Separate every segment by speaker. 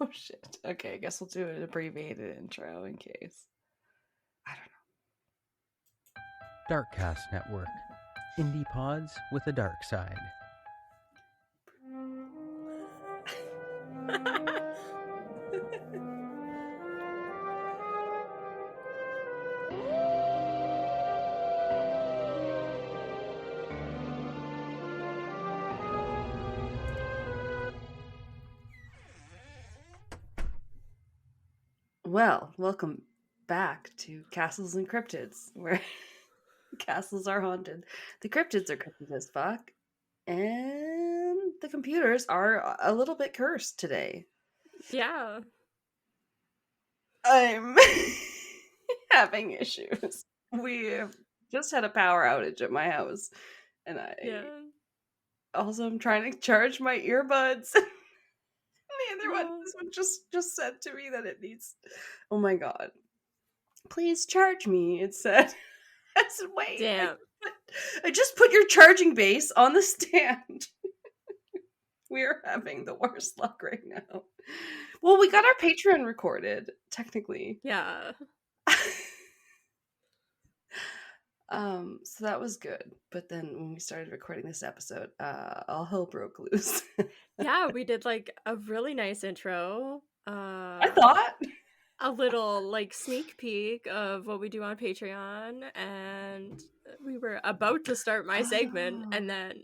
Speaker 1: Oh shit. Okay, I guess we'll do an abbreviated intro in case. I don't
Speaker 2: Darkcast Network. Indie pods with a dark side.
Speaker 1: Well, welcome back to Castles and Cryptids, where castles are haunted, the cryptids are cryptid as fuck, and the computers are a little bit cursed today.
Speaker 3: Yeah.
Speaker 1: I'm having issues. We just had a power outage at my house, and I also am trying to charge my earbuds. The other one, this one just said to me that it needs. Oh my god! Please charge me. It said. I said, wait.
Speaker 3: Damn.
Speaker 1: I just put your charging base on the stand. We're having the worst luck right now. Well, we got our Patreon recorded, technically.
Speaker 3: Yeah.
Speaker 1: So that was good. But then when we started recording this episode, all hell broke loose.
Speaker 3: Yeah, we did like a really nice intro.
Speaker 1: I thought.
Speaker 3: A little like sneak peek of what we do on Patreon, and we were about to start my segment, and then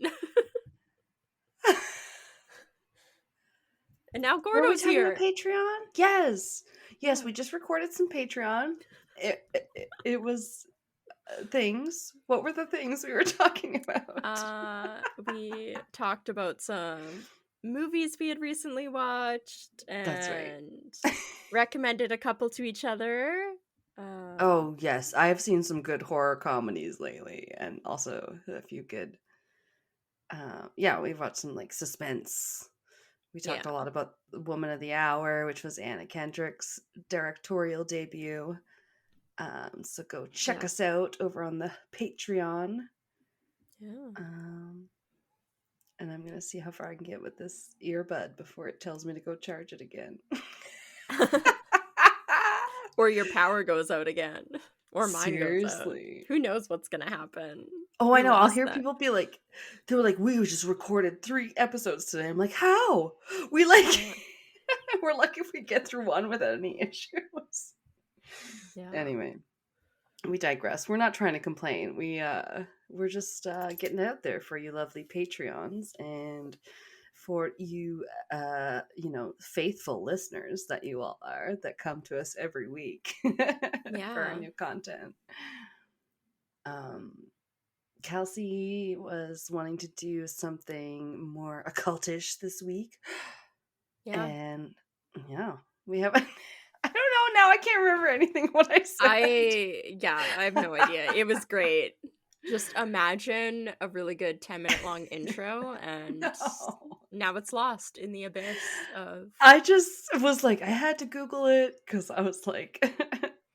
Speaker 3: and now Gordo's here.
Speaker 1: Patreon? Yes, we just recorded some Patreon. It was things. What were the things we were talking about?
Speaker 3: We talked about some movies we had recently watched, and
Speaker 1: That's right.
Speaker 3: recommended a couple to each other.
Speaker 1: Oh yes, I have seen some good horror comedies lately, and also a few good. Yeah, we've watched some like suspense. We talked a lot about Woman of the Hour, which was Anna Kendrick's directorial debut. So go check us out over on the Patreon.
Speaker 3: Yeah.
Speaker 1: And I'm gonna see how far I can get with this earbud before it tells me to go charge it again.
Speaker 3: Or your power goes out again. Or mine
Speaker 1: Seriously.
Speaker 3: goes out. Who knows what's gonna happen?
Speaker 1: Oh, I know. I'll hear people be like, they were like, we just recorded 3 episodes today. I'm like, how? We like, we're lucky if we get through one without any issues.
Speaker 3: Yeah.
Speaker 1: Anyway, we digress. We're not trying to complain. We're just getting it out there for you lovely Patreons and for you, faithful listeners that you all are that come to us every week for our new content. Kelsey was wanting to do something more occultish this week.
Speaker 3: Yeah.
Speaker 1: And we haven't. I don't know now. I can't remember anything what I said.
Speaker 3: I have no idea. It was great. Just imagine a really good 10-minute long intro, and now it's lost in the abyss of.
Speaker 1: I just was like, I had to Google it because I was like,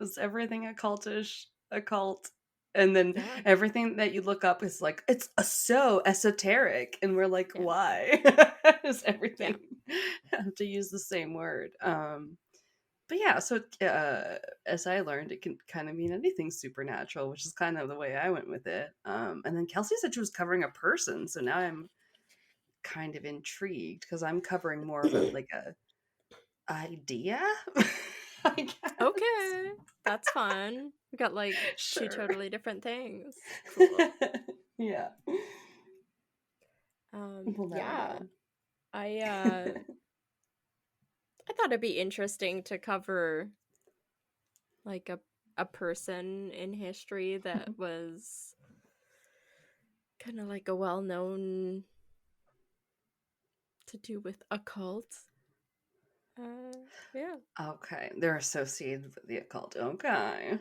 Speaker 1: is everything occultish, occult? And then everything that you look up is like, it's so esoteric. And we're like, why does everything have to use the same word? But yeah, so as I learned, it can kind of mean anything supernatural, which is kind of the way I went with it. And then Kelsey said she was covering a person. So now I'm kind of intrigued because I'm covering more of a idea. I guess.
Speaker 3: Okay, that's fun. We got like 2 totally different things. Cool.
Speaker 1: Yeah.
Speaker 3: I thought it'd be interesting to cover like a person in history that was kind of like a well-known to do with occult.
Speaker 1: Okay, they're associated with the occult. Okay.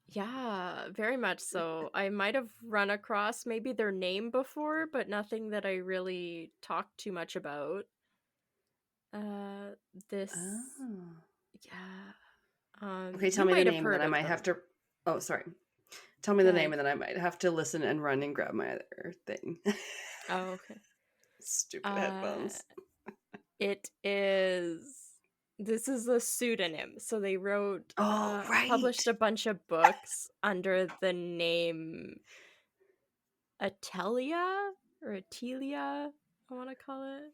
Speaker 3: Yeah, very much so. I might have run across maybe their name before, but nothing that I really talked too much about.
Speaker 1: Okay, tell me the name, and then I might have to. Oh, sorry. Tell me the name, and then I might have to listen and run and grab my other thing.
Speaker 3: Oh, okay.
Speaker 1: Stupid headphones.
Speaker 3: It is This is a pseudonym. So they wrote,
Speaker 1: Oh,
Speaker 3: published
Speaker 1: right.
Speaker 3: a bunch of books under the name Etteilla or Etteilla, I want to call it.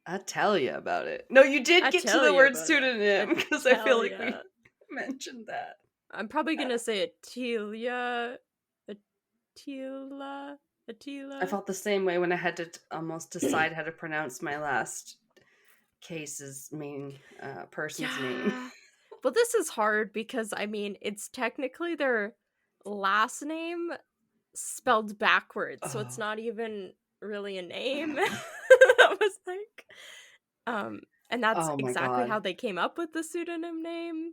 Speaker 1: I'll tell you about it. No, you did get to the
Speaker 3: Etteilla
Speaker 1: word
Speaker 3: about it.
Speaker 1: pseudonym because I feel like we
Speaker 3: Etteilla.
Speaker 1: mentioned that.
Speaker 3: I'm probably gonna say Etteilla. Attila.
Speaker 1: I
Speaker 3: Attila.
Speaker 1: felt the same way when I had to almost decide how to pronounce my last person's name.
Speaker 3: Yeah. Well, this is hard because I mean, it's technically their last name spelled backwards, so it's
Speaker 1: Oh.
Speaker 3: not even really a name. I was like, and that's
Speaker 1: Oh my
Speaker 3: exactly
Speaker 1: god.
Speaker 3: how they came up with the pseudonym name.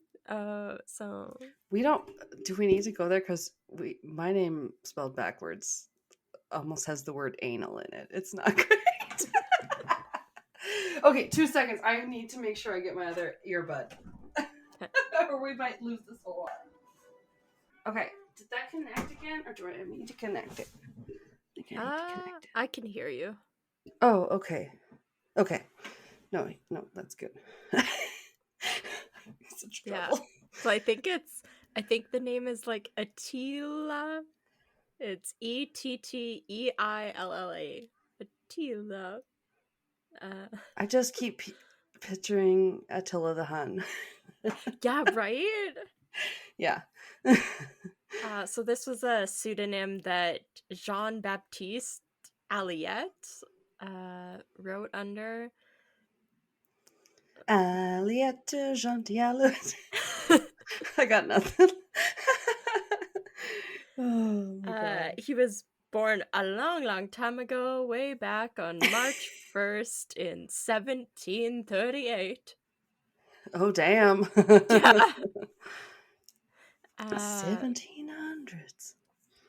Speaker 3: So
Speaker 1: We don't. Do we need to go there? Because my name spelled backwards almost has the word anal in it. It's not great. Okay, 2 seconds. I need to make sure I get my other earbud, or we might lose this whole lot. Okay, did that connect again, or do I need to connect it? I think I need to connect it.
Speaker 3: I can hear you.
Speaker 1: Oh, okay. Okay. No, that's good. Such trouble.
Speaker 3: Yeah. So I think the name is like Attila. It's Etteilla. Attila.
Speaker 1: I just keep picturing Attila the Hun.
Speaker 3: Yeah, right?
Speaker 1: Yeah.
Speaker 3: So this was a pseudonym that Jean-Baptiste Alliette wrote under.
Speaker 1: Aliette Gentialut. I got nothing. Oh my god.
Speaker 3: He was born a long time ago, way back on March 1st in 1738.
Speaker 1: Oh damn.
Speaker 3: Yeah.
Speaker 1: 1700s.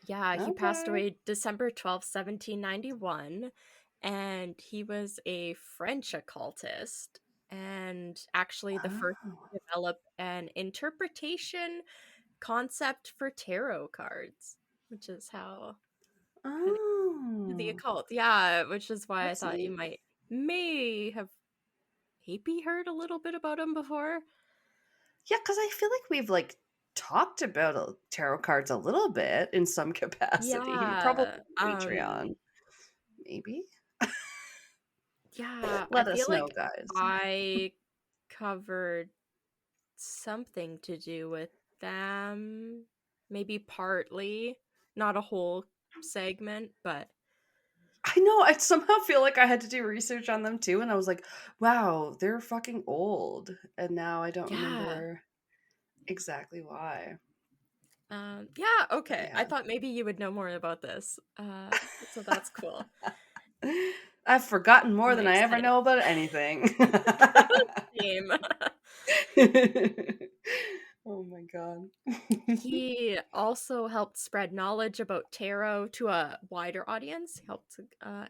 Speaker 3: Yeah, he passed
Speaker 1: Okay.
Speaker 3: away December 12th, 1791, and he was a French occultist, and actually the first
Speaker 1: Oh.
Speaker 3: to develop an interpretation concept for tarot cards, which is how the
Speaker 1: Oh.
Speaker 3: occult. Yeah, which is why
Speaker 1: That's
Speaker 3: I thought you
Speaker 1: neat.
Speaker 3: may have maybe heard a little bit about him before.
Speaker 1: Yeah, because I feel like we've talked about tarot cards a little bit in some capacity. Probably
Speaker 3: Yeah.
Speaker 1: Patreon. Maybe.
Speaker 3: Yeah, I
Speaker 1: Let
Speaker 3: feel
Speaker 1: us know,
Speaker 3: like
Speaker 1: guys.
Speaker 3: I covered something to do with them. Maybe partly. Not a whole segment, but
Speaker 1: I know. I somehow feel like I had to do research on them too, and I was like, wow, they're fucking old. And now I don't
Speaker 3: yeah.
Speaker 1: remember exactly why.
Speaker 3: Yeah, okay. I
Speaker 1: Yeah.
Speaker 3: thought maybe you would know more about this. So that's cool.
Speaker 1: I've forgotten more
Speaker 3: I'm
Speaker 1: than I ever
Speaker 3: excited.
Speaker 1: know about anything.
Speaker 3: Same.
Speaker 1: Oh my god.
Speaker 3: He also helped spread knowledge about tarot to a wider audience, helped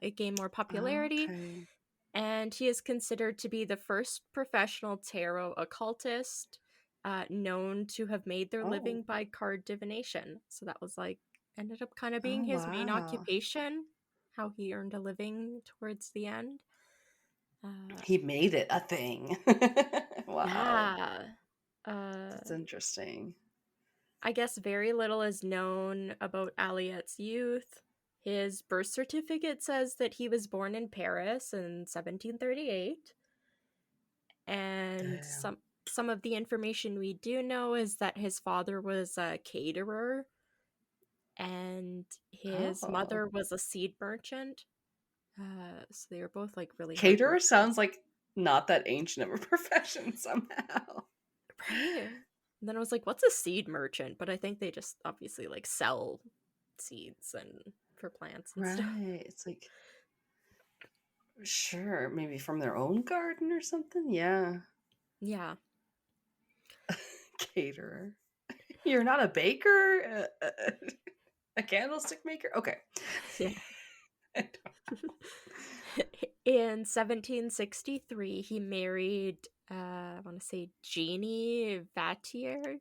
Speaker 3: it gain more popularity,
Speaker 1: Okay.
Speaker 3: and he is considered to be the first professional tarot occultist known to have made their
Speaker 1: Oh.
Speaker 3: living by card divination. So that was ended up kind of being
Speaker 1: Oh
Speaker 3: his main
Speaker 1: wow.
Speaker 3: occupation, how he earned a living towards the end.
Speaker 1: He made it a thing. Wow.
Speaker 3: Yeah.
Speaker 1: That's interesting.
Speaker 3: I guess very little is known about Aliette's youth. His birth certificate says that he was born in Paris in 1738. And
Speaker 1: Damn.
Speaker 3: some of the information we do know is that his father was a caterer and his
Speaker 1: Oh.
Speaker 3: mother was a seed merchant. So they were both really hard
Speaker 1: Caterer
Speaker 3: workers.
Speaker 1: sounds like not that ancient of a profession somehow.
Speaker 3: Right. And then I was like, what's a seed merchant? But I think they just obviously sell seeds and for plants and stuff.
Speaker 1: Right. It's sure, maybe from their own garden or something. Yeah.
Speaker 3: Yeah.
Speaker 1: Caterer. You're not a baker? A candlestick maker? Okay.
Speaker 3: Yeah. In 1763, he married, I want to say Jeannie Vatier.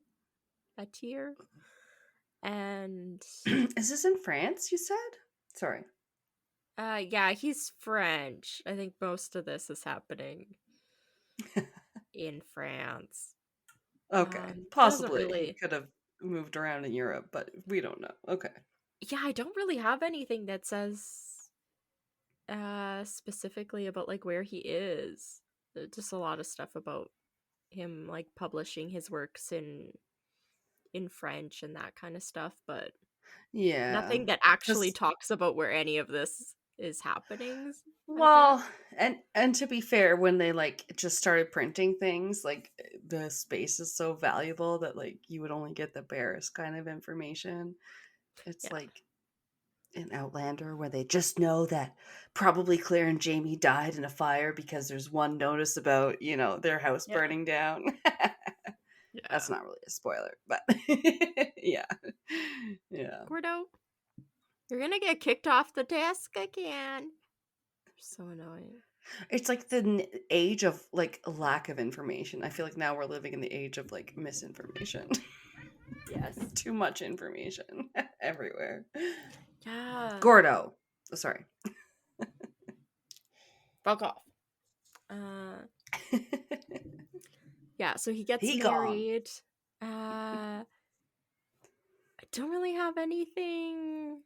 Speaker 3: And
Speaker 1: Is this in France, you said? Sorry.
Speaker 3: yeah, he's French. I think most of this is happening in France.
Speaker 1: Okay,
Speaker 3: Doesn't
Speaker 1: possibly he
Speaker 3: really.
Speaker 1: could have moved around in Europe, but we don't know. Okay.
Speaker 3: Yeah, I don't really have anything that says specifically about like where he is. Just a lot of stuff about him like publishing his works in French and that kind of stuff, but
Speaker 1: Yeah,
Speaker 3: nothing that actually
Speaker 1: because
Speaker 3: talks about where any of this is happening, I guess.
Speaker 1: well, and to be fair, when they like just started printing things, like the space is so valuable that like you would only get the barest kind of information. It's
Speaker 3: Yeah.
Speaker 1: like in Outlander where they just know that probably Claire and Jamie died in a fire because there's one notice about, their house
Speaker 3: Yeah.
Speaker 1: burning down.
Speaker 3: Yeah.
Speaker 1: That's not really a spoiler, but yeah. Yeah.
Speaker 3: Gordo, you're gonna get kicked off the task again. So annoying.
Speaker 1: It's like the age of like lack of information. I feel like now we're living in the age of like misinformation.
Speaker 3: Yes.
Speaker 1: Too much information everywhere.
Speaker 3: Yeah.
Speaker 1: Gordo. Oh, sorry.
Speaker 3: Fuck off. Yeah, so he gets
Speaker 1: He gone.
Speaker 3: married. I don't really have anything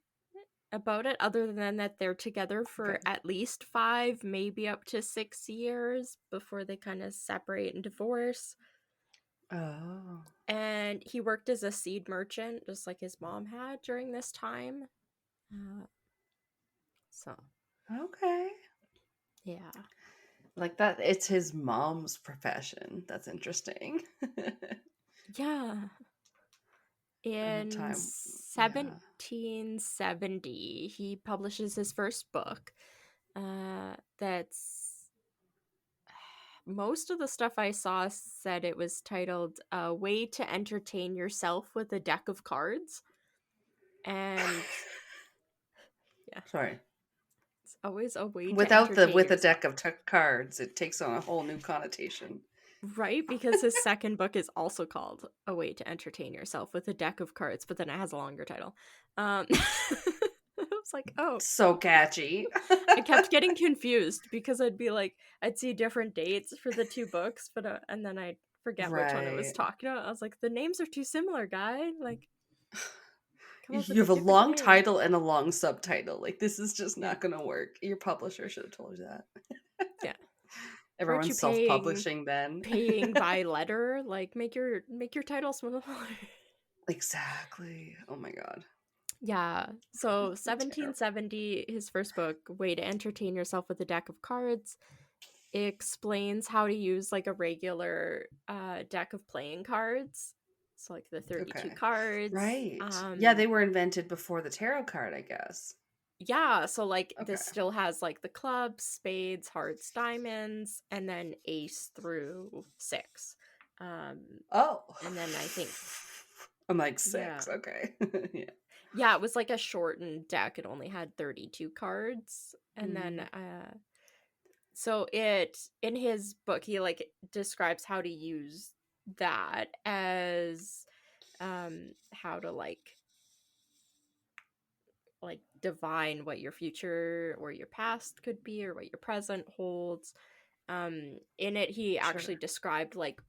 Speaker 3: about it other than that they're together for
Speaker 1: Okay.
Speaker 3: at least 5, maybe up to 6 years before they kind of separate and divorce.
Speaker 1: Oh.
Speaker 3: And he worked as a seed merchant, just like his mom had during this time. So,
Speaker 1: Okay.
Speaker 3: yeah.
Speaker 1: Like that, it's his mom's profession. That's interesting.
Speaker 3: Yeah.
Speaker 1: At a
Speaker 3: In
Speaker 1: time, yeah.
Speaker 3: 1770, he publishes his first book. That's most of the stuff I saw said it was titled "A Way to Entertain Yourself with a Deck of Cards," and yeah,
Speaker 1: Sorry.
Speaker 3: it's always a way to
Speaker 1: Without the
Speaker 3: entertain
Speaker 1: with a
Speaker 3: yourself,
Speaker 1: deck of cards, it takes on a whole new connotation.
Speaker 3: right? Because his second book is also called "A Way to Entertain Yourself with a Deck of Cards," but then it has a longer title. I was like, oh.
Speaker 1: So catchy.
Speaker 3: I kept getting confused because I'd see different dates for the two books, but and then I'd forget which one it was
Speaker 1: Right.
Speaker 3: talking about. I was like, the names are too similar, guy. Like, come up with
Speaker 1: You
Speaker 3: a
Speaker 1: have a
Speaker 3: different
Speaker 1: long
Speaker 3: name.
Speaker 1: title and a long subtitle. Like this is just
Speaker 3: Yeah,
Speaker 1: not going to work. Your publisher should have told you that.
Speaker 3: yeah. Aren't you
Speaker 1: Everyone's
Speaker 3: paying
Speaker 1: self-publishing then.
Speaker 3: by letter? Like, make your title smaller.
Speaker 1: Exactly. Oh my god.
Speaker 3: Yeah. So
Speaker 1: Terrible.
Speaker 3: 1770, his first book, Way to Entertain Yourself with a Deck of Cards, explains how to use like a regular deck of playing cards. So like the 32
Speaker 1: Okay.
Speaker 3: cards.
Speaker 1: Right. Yeah, they were invented before the tarot card, I guess.
Speaker 3: Yeah, so like
Speaker 1: Okay.
Speaker 3: this still has like the clubs, spades, hearts, diamonds, and then ace through 6.
Speaker 1: Oh.
Speaker 3: And then I think
Speaker 1: I'm like
Speaker 3: yeah.
Speaker 1: 6. Okay. Yeah.
Speaker 3: Yeah, it was like a shortened deck. It only had 32 cards. And then
Speaker 1: Mm.
Speaker 3: so it in his book he like describes how to use that as how to like divine what your future or your past could be or what your present holds. In it he actually
Speaker 1: Sure.
Speaker 3: described like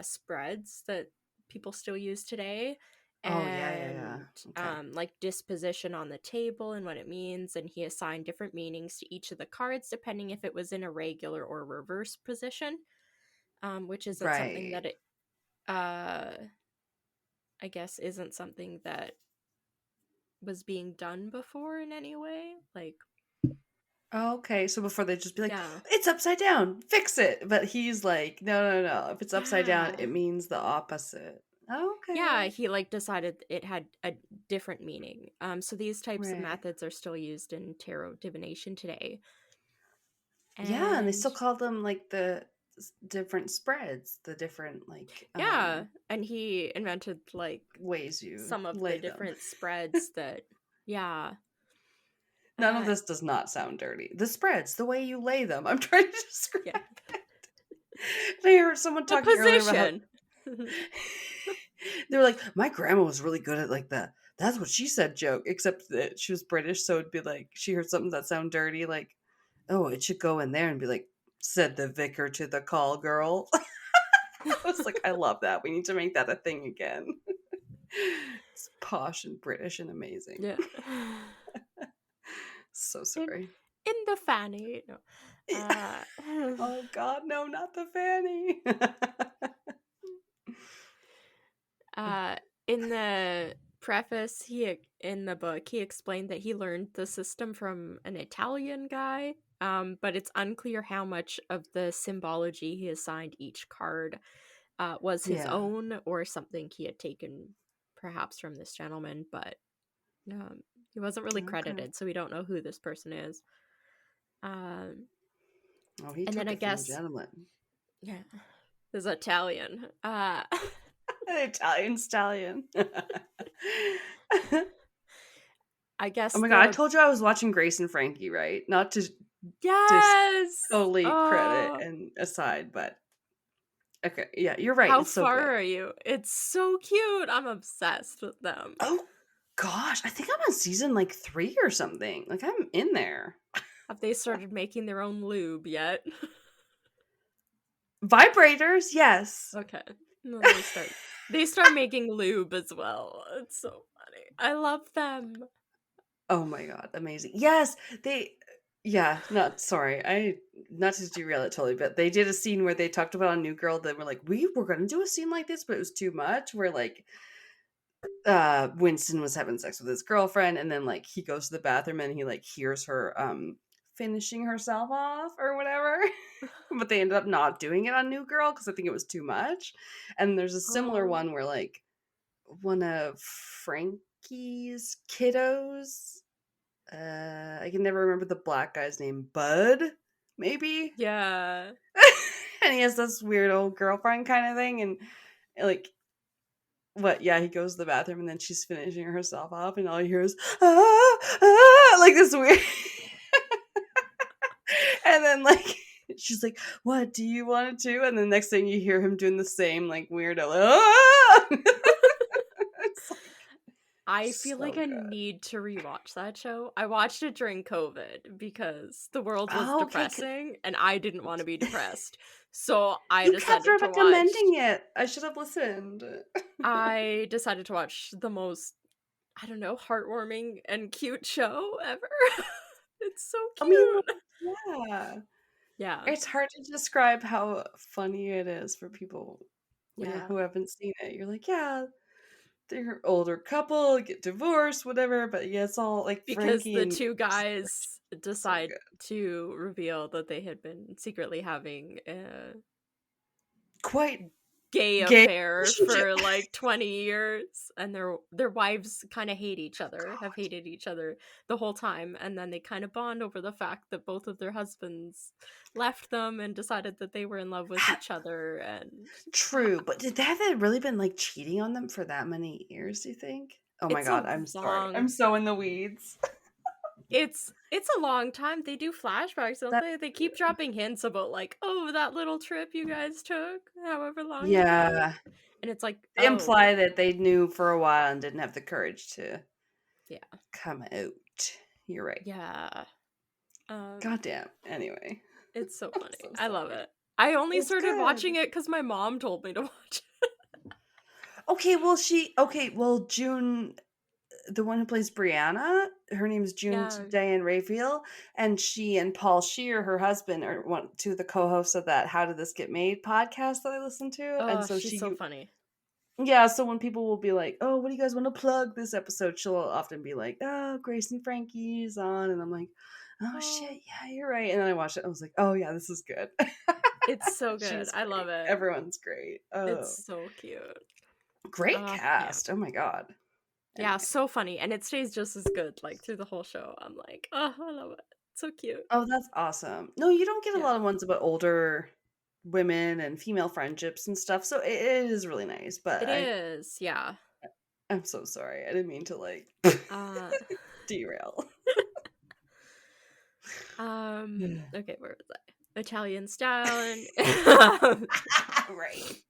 Speaker 3: spreads that people still use today,
Speaker 1: Oh, yeah.
Speaker 3: and
Speaker 1: Okay.
Speaker 3: like disposition on the table and what it means, and he assigned different meanings to each of the cards depending if it was in a regular or reverse position, which isn't something
Speaker 1: Right.
Speaker 3: that it uh I guess isn't something that was being done before in any way. Like,
Speaker 1: Okay, so before they'd just be like,
Speaker 3: yeah.
Speaker 1: "It's upside down, fix it." But he's like, "No, no, no. If it's upside down,
Speaker 3: Yeah.
Speaker 1: it means the opposite."
Speaker 3: Yeah,
Speaker 1: Okay.
Speaker 3: he like decided it had a different meaning. So these types of
Speaker 1: Right.
Speaker 3: methods are still used in tarot divination today.
Speaker 1: Yeah, and they
Speaker 3: And
Speaker 1: still call them like the different spreads, the different like
Speaker 3: yeah, and he invented like
Speaker 1: ways you
Speaker 3: some of the
Speaker 1: lay them.
Speaker 3: different spreads that yeah.
Speaker 1: None of
Speaker 3: Uh
Speaker 1: this does not sound dirty. The spreads, the way you lay them. I'm trying to describe
Speaker 3: yeah.
Speaker 1: it. And I heard someone
Speaker 3: The
Speaker 1: talking earlier about how
Speaker 3: position.
Speaker 1: they were like, my grandma was really good at like the "that's what she said" joke, except that she was British, so it'd be like she heard something that sounded dirty, like, "Oh, it should go in there," and be like, "said the vicar to the call girl." I was like, I love that. We need to make that a thing again. It's posh and British and amazing.
Speaker 3: Yeah.
Speaker 1: So
Speaker 3: in,
Speaker 1: sorry.
Speaker 3: in the fanny. No.
Speaker 1: Oh God, no, not the fanny.
Speaker 3: In the preface, in the book, he explained that he learned the system from an Italian guy, but it's unclear how much of the symbology he assigned each card was his
Speaker 1: Yeah.
Speaker 3: own or something he had taken perhaps from this gentleman, but he wasn't really
Speaker 1: Okay.
Speaker 3: credited, so we don't know who this person is.
Speaker 1: Oh, he
Speaker 3: And
Speaker 1: took
Speaker 3: then I
Speaker 1: it from the
Speaker 3: guess,
Speaker 1: gentleman.
Speaker 3: yeah, this Italian.
Speaker 1: An Italian stallion.
Speaker 3: I guess
Speaker 1: Oh my God, I told you I was watching Grace and Frankie, right? Not to just
Speaker 3: yes!
Speaker 1: totally credit
Speaker 3: Oh,
Speaker 1: and aside, but okay, yeah, you're right.
Speaker 3: how
Speaker 1: It's so
Speaker 3: far
Speaker 1: good.
Speaker 3: are you? It's so cute. I'm obsessed with them.
Speaker 1: Oh gosh, I think I'm on season like 3 or something. Like I'm in there.
Speaker 3: Have they started making their own lube yet?
Speaker 1: Vibrators, yes.
Speaker 3: Okay. No, they start making lube as well. It's so funny. I love them.
Speaker 1: Oh my God, amazing. Yes, yeah, not sorry. Not to derail it totally, but they did a scene where they talked about a new girl that were like, we were gonna do a scene like this, but it was too much. Where like Winston was having sex with his girlfriend, and then like he goes to the bathroom and he like hears her finishing herself off or whatever. But they ended up not doing it on New Girl because I think it was too much. And there's a similar
Speaker 3: Oh.
Speaker 1: one where like one of Frankie's kiddos, I can never remember the black guy's name, Bud, maybe?
Speaker 3: Yeah.
Speaker 1: And he has this weird old girlfriend kind of thing, and like what, yeah, he goes to the bathroom and then she's finishing herself off and all you hear is like this weird and then like she's like, what do you want to do? And the next thing you hear him doing the same like weirdo it's like,
Speaker 3: I feel
Speaker 1: so
Speaker 3: like I
Speaker 1: good.
Speaker 3: need to rewatch that show. I watched it during COVID because the world was
Speaker 1: Oh, okay.
Speaker 3: depressing and I didn't want to be depressed. So I
Speaker 1: You kept
Speaker 3: decided to watch
Speaker 1: recommending it. I should have listened.
Speaker 3: I decided to watch the most, I don't know, heartwarming and cute show ever. It's so
Speaker 1: I mean,
Speaker 3: cute.
Speaker 1: yeah.
Speaker 3: Yeah.
Speaker 1: It's hard to describe how funny it is for people
Speaker 3: Yeah.
Speaker 1: who haven't seen it. You're like, yeah, they're an older couple, get divorced, whatever, but yeah, it's all like
Speaker 3: Because
Speaker 1: Frankie
Speaker 3: the
Speaker 1: and
Speaker 3: two
Speaker 1: Grace,
Speaker 3: guys
Speaker 1: so
Speaker 3: decide
Speaker 1: good.
Speaker 3: to reveal that they had been secretly having a
Speaker 1: Quite
Speaker 3: gay
Speaker 1: gay
Speaker 3: affair
Speaker 1: relationship.
Speaker 3: for like 20 years and their wives kind of hate each other, have hated each other the whole time, and then they kind of bond over the fact that both of their husbands left them and decided that they were in love with each other. And
Speaker 1: True, but did they have they really been like cheating on them for that many years, do you think? Oh my
Speaker 3: it's a
Speaker 1: God, I'm sorry.
Speaker 3: long
Speaker 1: I'm so in the weeds.
Speaker 3: it's a long time. They do flashbacks, don't
Speaker 1: That,
Speaker 3: they keep dropping hints about like, oh, that little trip you guys took however long ago,
Speaker 1: yeah.
Speaker 3: and it's like,
Speaker 1: They
Speaker 3: oh
Speaker 1: imply that they knew for a while and didn't have the courage to
Speaker 3: yeah,
Speaker 1: come out. You're right.
Speaker 3: yeah.
Speaker 1: Goddamn. Anyway.
Speaker 3: It's so
Speaker 1: I'm
Speaker 3: funny.
Speaker 1: so
Speaker 3: I love
Speaker 1: sorry.
Speaker 3: it. I only
Speaker 1: It's
Speaker 3: started
Speaker 1: good.
Speaker 3: watching it because my mom told me to watch it.
Speaker 1: Okay, well, June, the one who plays Brianna, her name is June
Speaker 3: Yeah.
Speaker 1: Diane Raphael, and she and Paul Scheer, her husband, are two of the co-hosts of that How Did This Get Made podcast that I listen to. And
Speaker 3: Oh,
Speaker 1: so
Speaker 3: she's so funny.
Speaker 1: yeah, so when people will be like, oh, what do you guys want to plug this episode? She'll often be like, oh, Grace and Frankie's on. And I'm like, oh,
Speaker 3: Oh,
Speaker 1: shit, yeah, you're right. And then I watched it. I was like, oh, yeah, this is good.
Speaker 3: it's so good.
Speaker 1: She's
Speaker 3: I love
Speaker 1: great.
Speaker 3: it.
Speaker 1: Everyone's great. Oh,
Speaker 3: It's so cute.
Speaker 1: great
Speaker 3: Yeah.
Speaker 1: cast. Oh, my God.
Speaker 3: Yeah,
Speaker 1: Anyway.
Speaker 3: so funny. And it stays just as good, like, through the whole show. I'm like, oh, I love it. It's so cute.
Speaker 1: Oh, that's awesome. No, you don't get a
Speaker 3: Yeah.
Speaker 1: lot of ones about older women and female friendships and stuff. So it is really nice. But
Speaker 3: It is, yeah.
Speaker 1: I'm so sorry. I didn't mean to like derail.
Speaker 3: Okay, where was I? Italian style.
Speaker 1: Right.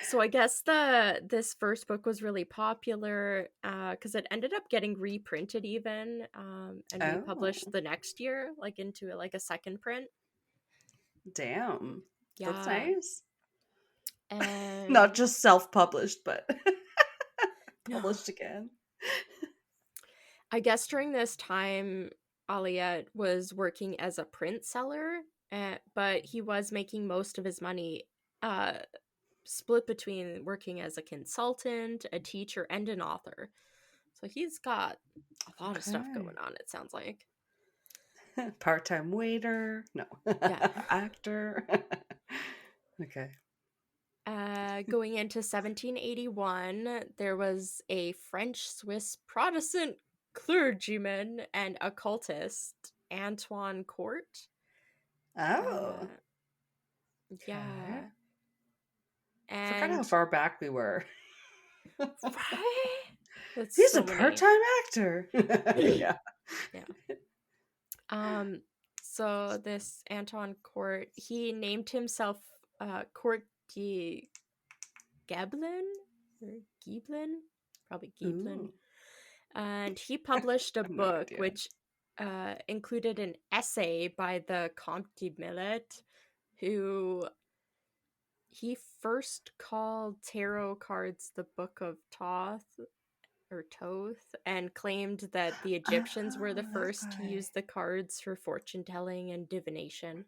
Speaker 3: So I guess this first book was really popular because it ended up getting reprinted even and republished
Speaker 1: Oh,
Speaker 3: the next year, like into like a second print.
Speaker 1: damn. That's
Speaker 3: Yeah.
Speaker 1: nice.
Speaker 3: And
Speaker 1: Not just self-published, but
Speaker 3: no,
Speaker 1: published again.
Speaker 3: I guess during this time, Aliette was working as a print seller, but he was making most of his money uh, split between working as a consultant, a teacher, and an author. So he's got a lot of stuff
Speaker 1: Okay.
Speaker 3: going on, it sounds like.
Speaker 1: Part-time waiter. No.
Speaker 3: Yeah.
Speaker 1: Actor. Okay.
Speaker 3: Going into 1781, there was a French-Swiss Protestant clergyman and occultist, Antoine Court.
Speaker 1: Oh.
Speaker 3: Yeah.
Speaker 1: Okay. Forgot how
Speaker 3: And
Speaker 1: far back we were.
Speaker 3: right? That's
Speaker 1: He's
Speaker 3: so
Speaker 1: a
Speaker 3: many.
Speaker 1: part-time actor. Yeah.
Speaker 3: Yeah. So this Anton Court, he named himself Court de Gablin or Giblin, probably Giblin,
Speaker 1: Ooh.
Speaker 3: and he published a
Speaker 1: I have no
Speaker 3: book
Speaker 1: idea.
Speaker 3: which included an essay by the Comte de Millet, who he first called tarot cards the Book of Thoth or Toth, and claimed that the Egyptians were the
Speaker 1: Oh, that
Speaker 3: first to
Speaker 1: guy.
Speaker 3: use the cards for fortune telling and divination.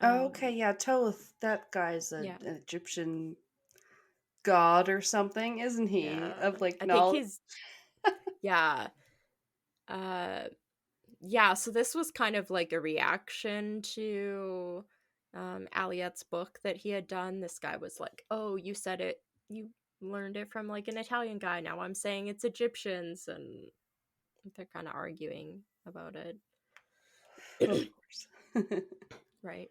Speaker 1: Oh, okay, yeah, Toth. That guy's
Speaker 3: Yeah.
Speaker 1: an Egyptian god or something, isn't he?
Speaker 3: Yeah.
Speaker 1: Of like
Speaker 3: I think
Speaker 1: knowledge.
Speaker 3: he's yeah. Yeah, so this was kind of like a reaction to Aliette's book that he had done. This guy was like, "Oh, you said it. You learned it from like an Italian guy. Now I'm saying it's Egyptians," and they're kind of arguing about it.
Speaker 1: Of course.
Speaker 3: Right.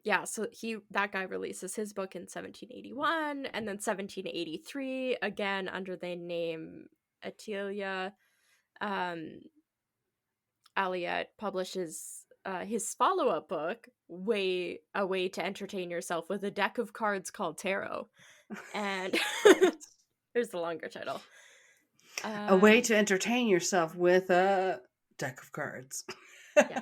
Speaker 3: Yeah, so that guy releases his book in 1781, and then 1783, again under the name Etteilla, Aliette publishes his follow-up book, A Way to Entertain Yourself with a Deck of Cards Called Tarot. And here's the longer title.
Speaker 1: A way to entertain yourself with a deck of cards.
Speaker 3: Yeah.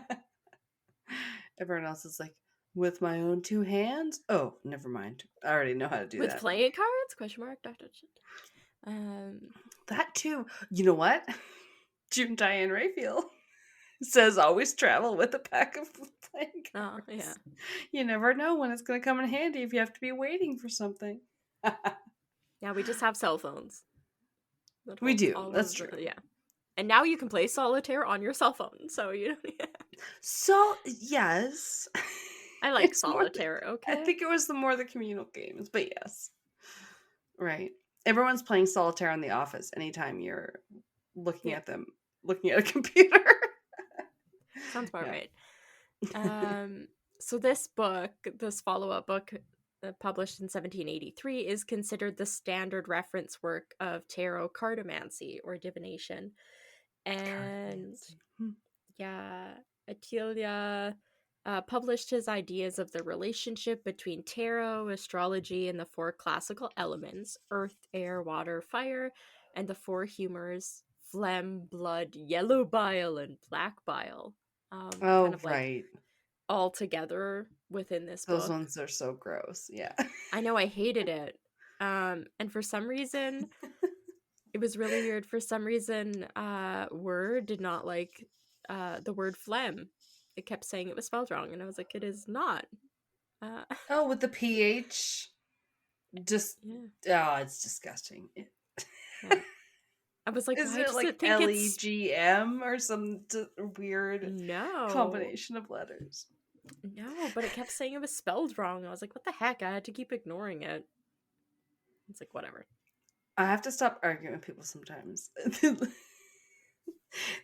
Speaker 1: Everyone else is like, with my own two hands? Oh, never mind. I already know how to do
Speaker 3: With
Speaker 1: that.
Speaker 3: playing cards? Question mark.
Speaker 1: That too. You know what? June Diane Raphael says always travel with a pack of playing cards.
Speaker 3: Oh, yeah.
Speaker 1: You never know when it's going to come in handy if you have to be waiting for something.
Speaker 3: Yeah, we just have cell phones.
Speaker 1: We do. That's true.
Speaker 3: Yeah. And now you can play solitaire on your cell phone, so you don't.
Speaker 1: So, yes.
Speaker 3: I like
Speaker 1: It's more
Speaker 3: solitaire, okay?
Speaker 1: I think it was the communal games, but yes. Right. Everyone's playing solitaire in the office anytime you're looking at them, looking at a computer.
Speaker 3: Sounds about right. So this book, this follow-up book published in 1783, is considered the standard reference work of tarot cartomancy or divination. And yeah, Etteilla published his ideas of the relationship between tarot, astrology, and the four classical elements: earth, air, water, fire, and the four humors: phlegm, blood, yellow bile, and black bile. Kind of like
Speaker 1: right.
Speaker 3: all together within this
Speaker 1: Those
Speaker 3: book.
Speaker 1: ones are so gross. Yeah.
Speaker 3: I know, I hated it. And for some reason, it was really weird. For some reason, Word did not like the word phlegm. It kept saying it was spelled wrong, and I was like, it is not.
Speaker 1: Oh, with the PH? Just, it's disgusting.
Speaker 3: Yeah. I was like,
Speaker 1: Is
Speaker 3: why
Speaker 1: it
Speaker 3: does
Speaker 1: like
Speaker 3: it think it's
Speaker 1: LEGM or some weird
Speaker 3: no
Speaker 1: combination of letters?
Speaker 3: No, but it kept saying it was spelled wrong. I was like, what the heck? I had to keep ignoring it. It's like, whatever.
Speaker 1: I have to stop arguing with people sometimes.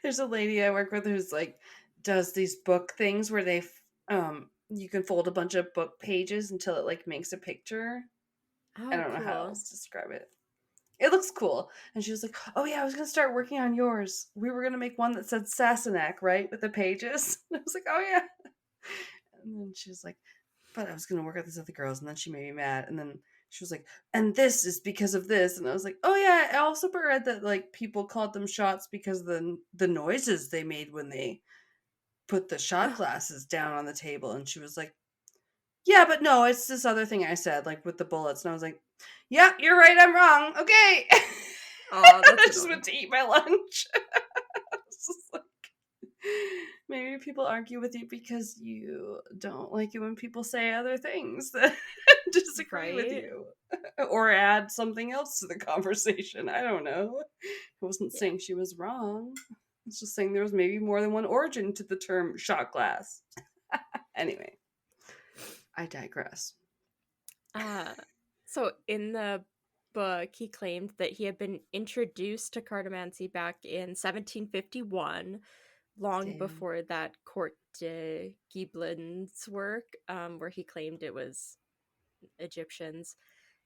Speaker 1: There's a lady I work with who's like does these book things where they you can fold a bunch of book pages until it like makes a picture.
Speaker 3: Oh,
Speaker 1: I don't know how
Speaker 3: cool.
Speaker 1: else to describe it. It looks cool. And she was like, oh yeah, I was gonna start working on yours. We were gonna make one that said Sassenach, right? With the pages. And I was like, oh yeah. And then she was like, but I was gonna work with these other girls, and then she made me mad. And then she was like, and this is because of this. And I was like, oh yeah, I also read that like people called them shots because of the noises they made when they put the shot glasses down on the table. And she was like, Yeah, but no, it's this other thing I said, like with the bullets, and I was like, "Yeah, you're right. I'm wrong. Okay."
Speaker 3: Oh,
Speaker 1: I
Speaker 3: that's
Speaker 1: just
Speaker 3: annoying.
Speaker 1: went to eat my lunch. It's just like, maybe people argue with you because you don't like it when people say other things that disagree with
Speaker 3: Right?
Speaker 1: you, or add something else to the conversation. I don't know. I wasn't
Speaker 3: Yeah.
Speaker 1: saying she was wrong. It's just saying there was maybe more than one origin to the term shot glass. Anyway, I digress.
Speaker 3: Uh, so in the book, he claimed that he had been introduced to cartomancy back in 1751, long
Speaker 1: Damn.
Speaker 3: before that Court de Giblin's work, where he claimed it was Egyptians.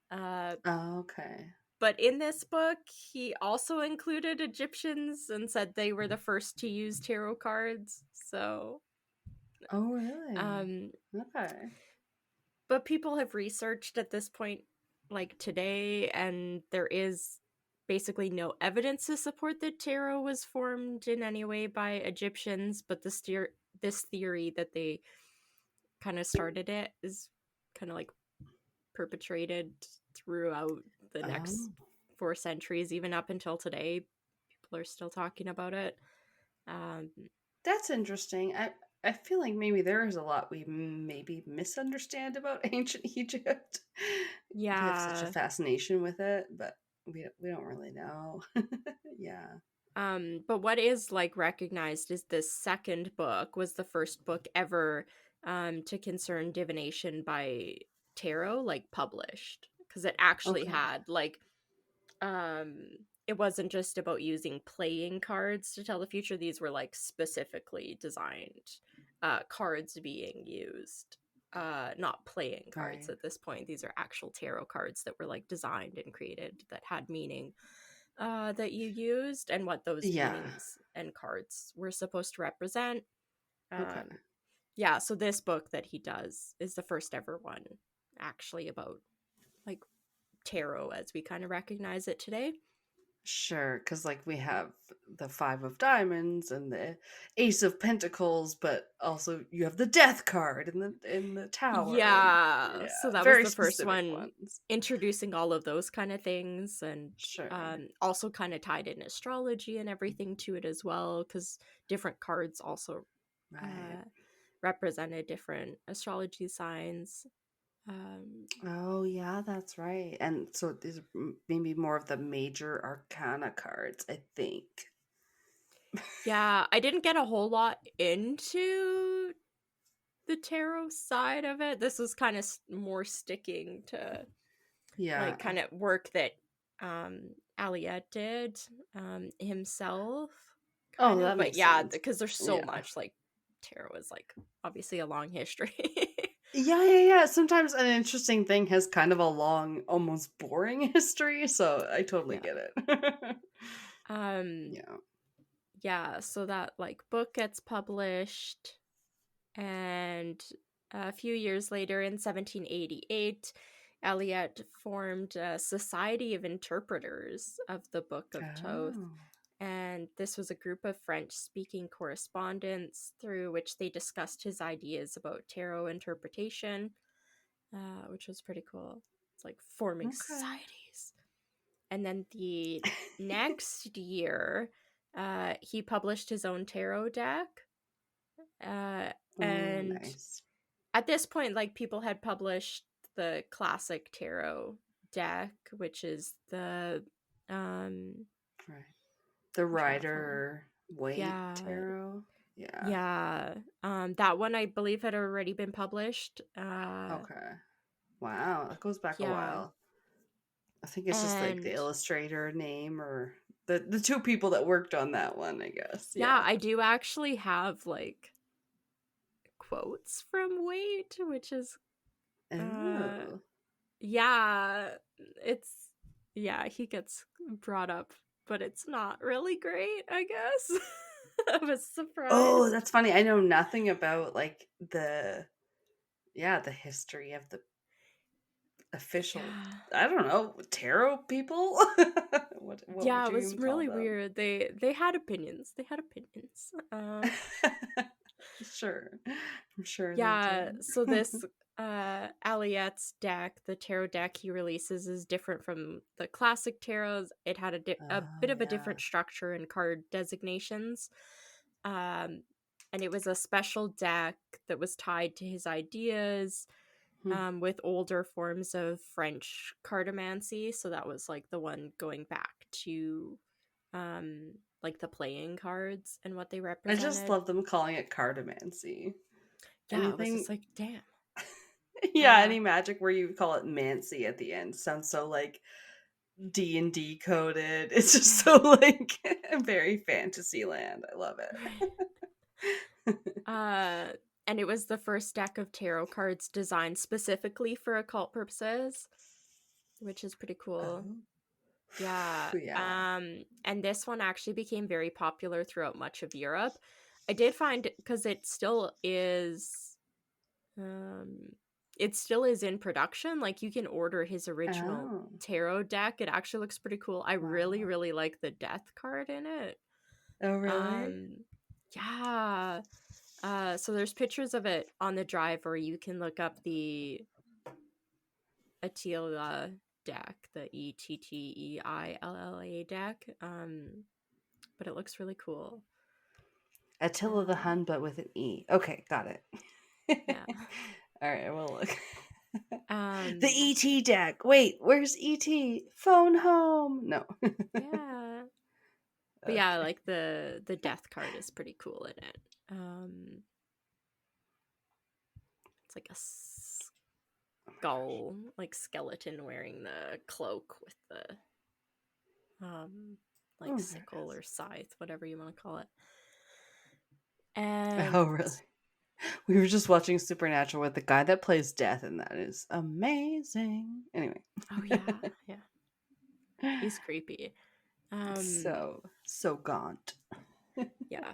Speaker 3: Uh,
Speaker 1: Okay.
Speaker 3: but in this book, he also included Egyptians and said they were the first to use tarot cards. So,
Speaker 1: Oh, really?
Speaker 3: um,
Speaker 1: Okay.
Speaker 3: but people have researched at this point, like today, and there is basically no evidence to support that tarot was formed in any way by Egyptians. But this theory that they kind of started it is kind of like perpetrated throughout the next
Speaker 1: Oh,
Speaker 3: 4 centuries, even up until today. People are still talking about it. Um,
Speaker 1: that's interesting. I feel like maybe there is a lot we maybe misunderstand about ancient Egypt. We have such a
Speaker 3: yeah.
Speaker 1: fascination with it, but we don't really know. Yeah.
Speaker 3: But what is like recognized is this second book was the first book ever to concern divination by tarot, like published, because it actually
Speaker 1: Okay.
Speaker 3: had like um it wasn't just about using playing cards to tell the future. These were like specifically designed cards being used, not playing cards
Speaker 1: Right.
Speaker 3: at this point. These are actual tarot cards that were like designed and created that had meaning that you used and what those
Speaker 1: Yeah.
Speaker 3: meanings and cards were supposed to represent.
Speaker 1: Okay.
Speaker 3: um yeah, so this book that he does is the first ever one actually about like tarot as we kind of recognize it today.
Speaker 1: Sure, because like we have the Five of Diamonds and the Ace of Pentacles, but also you have the Death card in the Tower.
Speaker 3: Yeah,
Speaker 1: Yeah,
Speaker 3: so that was
Speaker 1: very
Speaker 3: the first
Speaker 1: specific
Speaker 3: one
Speaker 1: ones.
Speaker 3: introducing all of those kind of things, and
Speaker 1: Sure.
Speaker 3: also kind of tied in astrology and everything to it as well, because different cards also
Speaker 1: Right.
Speaker 3: uh, represented different astrology signs. Um,
Speaker 1: Oh yeah, that's right. And so these are maybe more of the major arcana cards, I think.
Speaker 3: yeah, I didn't get a whole lot into the tarot side of it. This was kind of more sticking to
Speaker 1: Yeah.
Speaker 3: like kind of work that Aliette did himself
Speaker 1: Oh,
Speaker 3: kind of.
Speaker 1: that
Speaker 3: But
Speaker 1: makes
Speaker 3: yeah,
Speaker 1: sense.
Speaker 3: because there's so
Speaker 1: Yeah.
Speaker 3: much like tarot is like obviously a long history.
Speaker 1: Yeah, yeah, yeah. Sometimes an interesting thing has kind of a long, almost boring history, so I totally
Speaker 3: Yeah.
Speaker 1: get it.
Speaker 3: um
Speaker 1: Yeah.
Speaker 3: yeah, so that like book gets published, and a few years later in 1788 Eliot formed a Society of Interpreters of the Book of Thoth,
Speaker 1: Oh.
Speaker 3: and this was a group of French-speaking correspondents through which they discussed his ideas about tarot interpretation, which was pretty cool. It's like forming
Speaker 1: Okay.
Speaker 3: societies. And then the next year, he published his own tarot deck, uh,
Speaker 1: Oh,
Speaker 3: and
Speaker 1: nice.
Speaker 3: at this point, like people had published the classic tarot deck, which is the
Speaker 1: Right. The
Speaker 3: I'm trying to find.
Speaker 1: Rider Waite
Speaker 3: Yeah,
Speaker 1: Tarot. Yeah.
Speaker 3: yeah. That one I believe had already been published.
Speaker 1: Okay. Wow, that goes back a
Speaker 3: Yeah,
Speaker 1: while. I think it's just like the
Speaker 3: and
Speaker 1: illustrator name or the two people that worked on that one, I guess.
Speaker 3: yeah,
Speaker 1: Yeah.
Speaker 3: I do actually have like quotes from Wait, which is uh
Speaker 1: Oh.
Speaker 3: yeah, it's yeah, he gets brought up, but it's not really great, I guess. Of a
Speaker 1: Oh,
Speaker 3: surprise.
Speaker 1: that's funny. I know nothing about like the history of the official,
Speaker 3: Yeah.
Speaker 1: I don't know, tarot people. What
Speaker 3: Yeah,
Speaker 1: would
Speaker 3: it
Speaker 1: you
Speaker 3: was
Speaker 1: even call
Speaker 3: really
Speaker 1: them?
Speaker 3: weird. They had opinions. They had opinions.
Speaker 1: Sure. I'm sure they
Speaker 3: Yeah,
Speaker 1: did.
Speaker 3: so this Aliette's deck, the tarot deck he releases, is different from the classic tarots. It had a
Speaker 1: Oh,
Speaker 3: bit of a
Speaker 1: yeah.
Speaker 3: different structure and card designations. Um, and it was a special deck that was tied to his ideas,
Speaker 1: Hmm.
Speaker 3: with older forms of French cartomancy. So that was like the one going back to like the playing cards and what they
Speaker 1: I just
Speaker 3: represented.
Speaker 1: love them calling it cartomancy.
Speaker 3: Yeah, it was just
Speaker 1: Anything,
Speaker 3: like, damn.
Speaker 1: yeah,
Speaker 3: Uh
Speaker 1: any magic where you call it mancy at the end sounds so like D&D coded. It's just so like very fantasy land. I love it.
Speaker 3: uh and it was the first deck of tarot cards designed specifically for occult purposes, which is pretty cool.
Speaker 1: Oh,
Speaker 3: Yeah.
Speaker 1: yeah.
Speaker 3: And this one actually became very popular throughout much of Europe. I did find, because it still is in production. Like, you can order his original
Speaker 1: Oh,
Speaker 3: tarot deck. It actually looks pretty cool. I really,
Speaker 1: wow.
Speaker 3: really like the death card in it.
Speaker 1: Oh, really?
Speaker 3: Um, yeah. So there's pictures of it on the drive, or you can look up the Etteilla deck, the Etteilla deck. But it looks really cool.
Speaker 1: Attila the
Speaker 3: Um,
Speaker 1: Hun, but with an E. Okay, got it.
Speaker 3: yeah.
Speaker 1: All right, I will look. The
Speaker 3: Um,
Speaker 1: ET deck. Wait, where's ET? Phone home. No.
Speaker 3: yeah. But yeah,
Speaker 1: Okay.
Speaker 3: like the death card is pretty cool in it. Um, it's like a skull, like skeleton wearing the cloak with the like
Speaker 1: Oh, there
Speaker 3: sickle
Speaker 1: it
Speaker 3: or
Speaker 1: is.
Speaker 3: scythe, whatever you want to call it.
Speaker 1: Oh,
Speaker 3: And
Speaker 1: really? We were just watching Supernatural with the guy that plays Death, and that is amazing. Anyway.
Speaker 3: oh yeah, yeah, he's creepy. Um,
Speaker 1: So gaunt.
Speaker 3: yeah.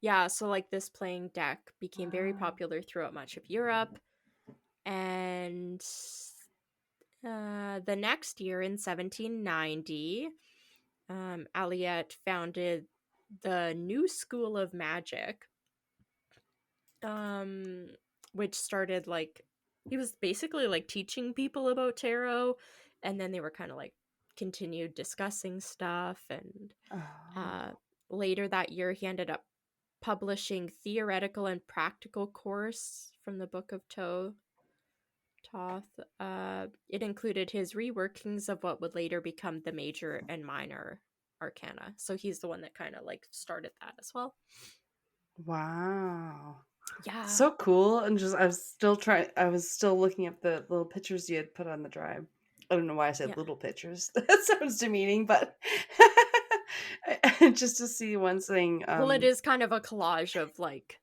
Speaker 3: Yeah, so like this playing deck became very
Speaker 1: Wow.
Speaker 3: popular throughout much of Europe, and the next year in 1790, Aliette founded the New School of Magic, um, which started like, he was basically like teaching people about tarot, and then they were kind of like continued discussing stuff, and
Speaker 1: Oh.
Speaker 3: uh, later that year he ended up publishing theoretical and practical course from the Book of Thoth. It included his reworkings of what would later become the major and minor arcana. So he's the one that kind of like started that as well.
Speaker 1: Wow.
Speaker 3: Yeah.
Speaker 1: So cool. And just I was still looking up the little pictures you had put on the drive. I don't know why I said
Speaker 3: Yeah.
Speaker 1: little pictures. That sounds demeaning, but just to see one thing.
Speaker 3: Well, it is kind of a collage of like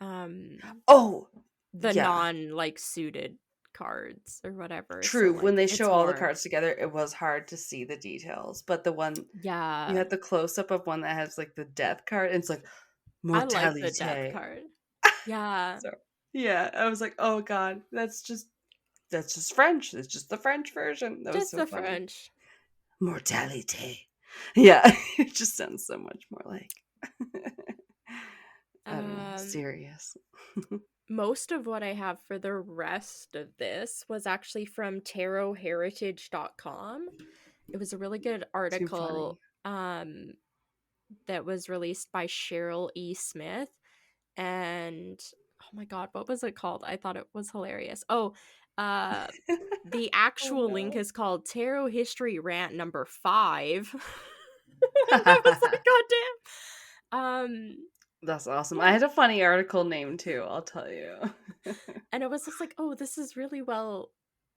Speaker 3: um
Speaker 1: Oh,
Speaker 3: the
Speaker 1: yeah.
Speaker 3: non like suited cards or whatever. So
Speaker 1: True. When
Speaker 3: like
Speaker 1: they
Speaker 3: it's
Speaker 1: show all the
Speaker 3: more,
Speaker 1: cards together, it was hard to see the details. But the one you
Speaker 3: yeah.
Speaker 1: had the close up of one that has like the death card, and it's like
Speaker 3: I like the death
Speaker 1: mortalite.
Speaker 3: card. Yeah.
Speaker 1: So yeah, I was like, oh god, that's just French. It's just the French version. That was
Speaker 3: Just
Speaker 1: so
Speaker 3: the
Speaker 1: funny.
Speaker 3: French.
Speaker 1: Mortality. Yeah, it just sounds so much more like I don't know,
Speaker 3: Um
Speaker 1: serious.
Speaker 3: Most of what I have for the rest of this was actually from tarotheritage.com. It was a really good
Speaker 1: Too
Speaker 3: article
Speaker 1: funny.
Speaker 3: that was released by Cheryl E. Smith. And oh my god, what was it called? I thought it was hilarious. Oh, uh the
Speaker 1: Oh
Speaker 3: actual link
Speaker 1: no.
Speaker 3: is called Tarot History Rant number 5. And I was like, god damn.
Speaker 1: That's awesome. I
Speaker 3: Yeah.
Speaker 1: had a funny article name too, I'll tell you.
Speaker 3: And it was just like, oh, this is really well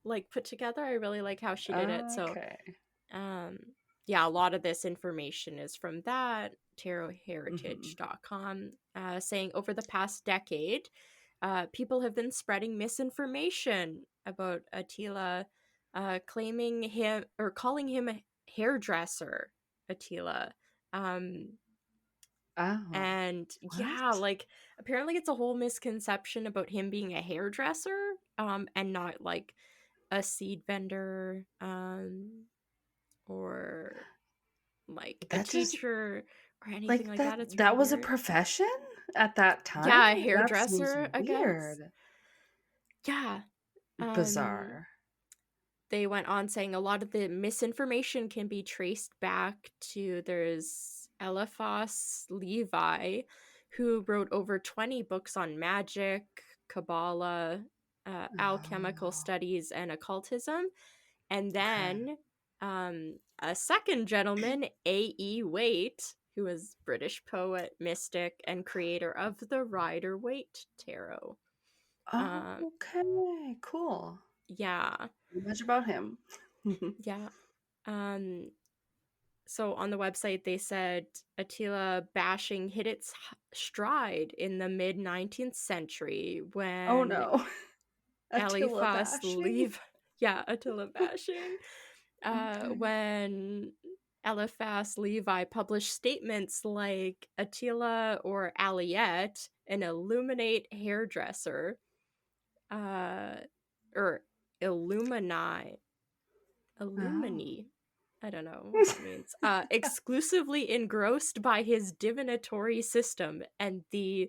Speaker 3: like put together. I really like how she did it. So
Speaker 1: Okay.
Speaker 3: um yeah, a lot of this information is from that
Speaker 1: Mhm.
Speaker 3: tarotheritage.com, saying over the past decade, people have been spreading misinformation about Attila, claiming him or calling him a hairdresser Attila. um
Speaker 1: Oh,
Speaker 3: and yeah,
Speaker 1: what?
Speaker 3: like apparently it's a whole misconception about him being a hairdresser, and not like a seed vendor, or like a
Speaker 1: That just
Speaker 3: teacher or anything
Speaker 1: like
Speaker 3: like that. It's really
Speaker 1: that was a
Speaker 3: weird.
Speaker 1: profession at that time?
Speaker 3: Yeah, a
Speaker 1: That seems
Speaker 3: hairdresser, I guess.
Speaker 1: weird.
Speaker 3: Yeah. Um,
Speaker 1: Bizarre.
Speaker 3: they went on saying a lot of the misinformation can be traced back to there's Eliphas Levi, who wrote over 20 books on magic, Kabbalah, alchemical
Speaker 1: Oh,
Speaker 3: studies, and occultism. And
Speaker 1: okay.
Speaker 3: then a second gentleman, A.E. Waite, who was British poet, mystic, and creator of the Rider-Waite Tarot.
Speaker 1: Oh,
Speaker 3: Um,
Speaker 1: okay. Cool.
Speaker 3: yeah,
Speaker 1: Much about him.
Speaker 3: yeah. Um, so on the website, they said Attila bashing hit its stride in the mid 19th century
Speaker 1: Oh
Speaker 3: when
Speaker 1: no. Attila
Speaker 3: Eliphas
Speaker 1: bashing.
Speaker 3: leave. Yeah, Attila bashing.
Speaker 1: Okay.
Speaker 3: When Eliphas Levi published statements like Attila or Aliette, an illuminate hairdresser, uh, or illumini,
Speaker 1: Oh.
Speaker 3: illumini, I don't know what that means, exclusively engrossed by his divinatory system and the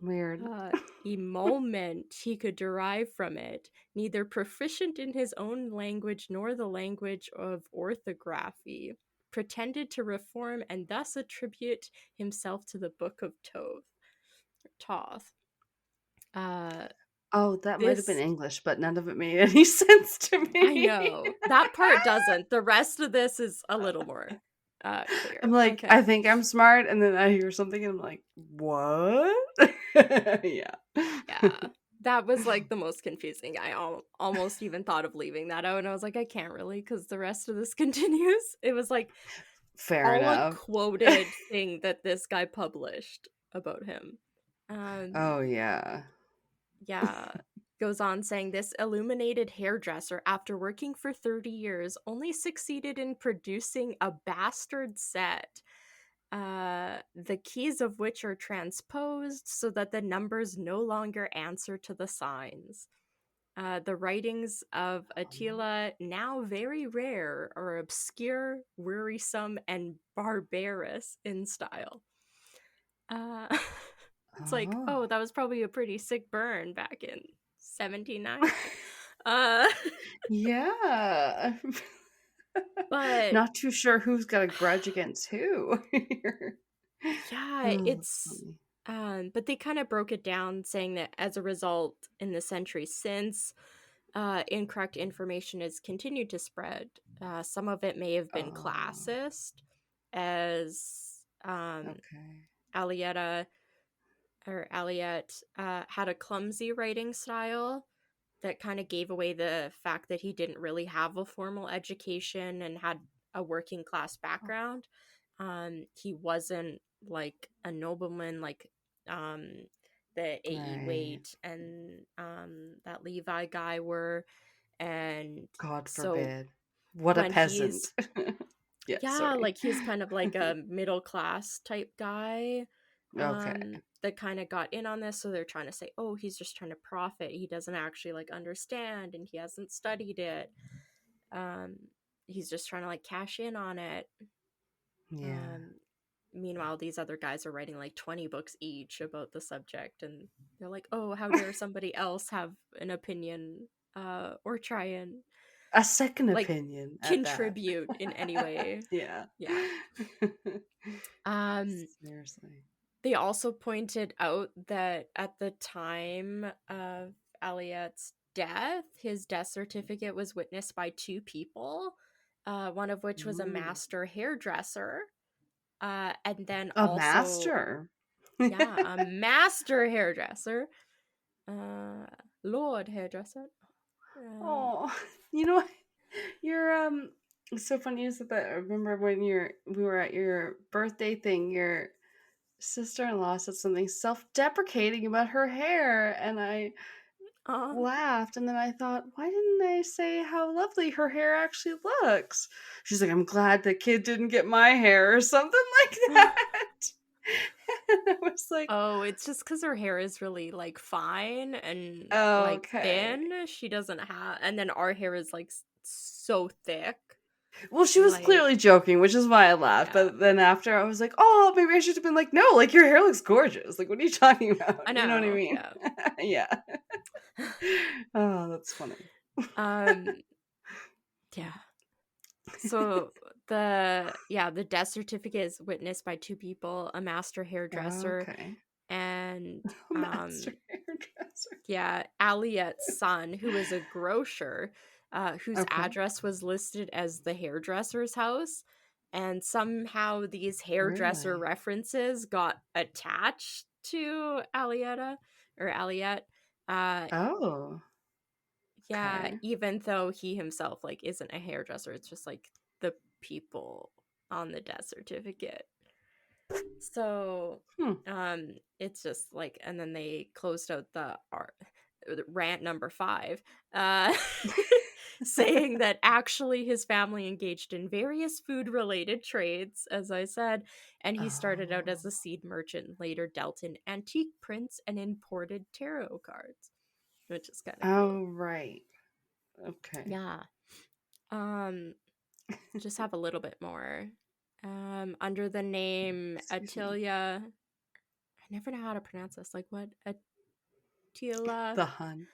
Speaker 1: Weird.
Speaker 3: uh, emolument he could derive from it, neither proficient in his own language nor the language of orthography, pretended to reform and thus attribute himself to the Book of Thoth. Uh,
Speaker 1: Oh, that might have been
Speaker 3: this
Speaker 1: English, but none of it made any sense to
Speaker 3: I
Speaker 1: me.
Speaker 3: know that part doesn't. The rest of this is a little more
Speaker 1: I'm
Speaker 3: clear.
Speaker 1: like,
Speaker 3: Okay.
Speaker 1: I think I'm smart, and then I hear something, and I'm like, what? Yeah.
Speaker 3: Yeah. That was like the most confusing. I almost even thought of leaving that out, and I was like, I can't really because the rest of this continues. It was like
Speaker 1: Fair
Speaker 3: all a
Speaker 1: enough.
Speaker 3: quoted thing that this guy published about him.
Speaker 1: Oh, yeah.
Speaker 3: Yeah. Goes on saying this illuminated hairdresser, after working for 30 years, only succeeded in producing a bastard set, the keys of which are transposed so that the numbers no longer answer to the signs. The writings of Attila, now very rare, are obscure, wearisome, and barbarous in style. Uh, it's like,
Speaker 1: Oh.
Speaker 3: oh, that was probably a pretty sick burn back in 1790. Uh,
Speaker 1: Yeah.
Speaker 3: but
Speaker 1: Not too sure who's got a grudge against who here.
Speaker 3: yeah,
Speaker 1: Oh, that's
Speaker 3: it's
Speaker 1: funny.
Speaker 3: but they kind of broke it down saying that as a result, in the centuries since, incorrect information has continued to spread. Some of it may have been
Speaker 1: Oh,
Speaker 3: classist, as
Speaker 1: okay.
Speaker 3: Alietta or Aliette had a clumsy writing style that kind of gave away the fact that he didn't really have a formal education and had a working class background. He wasn't like a nobleman like um, the A.E.
Speaker 1: Right.
Speaker 3: Waite and that Levi guy were. And
Speaker 1: God
Speaker 3: so
Speaker 1: forbid. What a
Speaker 3: when
Speaker 1: peasant.
Speaker 3: he's,
Speaker 1: Yeah,
Speaker 3: yeah,
Speaker 1: sorry.
Speaker 3: like he's kind of like a middle class type guy
Speaker 1: Okay.
Speaker 3: that kind of got in on this, so they're trying to say, oh, he's just trying to profit, he doesn't actually like understand and he hasn't studied it, um he's just trying to like cash in on it.
Speaker 1: Yeah.
Speaker 3: um Meanwhile, these other guys are writing like 20 books each about the subject, and they're like, oh, how dare somebody else have an opinion or try and
Speaker 1: A second
Speaker 3: like
Speaker 1: opinion at that.
Speaker 3: contribute in any way.
Speaker 1: Yeah.
Speaker 3: Yeah. um
Speaker 1: Seriously.
Speaker 3: They also pointed out that at the time of Aliette's death, his death certificate was witnessed by two people, one of which was a
Speaker 1: Ooh.
Speaker 3: master hairdresser, and then
Speaker 1: A
Speaker 3: also,
Speaker 1: master.
Speaker 3: yeah, a master hairdresser, uh, Lord hairdresser. Uh,
Speaker 1: Oh, you know what? You're it's so funny you said that. I remember when we were at your birthday thing, your sister-in-law said something self-deprecating about her hair, and I
Speaker 3: uh,
Speaker 1: laughed, and then I thought, why didn't I say how lovely her hair actually looks? She's like, I'm glad the kid didn't get my hair or something like that. And I was like,
Speaker 3: oh, it's just because her hair is really like fine and like
Speaker 1: okay.
Speaker 3: thin. She doesn't have, and then our hair is like so thick.
Speaker 1: Well, she was
Speaker 3: Like,
Speaker 1: clearly joking, which is why I laughed.
Speaker 3: yeah,
Speaker 1: But then after, I was like, oh, maybe I should have been like, no, like your hair looks gorgeous. Like, what are you talking about?
Speaker 3: I
Speaker 1: You know what I
Speaker 3: know.
Speaker 1: mean?
Speaker 3: Yeah.
Speaker 1: Yeah. Oh, that's funny.
Speaker 3: um, yeah. So the death certificate is witnessed by two people, a master hairdresser
Speaker 1: Okay.
Speaker 3: and
Speaker 1: Master hairdresser.
Speaker 3: yeah, Aliet's son, who is a grocer, whose
Speaker 1: Okay.
Speaker 3: address was listed as the hairdresser's house. And somehow these hairdresser
Speaker 1: Really?
Speaker 3: references got attached to Alietta or Aliet. Uh,
Speaker 1: Oh,
Speaker 3: yeah,
Speaker 1: okay.
Speaker 3: even though he himself like isn't a hairdresser, it's just like the people on the death certificate. So,
Speaker 1: Hmm.
Speaker 3: it's just like, and then they closed out the rant number 5, uh, saying that actually his family engaged in various food-related trades, as I said, and he started out
Speaker 1: Oh.
Speaker 3: as a seed merchant and later dealt in antique prints and imported tarot cards, which is kind of cool.
Speaker 1: Oh, right. Okay.
Speaker 3: Yeah. Um, just have a little bit more. Under the name
Speaker 1: Excuse me.
Speaker 3: Etteilla, I never know how to pronounce this. Like what? Attila.
Speaker 1: The Hun.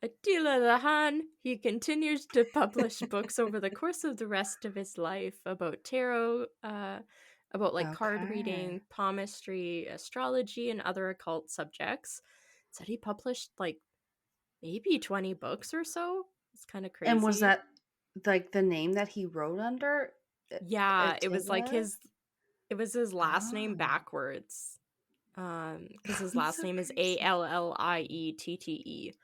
Speaker 3: Attila the Hun. He continues to publish books over the course of the rest of his life about tarot, about like card
Speaker 1: Okay.
Speaker 3: reading, palmistry, astrology, and other occult subjects. Said he published like maybe 20 books or so. It's kind of
Speaker 1: And was
Speaker 3: crazy.
Speaker 1: that like the name that he wrote under?
Speaker 3: Yeah, it was like
Speaker 1: Attila?
Speaker 3: it was his last name
Speaker 1: Oh,
Speaker 3: backwards. Because his
Speaker 1: that's
Speaker 3: last
Speaker 1: so
Speaker 3: name is
Speaker 1: crazy.
Speaker 3: Alliette.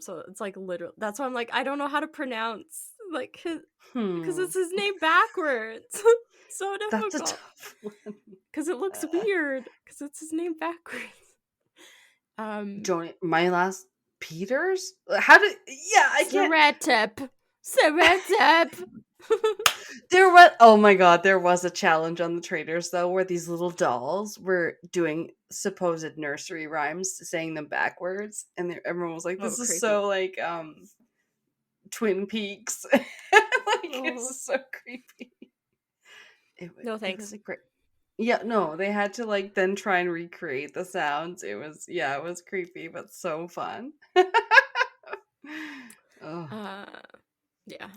Speaker 3: So it's like literal. That's why I'm like, I don't know how to pronounce like his, because
Speaker 1: Hmm.
Speaker 3: it's his name backwards. So
Speaker 1: That's a
Speaker 3: difficult
Speaker 1: tough one.
Speaker 3: because it looks
Speaker 1: Uh,
Speaker 3: weird because it's his name backwards. Um,
Speaker 1: Don't my last Peters? How did? Yeah, I can't.
Speaker 3: Seretep, Seretep.
Speaker 1: There was, oh my god, there was a challenge on the traders though where these little dolls were doing supposed nursery rhymes, saying them backwards, and everyone was like,
Speaker 3: Oh,
Speaker 1: "This is
Speaker 3: creepy.
Speaker 1: so like Twin Peaks." Like
Speaker 3: Oh,
Speaker 1: it's so creepy.
Speaker 3: no
Speaker 1: It was
Speaker 3: thanks.
Speaker 1: a great. Yeah, no, they had to like then try and recreate the sounds. It was, yeah, it was creepy but so fun. Oh.
Speaker 3: Uh, yeah.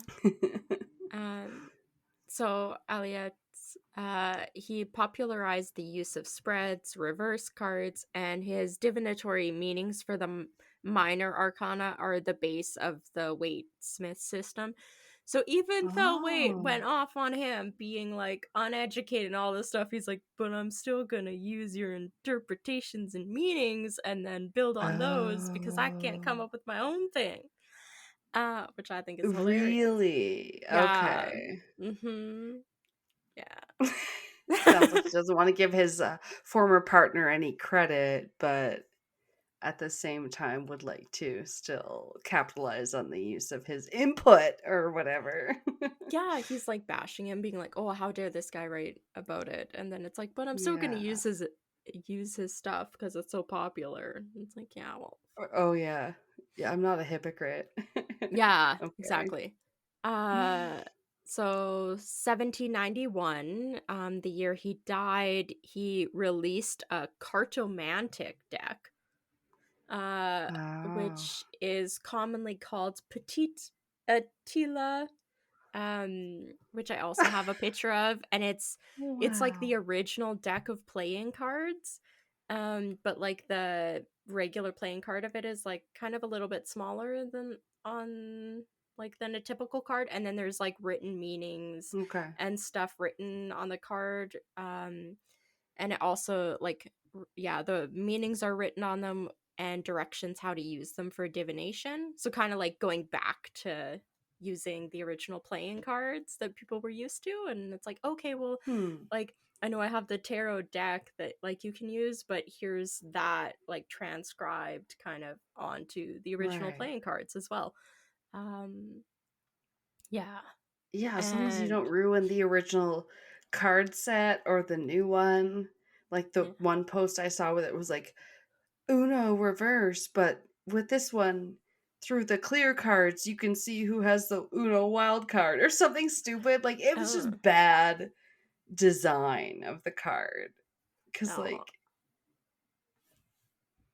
Speaker 3: Um, so Aliette, he popularized the use of spreads, reverse cards, and his divinatory meanings for the minor arcana are the base of the Waite Smith system. So even though Waite
Speaker 1: Oh.
Speaker 3: went off on him being like uneducated and all this stuff, he's like, but I'm still gonna use your interpretations and meanings and then build on those because I can't come
Speaker 1: Oh.
Speaker 3: up with my own thing. Which I think is hilarious.
Speaker 1: Really?
Speaker 3: Yeah.
Speaker 1: Okay.
Speaker 3: Mm-hmm. Yeah.
Speaker 1: Sounds like he doesn't want to give his former partner any credit, but at the same time would like to still capitalize on the use of his input or whatever.
Speaker 3: Yeah, he's like bashing him, being like, "Oh, how dare this guy write about it?" And then it's like, "But I'm still gonna
Speaker 1: Yeah.
Speaker 3: use his stuff because it's so popular." And it's like, yeah, well,
Speaker 1: Oh, yeah. Yeah, I'm not a hypocrite.
Speaker 3: yeah,
Speaker 1: Okay.
Speaker 3: exactly. Uh, so 1791, the year he died, he released a cartomantic deck, uh,
Speaker 1: Oh.
Speaker 3: which is commonly called Petite Attila, which I also have a picture of, and it's like
Speaker 1: Wow.
Speaker 3: the original deck of playing cards, but like the regular playing card of it is like kind of a little bit smaller on than a typical card, and then there's like written meanings
Speaker 1: Okay.
Speaker 3: and stuff written on the card, and it also yeah, the meanings are written on them and directions how to use them for divination, so kind of like going back to using the original playing cards that people were used to. And it's like, okay, well,
Speaker 1: Hmm.
Speaker 3: like, I know I have the tarot deck that like you can use, but here's that like transcribed kind of onto the original
Speaker 1: Right.
Speaker 3: playing cards as well. um yeah.
Speaker 1: Yeah, as long as you don't
Speaker 3: And
Speaker 1: ruin the original card set or the new one. Like the
Speaker 3: yeah.
Speaker 1: one post I saw with it was like Uno reverse, but with this one, through the clear cards, you can see who has the Uno wild card or something stupid. Like it was
Speaker 3: Oh,
Speaker 1: just bad design of the card. Cause
Speaker 3: oh,
Speaker 1: like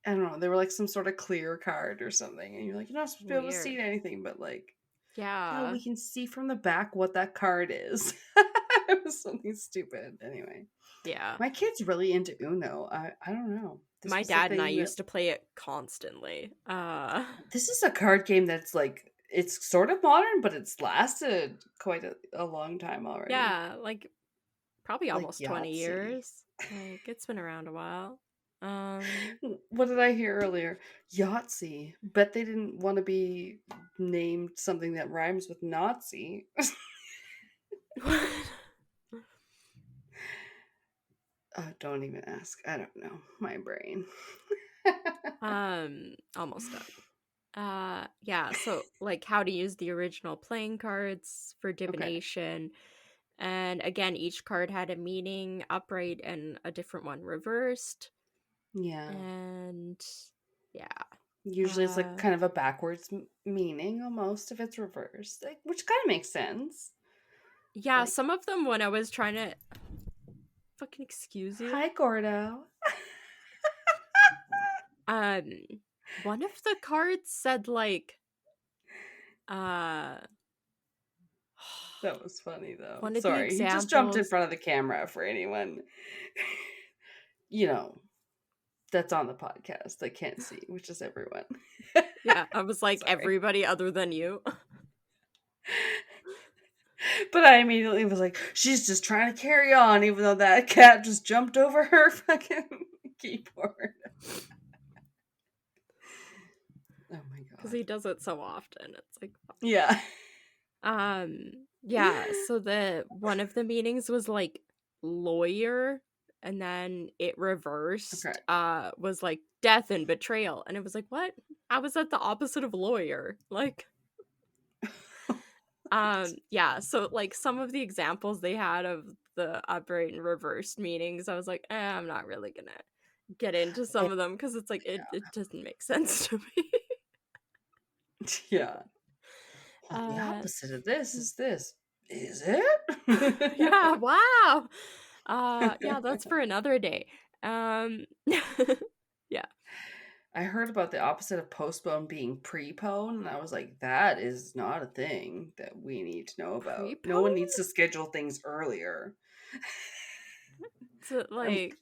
Speaker 1: I don't know, they were like some sort of clear card or something, and you're like, you're not supposed to be able to
Speaker 3: Weird.
Speaker 1: see anything, but like, yeah,
Speaker 3: Yeah.
Speaker 1: we can see from the back what that card is. It was something stupid. Anyway,
Speaker 3: Yeah.
Speaker 1: my kid's really into Uno. I don't know. This
Speaker 3: My
Speaker 1: was the
Speaker 3: dad and I
Speaker 1: thing that
Speaker 3: used to play it constantly.
Speaker 1: this is a card game that's like it's sort of modern, but it's lasted quite a long time already.
Speaker 3: Yeah, like probably
Speaker 1: Like
Speaker 3: almost 20
Speaker 1: Yahtzee.
Speaker 3: years. Like it's been around a while.
Speaker 1: What did I hear earlier? Yahtzee. Bet they didn't want to be named something that rhymes with Nazi. Don't even ask. I don't know. My brain.
Speaker 3: Almost done. Yeah, so like how to use the original playing cards for
Speaker 1: Okay.
Speaker 3: divination. And again, each card had a meaning, upright, and a different one reversed.
Speaker 1: Yeah.
Speaker 3: And yeah.
Speaker 1: Usually it's like kind of a backwards meaning almost if it's reversed, like, which kind of makes sense.
Speaker 3: Yeah,
Speaker 1: Like,
Speaker 3: some of them when I was trying to fucking excuse you.
Speaker 1: hi, Gordo.
Speaker 3: One of the cards said like uh
Speaker 1: That was funny though.
Speaker 3: one of the
Speaker 1: Sorry, he just jumped in
Speaker 3: examples.
Speaker 1: front of the camera for anyone, you know, that's on the podcast that can't see, which is everyone.
Speaker 3: Yeah, I was like
Speaker 1: Sorry.
Speaker 3: everybody other than you.
Speaker 1: But I immediately was like, she's just trying to carry on, even though that cat just jumped over her fucking keyboard. Oh my
Speaker 3: Because
Speaker 1: god.
Speaker 3: he does it so often. It's like
Speaker 1: Yeah.
Speaker 3: yeah, so the one of the meanings was like lawyer, and then it reversed
Speaker 1: Okay.
Speaker 3: was like death and betrayal, and it was like, what? How was that the opposite of lawyer? Like yeah, so like some of the examples they had of the upright and reversed meanings, I was like, I'm not really gonna get into some of them because it's like it doesn't make sense to me.
Speaker 1: Yeah. Well, the opposite of this is this. Is
Speaker 3: Yeah,
Speaker 1: it?
Speaker 3: wow. Yeah, that's for another day. Yeah.
Speaker 1: I heard about the opposite of postpone being prepone, and I was like, that is not a thing that we need to know about. No one
Speaker 3: Prepone?
Speaker 1: needs to schedule things earlier.
Speaker 3: So like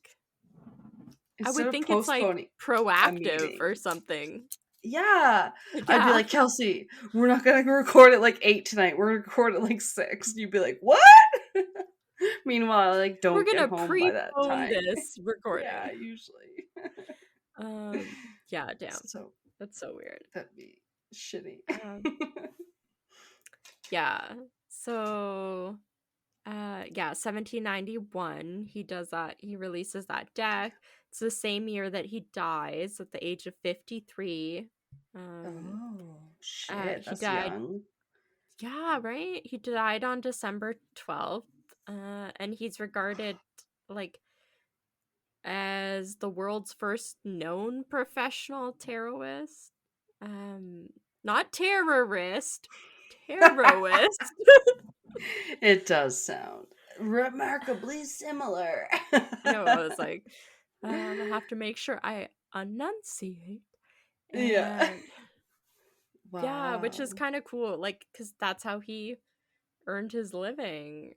Speaker 3: I
Speaker 1: Instead
Speaker 3: would
Speaker 1: of
Speaker 3: think it's like
Speaker 1: postponing a
Speaker 3: proactive
Speaker 1: meeting.
Speaker 3: or something.
Speaker 1: Yeah. I'd be
Speaker 3: Yeah.
Speaker 1: like, Kelsey, we're not going to record at like 8 tonight. We're going to record at like 6. You'd be like, what? Meanwhile, I like
Speaker 3: We're
Speaker 1: don't get
Speaker 3: gonna
Speaker 1: home by that
Speaker 3: prepone
Speaker 1: time.
Speaker 3: this
Speaker 1: Yeah,
Speaker 3: recording.
Speaker 1: usually.
Speaker 3: Yeah, damn.
Speaker 1: So
Speaker 3: That's so weird.
Speaker 1: that'd be shitty.
Speaker 3: Yeah. So yeah, 1791 he does that. He releases that deck. It's the same year that he dies at the age of 53.
Speaker 1: Oh, shit.
Speaker 3: He
Speaker 1: That's
Speaker 3: died.
Speaker 1: young.
Speaker 3: Yeah, right? He died on December 12th. And he's regarded like as the world's first known professional tarotist. Not terrorist, taroist.
Speaker 1: It does sound remarkably similar.
Speaker 3: I know, I was like, I have to make sure I enunciate.
Speaker 1: Yeah.
Speaker 3: And yeah, which is
Speaker 1: Wow.
Speaker 3: kind of cool, like, because that's how he earned his living.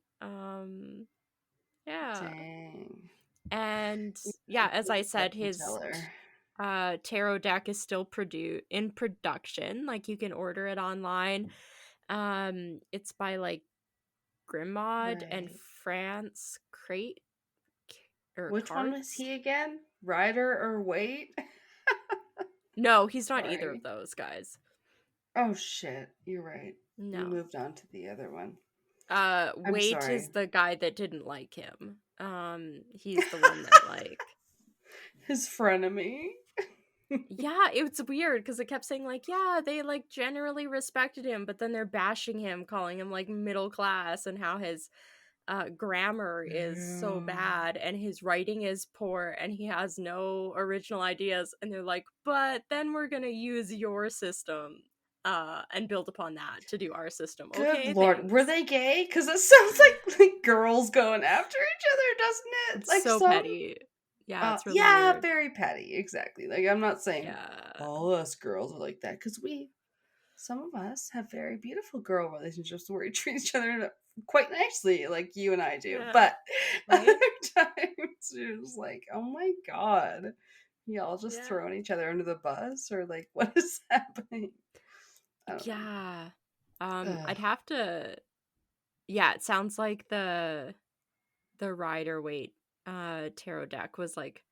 Speaker 3: Yeah.
Speaker 1: Dang.
Speaker 3: And yeah, as I said,
Speaker 1: Fortune
Speaker 3: his
Speaker 1: teller.
Speaker 3: tarot deck is still in production. Like you can order it online. It's by like Grimaud and
Speaker 1: Right.
Speaker 3: France Crate or
Speaker 1: Which one was
Speaker 3: Cards.
Speaker 1: he again? Rider or Wait?
Speaker 3: No, he's not either
Speaker 1: Sorry.
Speaker 3: of those guys.
Speaker 1: Oh shit, you're right.
Speaker 3: No.
Speaker 1: You moved on to the other one.
Speaker 3: Wait
Speaker 1: sorry.
Speaker 3: is the guy that didn't like him. He's the one that like
Speaker 1: His frenemy.
Speaker 3: yeah, it's weird because it kept saying like, yeah, they like generally respected him, but then they're bashing him, calling him like middle class and how his grammar is so bad and his writing is poor and he has no original ideas. And they're like, but then we're gonna use your system and build upon that to do our system.
Speaker 1: Good
Speaker 3: Okay,
Speaker 1: lord,
Speaker 3: thanks.
Speaker 1: were they gay? Because it sounds like girls going after each other, doesn't it?
Speaker 3: It's
Speaker 1: Like
Speaker 3: so
Speaker 1: some.
Speaker 3: petty. Yeah, it's really
Speaker 1: Yeah,
Speaker 3: weird.
Speaker 1: very petty, exactly. Like, I'm not saying
Speaker 3: Yeah.
Speaker 1: all us girls are like that, because some of us have very beautiful girl relationships where we treat each other quite nicely, like you and I do.
Speaker 3: Yeah.
Speaker 1: But other
Speaker 3: Right?
Speaker 1: times, you're just like, oh my god, y'all just
Speaker 3: Yeah.
Speaker 1: throwing each other under the bus, or like, what is happening? I don't know.
Speaker 3: Yeah.
Speaker 1: Ugh.
Speaker 3: I'd have to. Yeah, it sounds like the Rider Waite tarot deck was like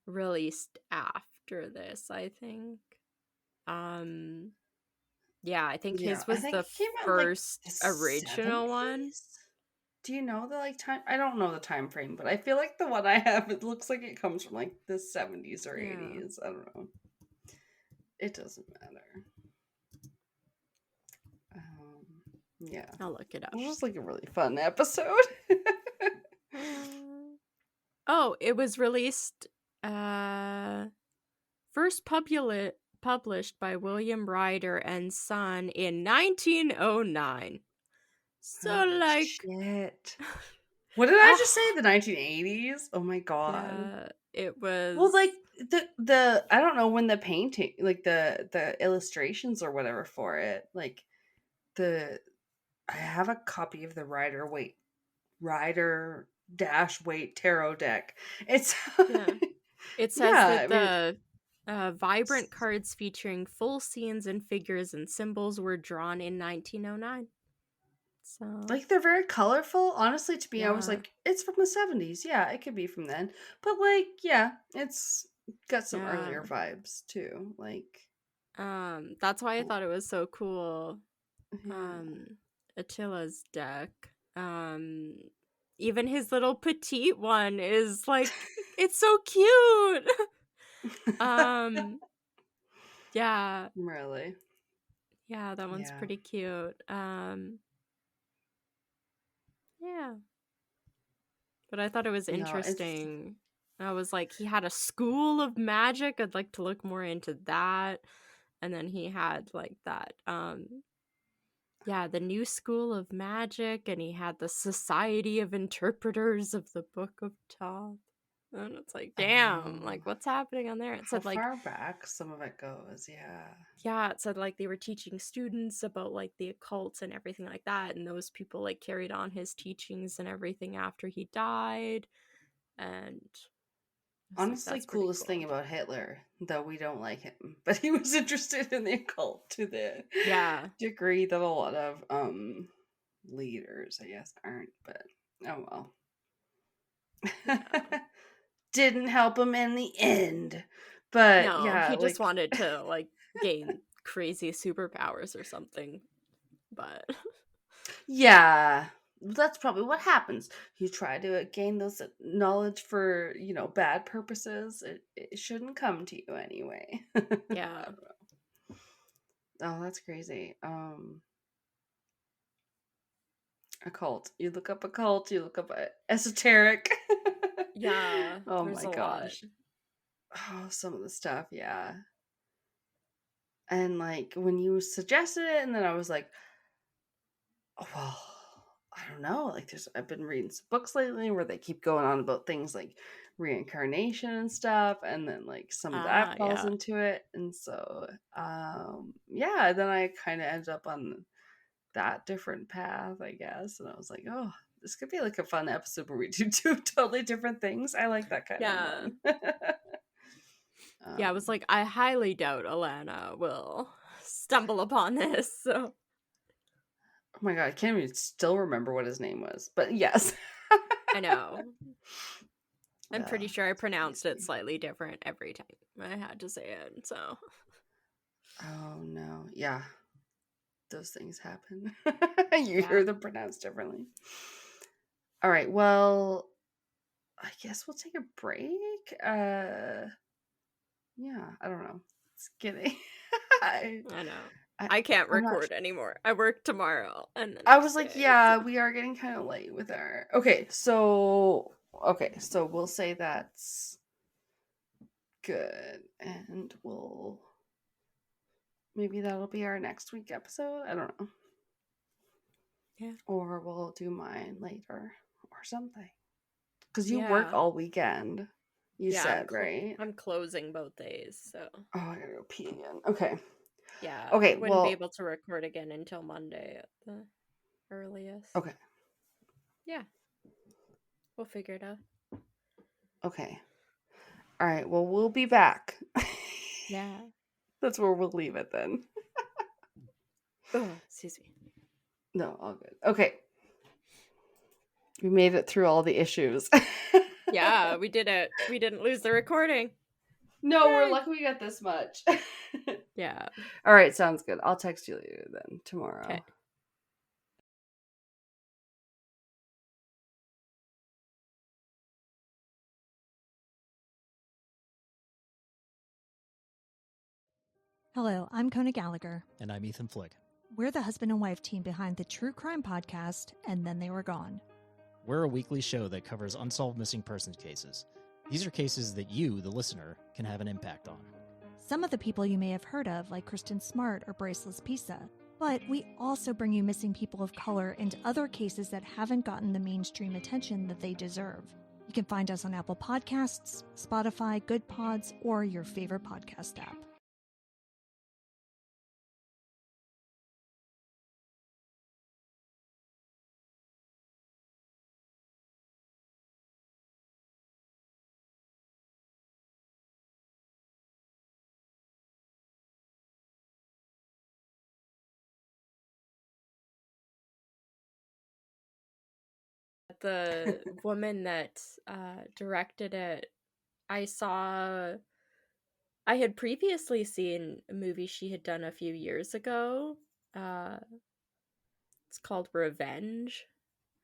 Speaker 3: released after this, I think. Um yeah, I think
Speaker 1: Yeah,
Speaker 3: his
Speaker 1: I
Speaker 3: was
Speaker 1: think
Speaker 3: the
Speaker 1: it came out in like the
Speaker 3: first original one.
Speaker 1: 70s. Do you know the like time? I don't know the time frame, but I feel like the one I have, it looks like it comes from like the 70s or
Speaker 3: Yeah.
Speaker 1: 80s. I don't know. It doesn't matter. Yeah.
Speaker 3: I'll look it
Speaker 1: It
Speaker 3: up.
Speaker 1: was just like a really fun episode.
Speaker 3: Uh, oh, it was released first published by William Ryder and Son in 1909. So
Speaker 1: Holy
Speaker 3: like
Speaker 1: shit. What did I just say?
Speaker 3: oh
Speaker 1: The 1980s? Oh my god.
Speaker 3: yeah, it
Speaker 1: Well,
Speaker 3: was
Speaker 1: like the I don't know when the painting, like the illustrations or whatever for it, like the I have a copy of the Rider dash Waite tarot deck. It's
Speaker 3: yeah. It says
Speaker 1: yeah, I
Speaker 3: that
Speaker 1: mean,
Speaker 3: the vibrant cards featuring full scenes and figures and symbols were drawn in 1909. So,
Speaker 1: like they're very colorful. Honestly, to me, I was
Speaker 3: yeah.
Speaker 1: like, it's from the 70s. Yeah, it could be from then. But like, yeah, it's got some
Speaker 3: Yeah.
Speaker 1: earlier vibes too. Like,
Speaker 3: That's why I
Speaker 1: oh,
Speaker 3: thought it was so cool.
Speaker 1: yeah.
Speaker 3: Um, Attila's deck. Um, Even his little petite one is like it's so cute. um, yeah,
Speaker 1: Really?
Speaker 3: yeah, that one's
Speaker 1: Yeah.
Speaker 3: pretty cute. Yeah, but I thought it was
Speaker 1: No, it's
Speaker 3: interesting. I was like, he had a school of magic. I'd like to look more into that. And then he had like that, yeah, the new school of magic, and he had the Society of Interpreters of the Book of Thoth. And it's like, damn,
Speaker 1: oh,
Speaker 3: like what's happening on there? It
Speaker 1: how
Speaker 3: said like,
Speaker 1: far back some of it goes. Yeah.
Speaker 3: yeah, it said like they were teaching students about like the occult and everything like that, and those people like carried on his teachings and everything after he died. And I was like,
Speaker 1: Honestly,
Speaker 3: that's pretty
Speaker 1: coolest thing
Speaker 3: cool.
Speaker 1: about Hitler, though we don't like him, but he was interested in the occult to the
Speaker 3: Yeah.
Speaker 1: degree that a lot of leaders, I guess, aren't. But oh
Speaker 3: Yeah.
Speaker 1: well. Didn't help him in the end. But
Speaker 3: No,
Speaker 1: yeah,
Speaker 3: he just
Speaker 1: like
Speaker 3: wanted to like gain crazy superpowers or something. But
Speaker 1: yeah, that's probably what happens. You try to gain those knowledge for, bad purposes. It shouldn't come to you anyway. I
Speaker 3: yeah.
Speaker 1: don't know. Oh, that's crazy. Occult. You look up occult, you look up esoteric.
Speaker 3: Yeah,
Speaker 1: Oh
Speaker 3: there's
Speaker 1: my
Speaker 3: a lot.
Speaker 1: gosh. Oh, some of the stuff, yeah. And like when you suggested it, and then I was like, oh, well, I don't know. Like, I've been reading some books lately where they keep going on about things like reincarnation and stuff, and then like some of that
Speaker 3: Ah,
Speaker 1: falls
Speaker 3: yeah.
Speaker 1: into it, and so, yeah. Then I kind of ended up on that different path, I guess, and I was like, oh, this could be like a fun episode where we do two totally different things. I like that kind of
Speaker 3: Yeah.
Speaker 1: one.
Speaker 3: Yeah, I was
Speaker 1: um,
Speaker 3: like, I highly doubt Alanna will stumble upon this, so
Speaker 1: oh my god, I can't even still remember what his name was, but yes.
Speaker 3: I know. I'm
Speaker 1: Oh,
Speaker 3: pretty sure I
Speaker 1: that's
Speaker 3: pronounced it
Speaker 1: crazy.
Speaker 3: slightly different every time I had to say it, so
Speaker 1: Oh no, yeah, those things happen. You
Speaker 3: yeah.
Speaker 1: hear them pronounced differently. All right, well, I guess we'll take a break. Yeah, I don't know. It's kidding. I,
Speaker 3: I know.
Speaker 1: I,
Speaker 3: I can't
Speaker 1: I'm not.
Speaker 3: record anymore. I work tomorrow and the
Speaker 1: I was
Speaker 3: next
Speaker 1: like,
Speaker 3: day. So.
Speaker 1: yeah, we are getting kind of late with our. Okay, so we'll say that's good, and maybe that'll be our next week episode. I don't know.
Speaker 3: Yeah.
Speaker 1: Or we'll do mine later or something. Because you work
Speaker 3: Yeah.
Speaker 1: all weekend. You
Speaker 3: Yeah,
Speaker 1: said, right?
Speaker 3: I'm closing both days, so
Speaker 1: Oh, I gotta go pee again. Okay.
Speaker 3: yeah,
Speaker 1: Okay,
Speaker 3: wouldn't be
Speaker 1: well,
Speaker 3: able to record again until Monday at the earliest.
Speaker 1: okay.
Speaker 3: Yeah, we'll figure it out.
Speaker 1: Okay. All right, well, we'll be back.
Speaker 3: Yeah.
Speaker 1: That's where we'll leave it then.
Speaker 3: Oh, excuse me.
Speaker 1: No, all good. Okay. We made it through all the issues.
Speaker 3: Yeah, we did it. We didn't lose the recording.
Speaker 1: No, we're
Speaker 3: Yay.
Speaker 1: lucky we got this much.
Speaker 3: Yeah.
Speaker 1: All right, sounds good. I'll text you later then, tomorrow.
Speaker 3: Okay.
Speaker 4: Hello, I'm Kona Gallagher.
Speaker 5: And I'm Ethan Flick.
Speaker 4: We're the husband and wife team behind the True Crime Podcast, And Then They Were Gone.
Speaker 5: We're a weekly show that covers unsolved missing persons cases. These are cases that you, the listener, can have an impact on.
Speaker 4: Some of the people you may have heard of, like Kristen Smart or Braceless Pisa. But we also bring you missing people of color and other cases that haven't gotten the mainstream attention that they deserve. You can find us on Apple Podcasts, Spotify, Good Pods, or your favorite podcast app.
Speaker 3: The woman that directed it, I had previously seen a movie she had done a few years ago. It's called Revenge.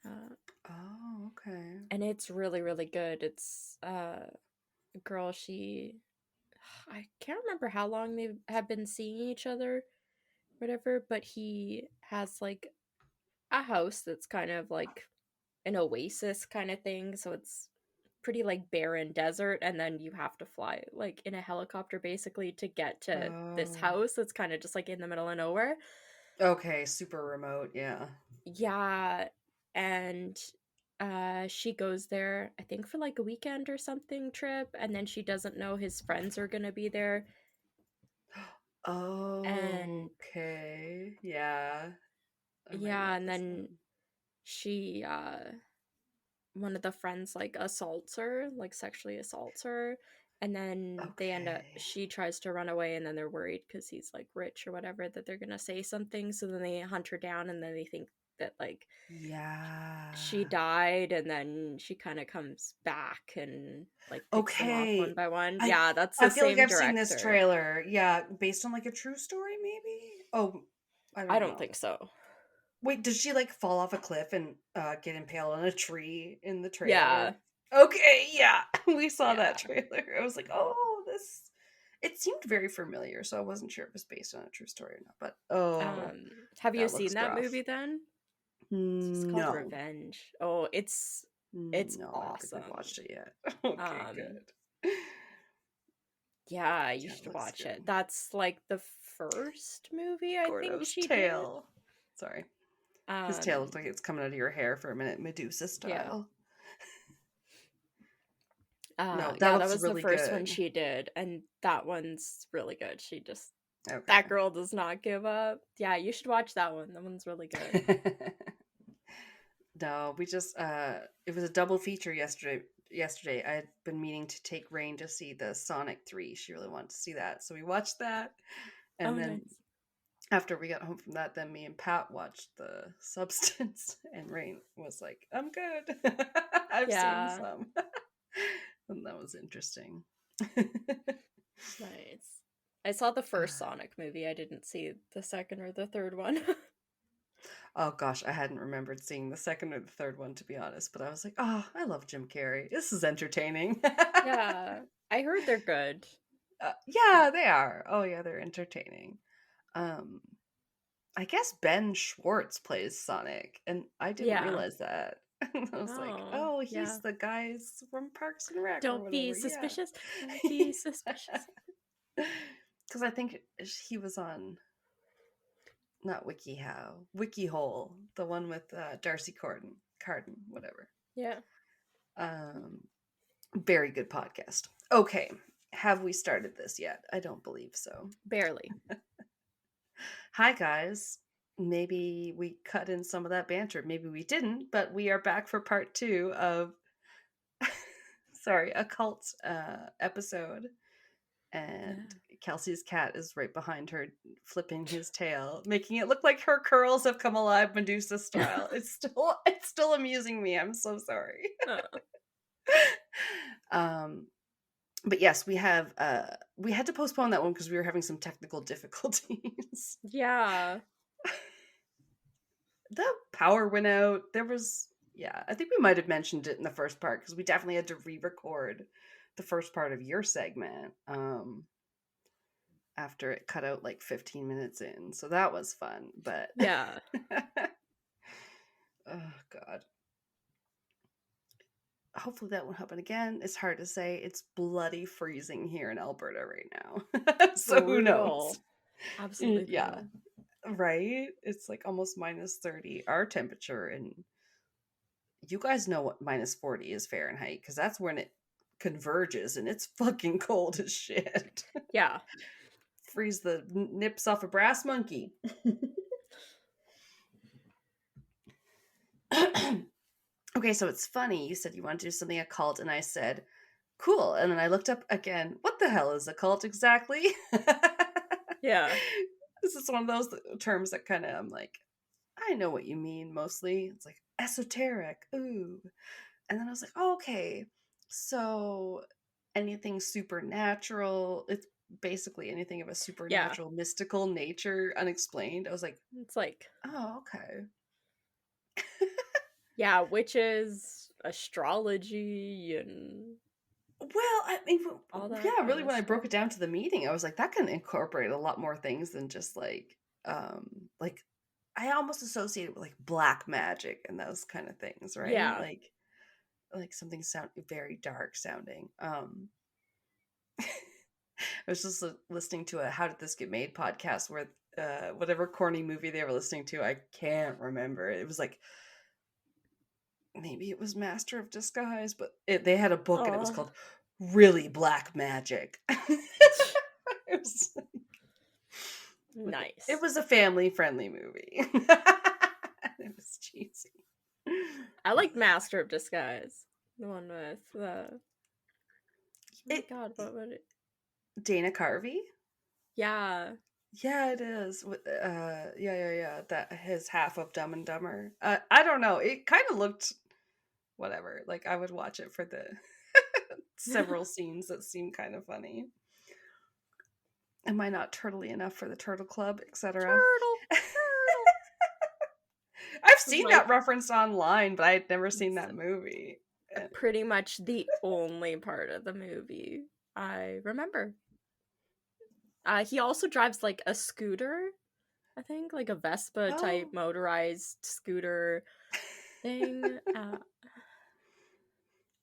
Speaker 1: Oh, okay.
Speaker 3: And it's really, really good. It's a girl, I can't remember how long they have been seeing each other, whatever, but he has like a house that's kind of like an oasis kind of thing, so it's pretty like barren desert, and then you have to fly like in a helicopter basically to get to this
Speaker 1: Oh.
Speaker 3: house that's kind of just like in the middle of nowhere.
Speaker 1: Okay, super remote, yeah.
Speaker 3: Yeah, and she goes there I think for like a weekend or something trip, and then she doesn't know his friends are gonna be there.
Speaker 1: Oh,
Speaker 3: And
Speaker 1: okay. Yeah. I might
Speaker 3: yeah,
Speaker 1: know
Speaker 3: and
Speaker 1: this
Speaker 3: then
Speaker 1: one.
Speaker 3: she one of the friends like assaults her, like sexually assaults her, and then they end up,
Speaker 1: Okay.
Speaker 3: she tries to run away, and then they're worried because he's like rich or whatever that they're gonna say something, so then they hunt her down, and then they think that like
Speaker 1: Yeah.
Speaker 3: she died, and then she kind of comes back and like picks them off one
Speaker 1: Okay.
Speaker 3: by one.
Speaker 1: I
Speaker 3: Yeah, that's
Speaker 1: I
Speaker 3: the
Speaker 1: feel like
Speaker 3: same
Speaker 1: I've seen this
Speaker 3: director.
Speaker 1: trailer. Yeah, based on like a true story, maybe? Oh, I
Speaker 3: I
Speaker 1: don't
Speaker 3: don't
Speaker 1: know.
Speaker 3: think so.
Speaker 1: Wait, does she like fall off a cliff and get impaled on a tree in the
Speaker 3: Yeah,
Speaker 1: trailer? Okay, yeah. We saw that
Speaker 3: yeah.
Speaker 1: trailer. I was like, oh, this it seemed very familiar, so I wasn't sure if it was based on a true story or not. But oh,
Speaker 3: Have you
Speaker 1: that
Speaker 3: seen
Speaker 1: looks
Speaker 3: that
Speaker 1: rough.
Speaker 3: movie then? It's called
Speaker 1: No.
Speaker 3: Revenge. Oh, it's
Speaker 1: No, I don't think I've
Speaker 3: awesome.
Speaker 1: watched it yet. Okay,
Speaker 3: Um,
Speaker 1: good.
Speaker 3: yeah, you
Speaker 1: Yeah, it
Speaker 3: should
Speaker 1: looks
Speaker 3: watch
Speaker 1: good.
Speaker 3: it. That's like the first movie I think
Speaker 1: Gordo's
Speaker 3: she did.
Speaker 1: tail. Sorry. His tail looks
Speaker 3: Um,
Speaker 1: like it's coming out of your hair for a minute, Medusa
Speaker 3: yeah.
Speaker 1: style. No, that
Speaker 3: Yeah, that
Speaker 1: looks
Speaker 3: was the
Speaker 1: really
Speaker 3: first one
Speaker 1: good.
Speaker 3: she did, and that one's really good.
Speaker 1: Okay.
Speaker 3: That girl does not give up. Yeah, you should watch that one. That one's really good.
Speaker 1: No, we just it was a double feature yesterday. I had been meaning to take Rain to see the Sonic 3. She really wanted to see that. So we watched that.
Speaker 3: Oh,
Speaker 1: And then
Speaker 3: nice.
Speaker 1: after we got home from that, then me and Pat watched The Substance and Rain was like, "I'm good. I've seen
Speaker 3: Yeah,
Speaker 1: some." And that was interesting.
Speaker 3: nice. I saw the first Sonic movie. I didn't see the second or the third one.
Speaker 1: Oh gosh, I hadn't remembered seeing the second or the third one to be honest, but I was like, "Oh, I love Jim Carrey. This is entertaining."
Speaker 3: Yeah, I heard they're good.
Speaker 1: Yeah, they are. Oh yeah, they're entertaining. Um, I guess Ben Schwartz plays Sonic, and I didn't
Speaker 3: Yeah.
Speaker 1: realize that. I was like,
Speaker 3: Oh,
Speaker 1: "Oh,
Speaker 3: yeah.
Speaker 1: he's the guys from Parks and Rec or
Speaker 3: Don't be
Speaker 1: whatever." Yeah,
Speaker 3: suspicious. Don't be suspicious.
Speaker 1: because I think he was on not WikiHow, WikiHole, the one with Darcy Carden, whatever.
Speaker 3: Yeah.
Speaker 1: Um, Very good podcast. Okay. Have we started this yet? I don't believe so.
Speaker 3: Barely.
Speaker 1: Hi, guys. Maybe we cut in some of that banter. Maybe we didn't, but we are back for part 2 of, sorry, occult episode. And Kelsey's cat is right behind her, flipping his tail, making it look like her curls have come alive, Medusa style. It's still amusing me. I'm so sorry. But yes, we had to postpone that one because we were having some technical difficulties.
Speaker 3: Yeah.
Speaker 1: The power went out. I think we might have mentioned it in the first part because we definitely had to re-record the first part of your segment after it cut out like 15 minutes in. So that was fun, but
Speaker 3: Yeah.
Speaker 1: oh god. Hopefully that won't happen again. It's hard to say. It's bloody freezing here in Alberta right now. So who knows?
Speaker 3: Absolutely.
Speaker 1: Yeah. Right? It's like almost minus 30 our temperature, and you guys know what minus 40 is Fahrenheit because that's when it converges and it's fucking cold as shit.
Speaker 3: Yeah.
Speaker 1: Freeze the nips off a brass monkey. Okay, so it's funny. You said you want to do something occult, and I said, cool. And then I looked up again, what the hell is occult exactly?
Speaker 3: Yeah.
Speaker 1: This is one of those terms that kind of, I'm like, I know what you mean mostly. It's like esoteric. Ooh. And then I was like, oh, okay. So anything supernatural, it's basically anything of a supernatural, mystical nature, unexplained. I was like,
Speaker 3: it's like,
Speaker 1: oh, okay.
Speaker 3: Yeah, witches, astrology, and
Speaker 1: well, I mean,
Speaker 3: all that.
Speaker 1: Yeah, really, when I broke it down to the meaning, I was like, that can incorporate a lot more things than just like I almost associate it with like black magic and those kind of things, right?
Speaker 3: Yeah.
Speaker 1: Like something very dark sounding. I was just listening to a How Did This Get Made podcast where whatever corny movie they were listening to, I can't remember. It was like, maybe it was Master of Disguise, but they had a book and it was called Really Black Magic. It was
Speaker 3: nice.
Speaker 1: It was a family-friendly movie. It was cheesy.
Speaker 3: I like Master of Disguise. The one with God, what was it?
Speaker 1: Dana Carvey?
Speaker 3: Yeah.
Speaker 1: Yeah, it is. Yeah. That his half of Dumb and Dumber. I don't know. It kind of looked whatever. Like I would watch it for the several scenes that seem kind of funny. Am I not turtly enough for the Turtle Club, etc.?
Speaker 3: Turtle.
Speaker 1: I've seen that referenced online, but I had never seen that movie.
Speaker 3: Pretty much the only part of the movie I remember. He also drives like a scooter, I think, like a Vespa type motorized scooter thing.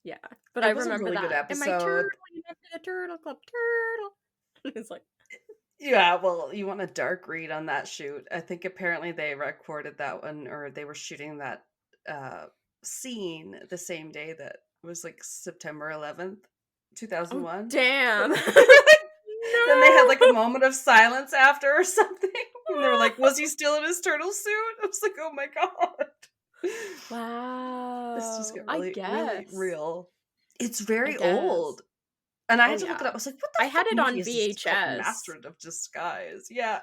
Speaker 3: Yeah, but I remember
Speaker 1: really
Speaker 3: that.
Speaker 1: Good episode.
Speaker 3: Am I turtle enough for the Turtle Club? Turtle. It's like,
Speaker 1: yeah. Well, you want a dark read on that shoot? I think apparently they recorded that one, or they were shooting that scene the same day that was like September 11th, 2001.
Speaker 3: Oh, damn.
Speaker 1: Then they had like a moment of silence after or something. And they were like, was he still in his turtle suit? I was like, oh my god.
Speaker 3: Wow.
Speaker 1: This just got really real. It's very old. And I had to look it up. I was like, what the
Speaker 3: I had it on VHS.
Speaker 1: Master of Disguise. Yeah.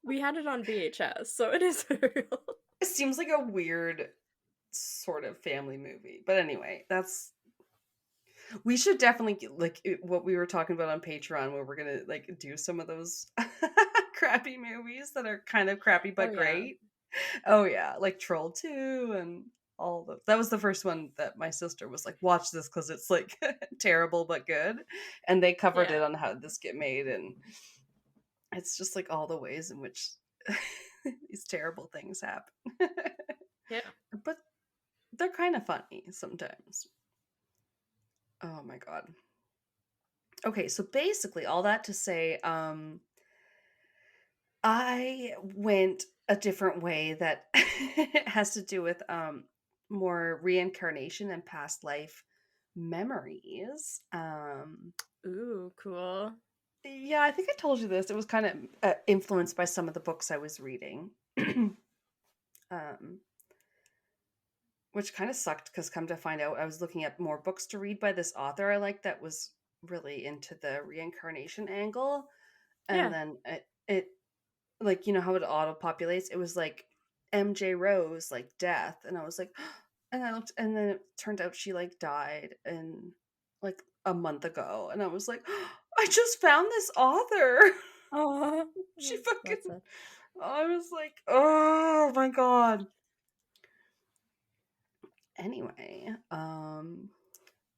Speaker 3: We had it on VHS, so it is real.
Speaker 1: It seems like a weird sort of family movie. But anyway, we should definitely like what we were talking about on Patreon, where we're gonna like do some of those crappy movies that are kind of crappy but great. Oh yeah, like Troll 2 and all the. That was the first one that my sister was like, watch this because it's like terrible but good, and they covered it on How Did This Get Made, and it's just like all the ways in which these terrible things happen.
Speaker 3: Yeah,
Speaker 1: but they're kind of funny sometimes. Oh my god. Okay, so basically all that to say, I went a different way that has to do with more reincarnation and past life memories.
Speaker 3: Ooh, cool.
Speaker 1: Yeah, I think I told you this. It was kind of influenced by some of the books I was reading. um, which kind of sucked because come to find out, I was looking at more books to read by this author I liked that was really into the reincarnation angle. And
Speaker 3: Yeah.
Speaker 1: then it like, you know how it auto populates? It was like MJ Rose, like death. And I was like, and I looked, and then it turned out she like died in like a month ago. And I was like, I just found this author.
Speaker 3: Oh,
Speaker 1: She fucking,
Speaker 3: that's it.
Speaker 1: I was like, oh my God. Anyway,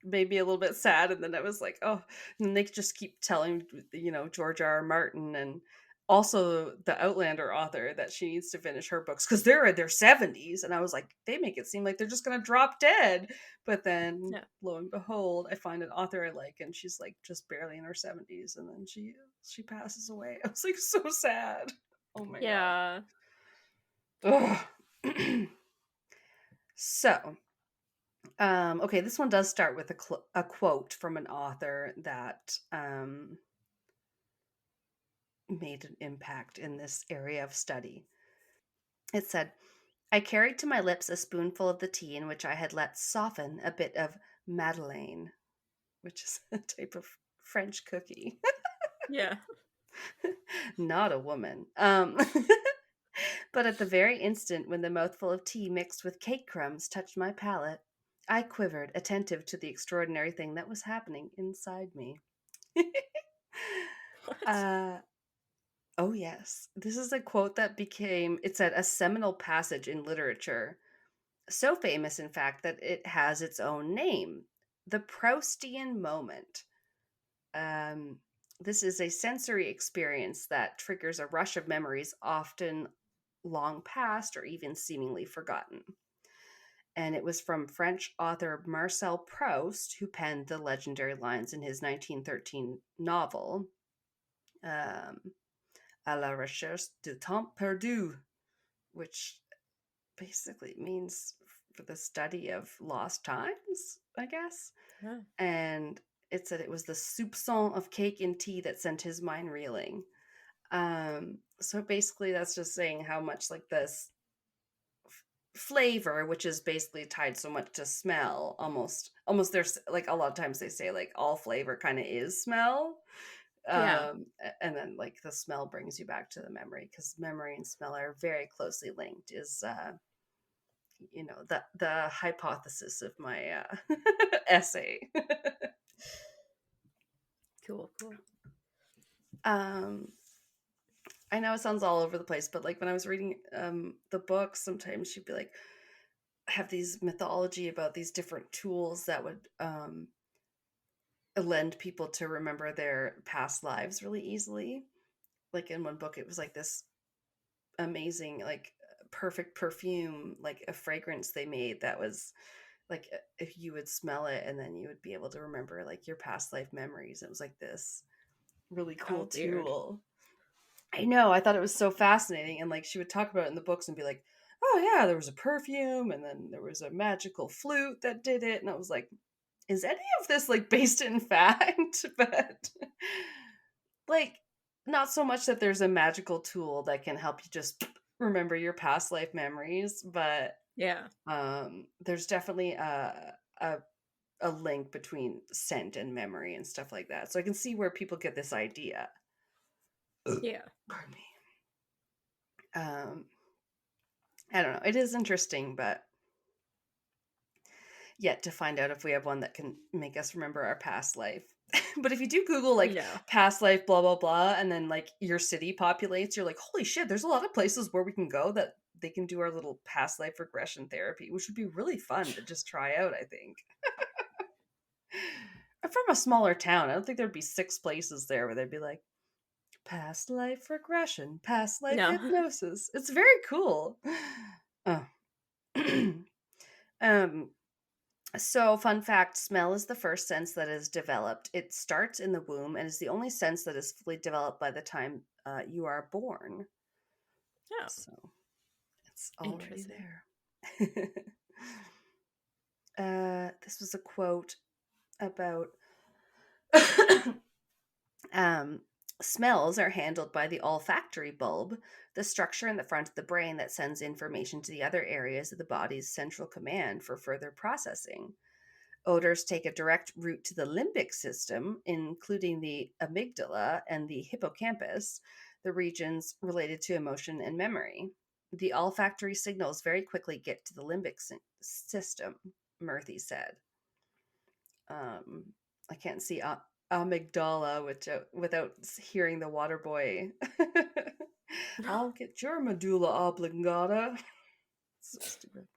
Speaker 1: made me a little bit sad, and then I was like, oh, and they just keep telling, you know, George R. R. Martin and also the Outlander author that she needs to finish her books because they're in their 70s, and I was like, they make it seem like they're just gonna drop dead, but then
Speaker 3: Yeah.
Speaker 1: lo and behold, I find an author I like, and she's like just barely in her 70s, and then she passes away. I was like so sad. Oh my
Speaker 3: Yeah.
Speaker 1: God. Ugh. So okay, this one does start with a quote from an author that made an impact in this area of study. It said, I carried to my lips a spoonful of the tea in which I had let soften a bit of Madeleine, which is a type of French cookie.
Speaker 3: Yeah.
Speaker 1: Not a woman. But at the very instant when the mouthful of tea mixed with cake crumbs touched my palate, I quivered, attentive to the extraordinary thing that was happening inside me.
Speaker 3: What?
Speaker 1: uh, oh, yes. This is a quote that became, it said, a seminal passage in literature. So famous, in fact, that it has its own name, the Proustian moment. Um, this is a sensory experience that triggers a rush of memories, often long past or even seemingly forgotten. And it was from French author Marcel Proust, who penned the legendary lines in his 1913 novel, um, À la recherche du temps perdu, which basically means for the study of lost times, I guess.
Speaker 3: Yeah.
Speaker 1: And it said it was the soupçon of cake and tea that sent his mind reeling. So basically, that's just saying how much like this flavor, which is basically tied so much to smell, almost there's like a lot of times they say like all flavor kind of is smell.
Speaker 3: Yeah.
Speaker 1: And then like the smell brings you back to the memory because memory and smell are very closely linked is you know the hypothesis of my essay.
Speaker 3: Cool.
Speaker 1: um I know it sounds all over the place, but like when I was reading the book, sometimes she'd be like have these mythology about these different tools that would lend people to remember their past lives really easily. Like in one book it was like this amazing like perfect perfume, like a fragrance they made that was like if you would smell it and then you would be able to remember like your past life memories. It was like this really cool
Speaker 3: Oh, weird.
Speaker 1: tool. I know, I thought it was so fascinating, and like she would talk about it in the books and be like, oh yeah, there was a perfume and then there was a magical flute that did it, and I was like, is any of this like based in fact? But like not so much that there's a magical tool that can help you just remember your past life memories, but
Speaker 3: Yeah.
Speaker 1: there's definitely a a link between scent and memory and stuff like that. So I can see where people get this idea.
Speaker 3: Yeah.
Speaker 1: Pardon me. I don't know. It is interesting, but yet to find out if we have one that can make us remember our past life. But if you do Google like
Speaker 3: No.
Speaker 1: past life, blah, blah, blah, and then like your city populates, you're like, holy shit, there's a lot of places where we can go that they can do our little past life regression therapy, which would be really fun to just try out, I think. I'm from a smaller town. I don't think there'd be 6 places there where they'd be like, past life regression, past life
Speaker 3: No.
Speaker 1: hypnosis. It's very cool. Oh. um, So, fun fact, smell is the first sense that is developed. It starts in the womb and is the only sense that is fully developed by the time you are born.
Speaker 3: Oh,
Speaker 1: So, it's already
Speaker 3: interesting.
Speaker 1: there. This was a quote about um, smells are handled by the olfactory bulb, the structure in the front of the brain that sends information to the other areas of the body's central command for further processing. Odors take a direct route to the limbic system, including the amygdala and the hippocampus, the regions related to emotion and memory. The olfactory signals very quickly get to the limbic system, Murthy said. I can't see amygdala without hearing the water boy. I'll get your medulla oblongata. So stupid.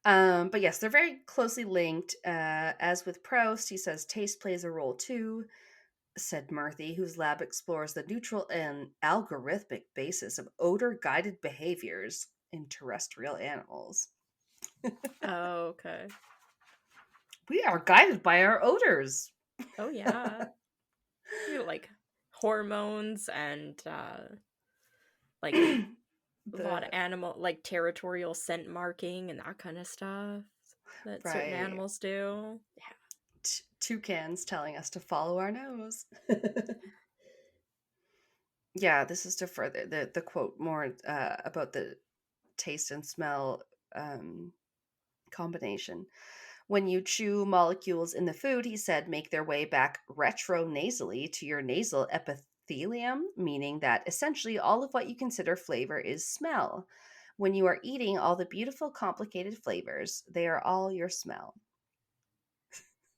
Speaker 1: But yes, they're very closely linked. As with Proust, he says taste plays a role too, said Murthy, whose lab explores the neutral and algorithmic basis of odor-guided behaviors in terrestrial animals.
Speaker 3: Oh, okay.
Speaker 1: We are guided by our odors.
Speaker 3: Oh, yeah. Like hormones and like a lot of animal, like territorial scent marking and that kind of stuff that certain
Speaker 1: Right.
Speaker 3: animals do. Yeah.
Speaker 1: Toucans telling us to follow our nose. Yeah, this is to further the quote more about the taste and smell combination. When you chew molecules in the food, he said, make their way back retronasally to your nasal epithelium, meaning that essentially all of what you consider flavor is smell. When you are eating all the beautiful, complicated flavors, they are all your smell.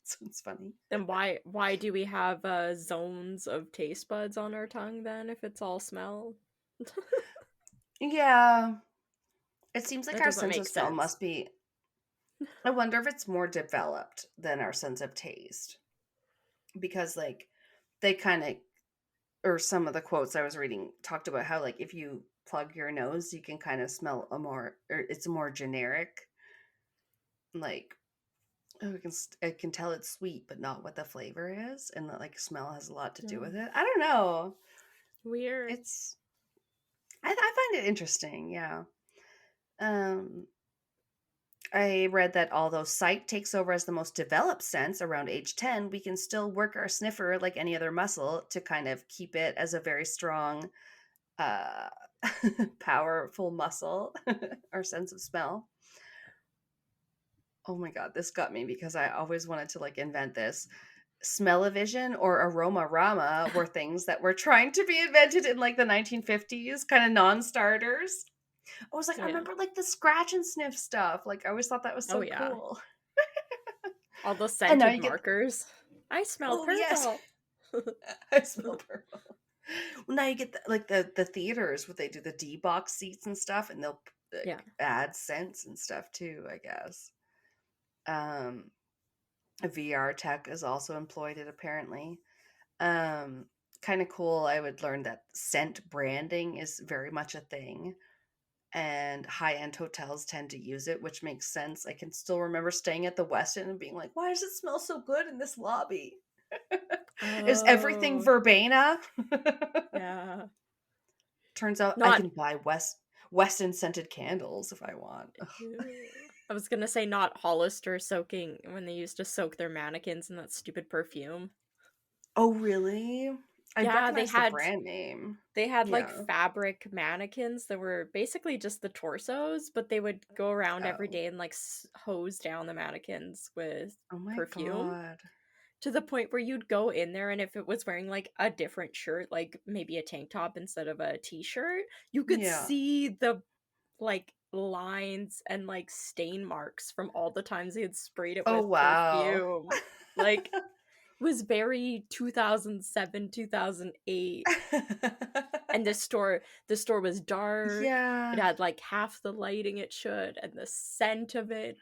Speaker 1: Sounds funny.
Speaker 3: Then why do we have zones of taste buds on our tongue then if it's all smell?
Speaker 1: Yeah. It seems like
Speaker 3: That
Speaker 1: our
Speaker 3: doesn't
Speaker 1: sense of
Speaker 3: make
Speaker 1: smell
Speaker 3: sense.
Speaker 1: must be. I wonder if it's more developed than our sense of taste. Because, like, they kind of, or some of the quotes I was reading talked about how, like, if you plug your nose, you can kind of smell or it's more generic. Like, oh, I can tell it's sweet, but not what the flavor is. And that, like, smell has a lot to do with it. I don't know.
Speaker 3: Weird.
Speaker 1: I find it interesting. Yeah. I read that although sight takes over as the most developed sense around age 10, we can still work our sniffer like any other muscle to kind of keep it as a very strong, uh, powerful muscle, our sense of smell. Oh my God, this got me because I always wanted to like invent this. Smell-o-vision or aroma-rama were things that were trying to be invented in like the 1950s, kind of non-starters. I was like, I
Speaker 3: Yeah.
Speaker 1: remember like the scratch and sniff stuff. Like, I always thought that was
Speaker 3: Oh
Speaker 1: so
Speaker 3: yeah.
Speaker 1: cool.
Speaker 3: All the
Speaker 1: And now
Speaker 3: scented
Speaker 1: you get,
Speaker 3: markers. I smell
Speaker 1: oh yes,
Speaker 3: purple.
Speaker 1: I smell purple. Well, now you get the theaters where they do the D box seats and stuff, and they'll
Speaker 3: Yeah.
Speaker 1: add scents and stuff too. I guess. VR tech is also employed it apparently. Kind of cool. I would learn that scent branding is very much a thing, and high-end hotels tend to use it, which makes sense. I can still remember staying at the Westin and being like, "Why does it smell so good in this lobby? Is everything
Speaker 3: Oh.
Speaker 1: verbena?"
Speaker 3: Yeah.
Speaker 1: Turns out I
Speaker 3: Not
Speaker 1: can buy Weston scented candles if I want. Ugh.
Speaker 3: I was gonna say not Hollister soaking when they used to soak their mannequins in that stupid perfume.
Speaker 1: Oh, really? I
Speaker 3: Yeah,
Speaker 1: recognize the brand name.
Speaker 3: they had like
Speaker 1: Yeah.
Speaker 3: fabric mannequins that were basically just the torsos, but they would go around every
Speaker 1: Oh.
Speaker 3: day and like hose down the mannequins with
Speaker 1: Oh my
Speaker 3: perfume
Speaker 1: God.
Speaker 3: to the point where you'd go in there and if it was wearing like a different shirt, like maybe a tank top instead of a t-shirt, you could
Speaker 1: Yeah.
Speaker 3: see the like lines and like stain marks from all the times they had sprayed it
Speaker 1: Oh
Speaker 3: with
Speaker 1: wow.
Speaker 3: perfume. Like it was very 2007, 2008. And the store was dark. It
Speaker 1: Yeah.
Speaker 3: had like half the lighting it should and the scent of it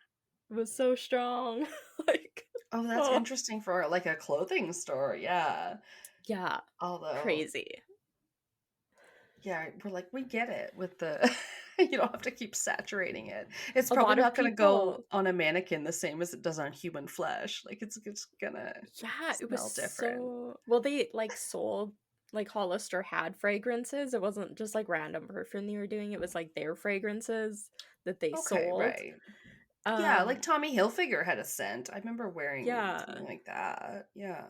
Speaker 3: was so strong. Like
Speaker 1: Oh, that's
Speaker 3: oh
Speaker 1: interesting for like a clothing store. Yeah.
Speaker 3: yeah,
Speaker 1: Although,
Speaker 3: crazy.
Speaker 1: yeah, we're like, we get it with the, you don't have to keep saturating it. It's
Speaker 3: A
Speaker 1: probably
Speaker 3: lot of
Speaker 1: not going to go
Speaker 3: people
Speaker 1: on a mannequin the same as it does on human flesh. Like, it's gonna
Speaker 3: yeah, it was
Speaker 1: smell different.
Speaker 3: so well they like sold like Hollister had fragrances. It wasn't just like random perfume they were doing. It was like their fragrances that they
Speaker 1: Okay,
Speaker 3: sold.
Speaker 1: right. Yeah, like
Speaker 3: Um,
Speaker 1: Tommy Hilfiger had a scent. I remember wearing
Speaker 3: yeah.
Speaker 1: something like that. Yeah.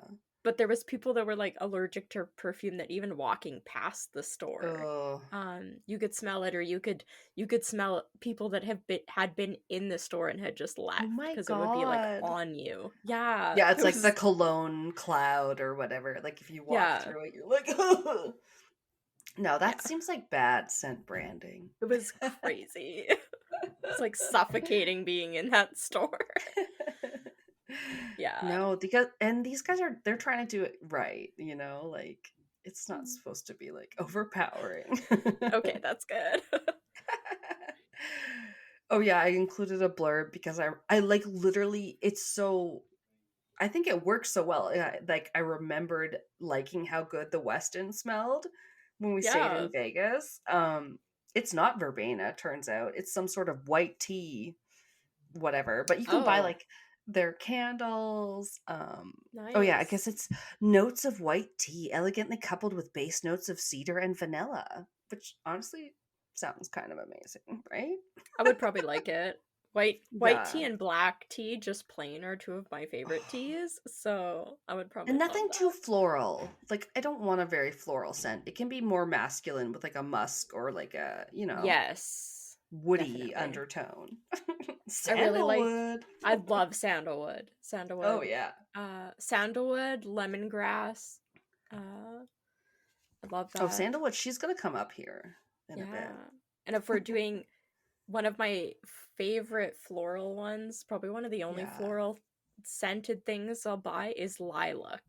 Speaker 3: But there was people that were like allergic to perfume that even walking past the store,
Speaker 1: Oh.
Speaker 3: you could smell it, or you could smell people that had been in the store and had just
Speaker 1: Oh
Speaker 3: left
Speaker 1: my
Speaker 3: because it would be like
Speaker 1: god.
Speaker 3: on you. Yeah,
Speaker 1: Yeah,
Speaker 3: it
Speaker 1: it's like the
Speaker 3: was.
Speaker 1: cologne cloud or whatever. Like if you walk
Speaker 3: Yeah,
Speaker 1: through it, you're like, no,
Speaker 3: yeah,
Speaker 1: that seems like bad scent branding.
Speaker 3: it was crazy. It's like suffocating being in that store. Yeah.
Speaker 1: No, because and these guys they're trying to do it right, like it's not supposed to be like overpowering.
Speaker 3: Okay, that's good.
Speaker 1: Oh yeah, I included a blurb because I like literally it's so I think it works so well. Like I remembered liking how good the Westin smelled when we stayed
Speaker 3: Yeah.
Speaker 1: in Vegas. It's not verbena, turns out. It's some sort of white tea, whatever. But you can buy
Speaker 3: Oh,
Speaker 1: like their candles. Oh yeah, I guess
Speaker 3: nice.
Speaker 1: it's notes of white tea, elegantly coupled with base notes of cedar and vanilla, which honestly sounds kind of amazing, right?
Speaker 3: I would probably like it. White
Speaker 1: Yeah.
Speaker 3: tea and black tea, just plain, are two of my favorite teas, so I would
Speaker 1: And
Speaker 3: probably love
Speaker 1: nothing too
Speaker 3: that.
Speaker 1: floral. Like I don't want a very floral scent. It can be more masculine with like a musk or like a,
Speaker 3: Yes,
Speaker 1: woody
Speaker 3: definitely.
Speaker 1: undertone.
Speaker 3: I really like.
Speaker 1: Sandalwood.
Speaker 3: I love sandalwood.
Speaker 1: Oh
Speaker 3: Sandalwood.
Speaker 1: yeah.
Speaker 3: Sandalwood, lemongrass. Uh, I love
Speaker 1: Oh,
Speaker 3: that.
Speaker 1: sandalwood. She's gonna come up here in a
Speaker 3: Yeah.
Speaker 1: bit.
Speaker 3: And if we're doing one of my favorite floral ones, probably one of the only
Speaker 1: Yeah.
Speaker 3: floral scented things I'll buy is lilac.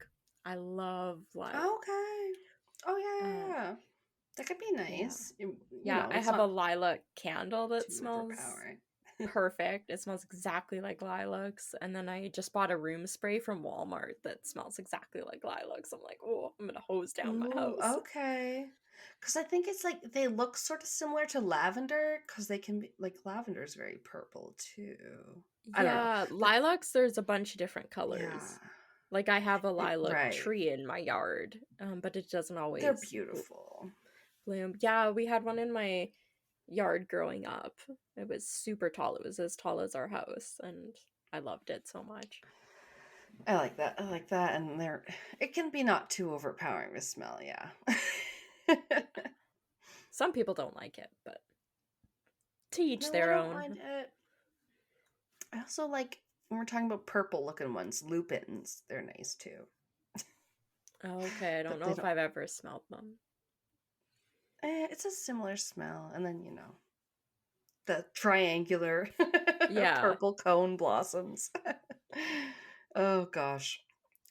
Speaker 3: I love lilac.
Speaker 1: Okay. Oh yeah, yeah,
Speaker 3: Um,
Speaker 1: yeah. That could be
Speaker 3: yeah.
Speaker 1: nice.
Speaker 3: Yeah, I
Speaker 1: It's
Speaker 3: have a
Speaker 1: not
Speaker 3: lilac candle that
Speaker 1: too
Speaker 3: smells
Speaker 1: overpowering.
Speaker 3: perfect. It smells exactly like lilacs. And then I just bought a room spray from Walmart that smells exactly like lilacs. I'm like, oh, I'm gonna hose down my
Speaker 1: Ooh,
Speaker 3: house.
Speaker 1: okay. Because I think it's like they look sort of similar to lavender because they can be like lavender is very purple too. I don't know.
Speaker 3: Yeah,
Speaker 1: But
Speaker 3: lilacs, there's a bunch of different
Speaker 1: yeah,
Speaker 3: colors. Like I have a lilac
Speaker 1: right.
Speaker 3: tree in my yard, but it doesn't
Speaker 1: They're
Speaker 3: always
Speaker 1: beautiful.
Speaker 3: bloom. Yeah, we had one in my yard growing up. It was super tall. It was as tall as our house, and I loved it so much.
Speaker 1: I like that. I like that. And it can be not too overpowering to smell. Yeah.
Speaker 3: Some people don't like it, but to each
Speaker 1: No, I
Speaker 3: their
Speaker 1: don't
Speaker 3: own.
Speaker 1: mind it. I also like when we're talking about purple looking ones, lupins. They're nice too.
Speaker 3: Okay, I don't
Speaker 1: But
Speaker 3: know
Speaker 1: they
Speaker 3: if
Speaker 1: don't.
Speaker 3: I've ever smelled them.
Speaker 1: It's a similar smell, and then the triangular
Speaker 3: Yeah.
Speaker 1: purple cone blossoms. Oh gosh.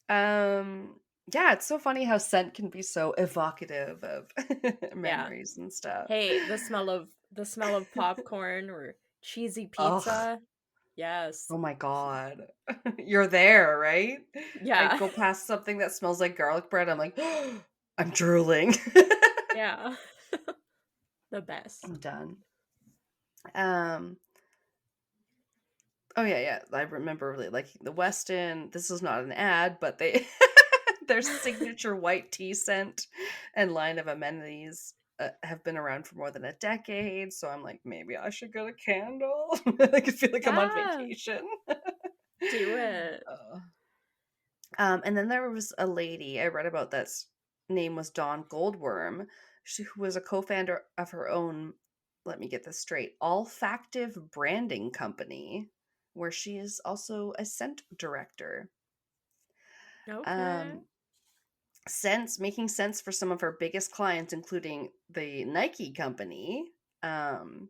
Speaker 1: Um yeah, it's so funny how scent can be so evocative of
Speaker 3: Yeah.
Speaker 1: memories and stuff.
Speaker 3: Hey, the smell of popcorn or cheesy
Speaker 1: Ugh.
Speaker 3: pizza. Yes.
Speaker 1: Oh my god. You're there, right? I
Speaker 3: Yeah.
Speaker 1: go past something that smells like garlic bread, I'm like, I'm drooling.
Speaker 3: Yeah. The best.
Speaker 1: I'm done. Um Oh yeah. I remember really liking the Westin. This is not an ad, but they their signature white tea scent and line of amenities have been around for more than a decade. So I'm like, maybe I should get a candle. I could feel like I'm on
Speaker 3: Yeah.
Speaker 1: vacation.
Speaker 3: Do it.
Speaker 1: Uh, and then there was a lady I read about that's name was Dawn Goldworm, who was a co-founder of her own. Let me get this straight. Olfactive branding company, where she is also a scent director.
Speaker 3: Okay.
Speaker 1: Um, making sense for some of her biggest clients, including the Nike company, um,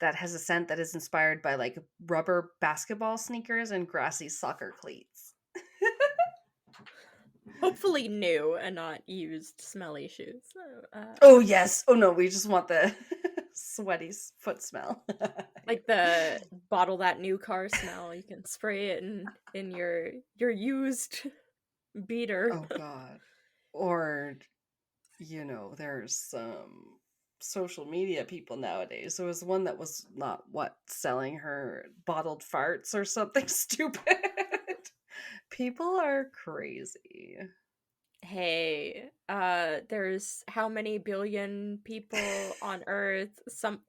Speaker 1: that has a scent that is inspired by like rubber basketball sneakers and grassy soccer cleats.
Speaker 3: Hopefully new and not used smelly shoes.
Speaker 1: Oh yes. Oh no, we just want the sweaty foot smell.
Speaker 3: Like the bottle that new car smell. You can spray it in your used beater.
Speaker 1: Oh god. Or there's some social media people nowadays. There was one that was not selling her bottled farts or something stupid. People are crazy.
Speaker 3: Hey, there's how many billion people on Earth?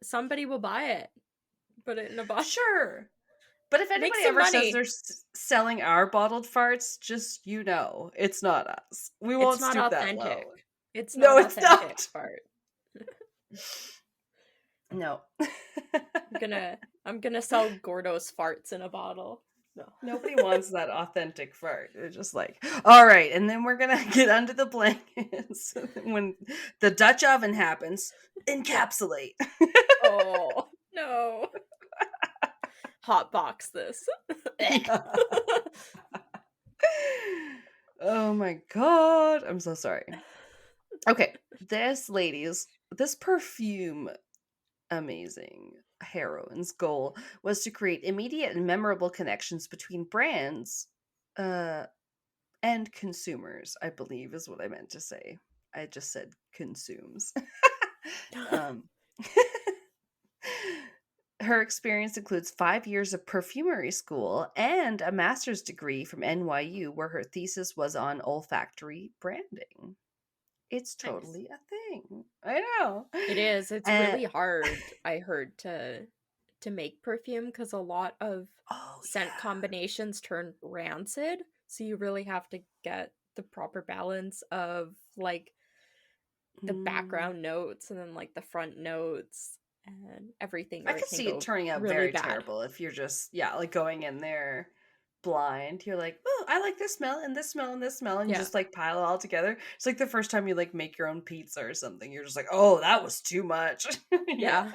Speaker 3: Somebody will buy it. Put it in a bottle.
Speaker 1: Sure. But if
Speaker 3: Make
Speaker 1: anybody
Speaker 3: some
Speaker 1: ever says
Speaker 3: money.
Speaker 1: they're selling our bottled farts, just it's not us. We
Speaker 3: It's
Speaker 1: won't
Speaker 3: not
Speaker 1: stoop that
Speaker 3: authentic.
Speaker 1: low.
Speaker 3: It's
Speaker 1: No,
Speaker 3: not
Speaker 1: it's
Speaker 3: authentic
Speaker 1: not.
Speaker 3: fart.
Speaker 1: No.
Speaker 3: I'm gonna sell Gordo's farts in a bottle. No.
Speaker 1: Nobody wants that authentic fart. They're just like, all right, and then we're gonna get under the blankets when the Dutch oven happens. Encapsulate.
Speaker 3: Oh no. Hot box this.
Speaker 1: Oh my god. I'm so sorry. Okay. This perfume amazing heroine's goal was to create immediate and memorable connections between brands and consumers, I believe is what I meant to say. I just said consumes. um, her experience includes 5 years of perfumery school and a master's degree from NYU, where her thesis was on olfactory branding. It's
Speaker 3: Nice.
Speaker 1: totally a thing. I know.
Speaker 3: It is. It's really hard, I heard, to make perfume because a lot of scent combinations turn rancid. So you really have to get the proper balance of like the background notes and then like the front notes and everything.
Speaker 1: I
Speaker 3: Or
Speaker 1: could
Speaker 3: can
Speaker 1: see
Speaker 3: go
Speaker 1: it turning out
Speaker 3: really
Speaker 1: very
Speaker 3: bad.
Speaker 1: terrible if you're just like going in there blind. You're like, oh, I like this smell and this smell and this smell, and you just like pile it all together. It's like the first time you like make your own pizza or something. You're just like, oh, that was too much.
Speaker 3: Yeah.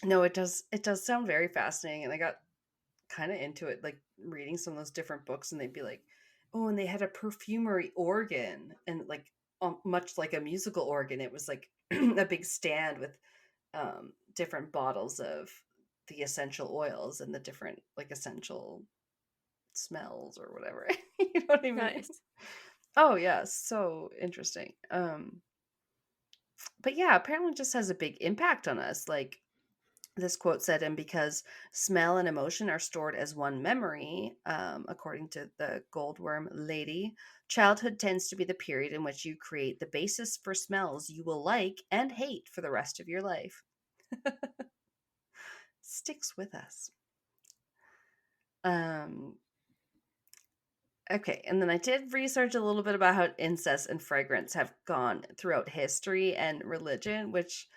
Speaker 1: No, it does sound very fascinating, and I got kind of into it, like reading some of those different books, and they'd be like, oh, and they had a perfumery organ, and like much like a musical organ, it was like a big stand with different bottles of the essential oils and the different like essential smells or whatever. You know what I mean?
Speaker 3: Nice.
Speaker 1: Oh yeah, so interesting. But yeah, apparently it just has a big impact on us. Like this quote said, and because smell and emotion are stored as one memory, according to the Goldworm lady, childhood tends to be the period in which you create the basis for smells you will like and hate for the rest of your life. Sticks with us. Okay, and then I did research a little bit about how incest and fragrance have gone throughout history and religion, which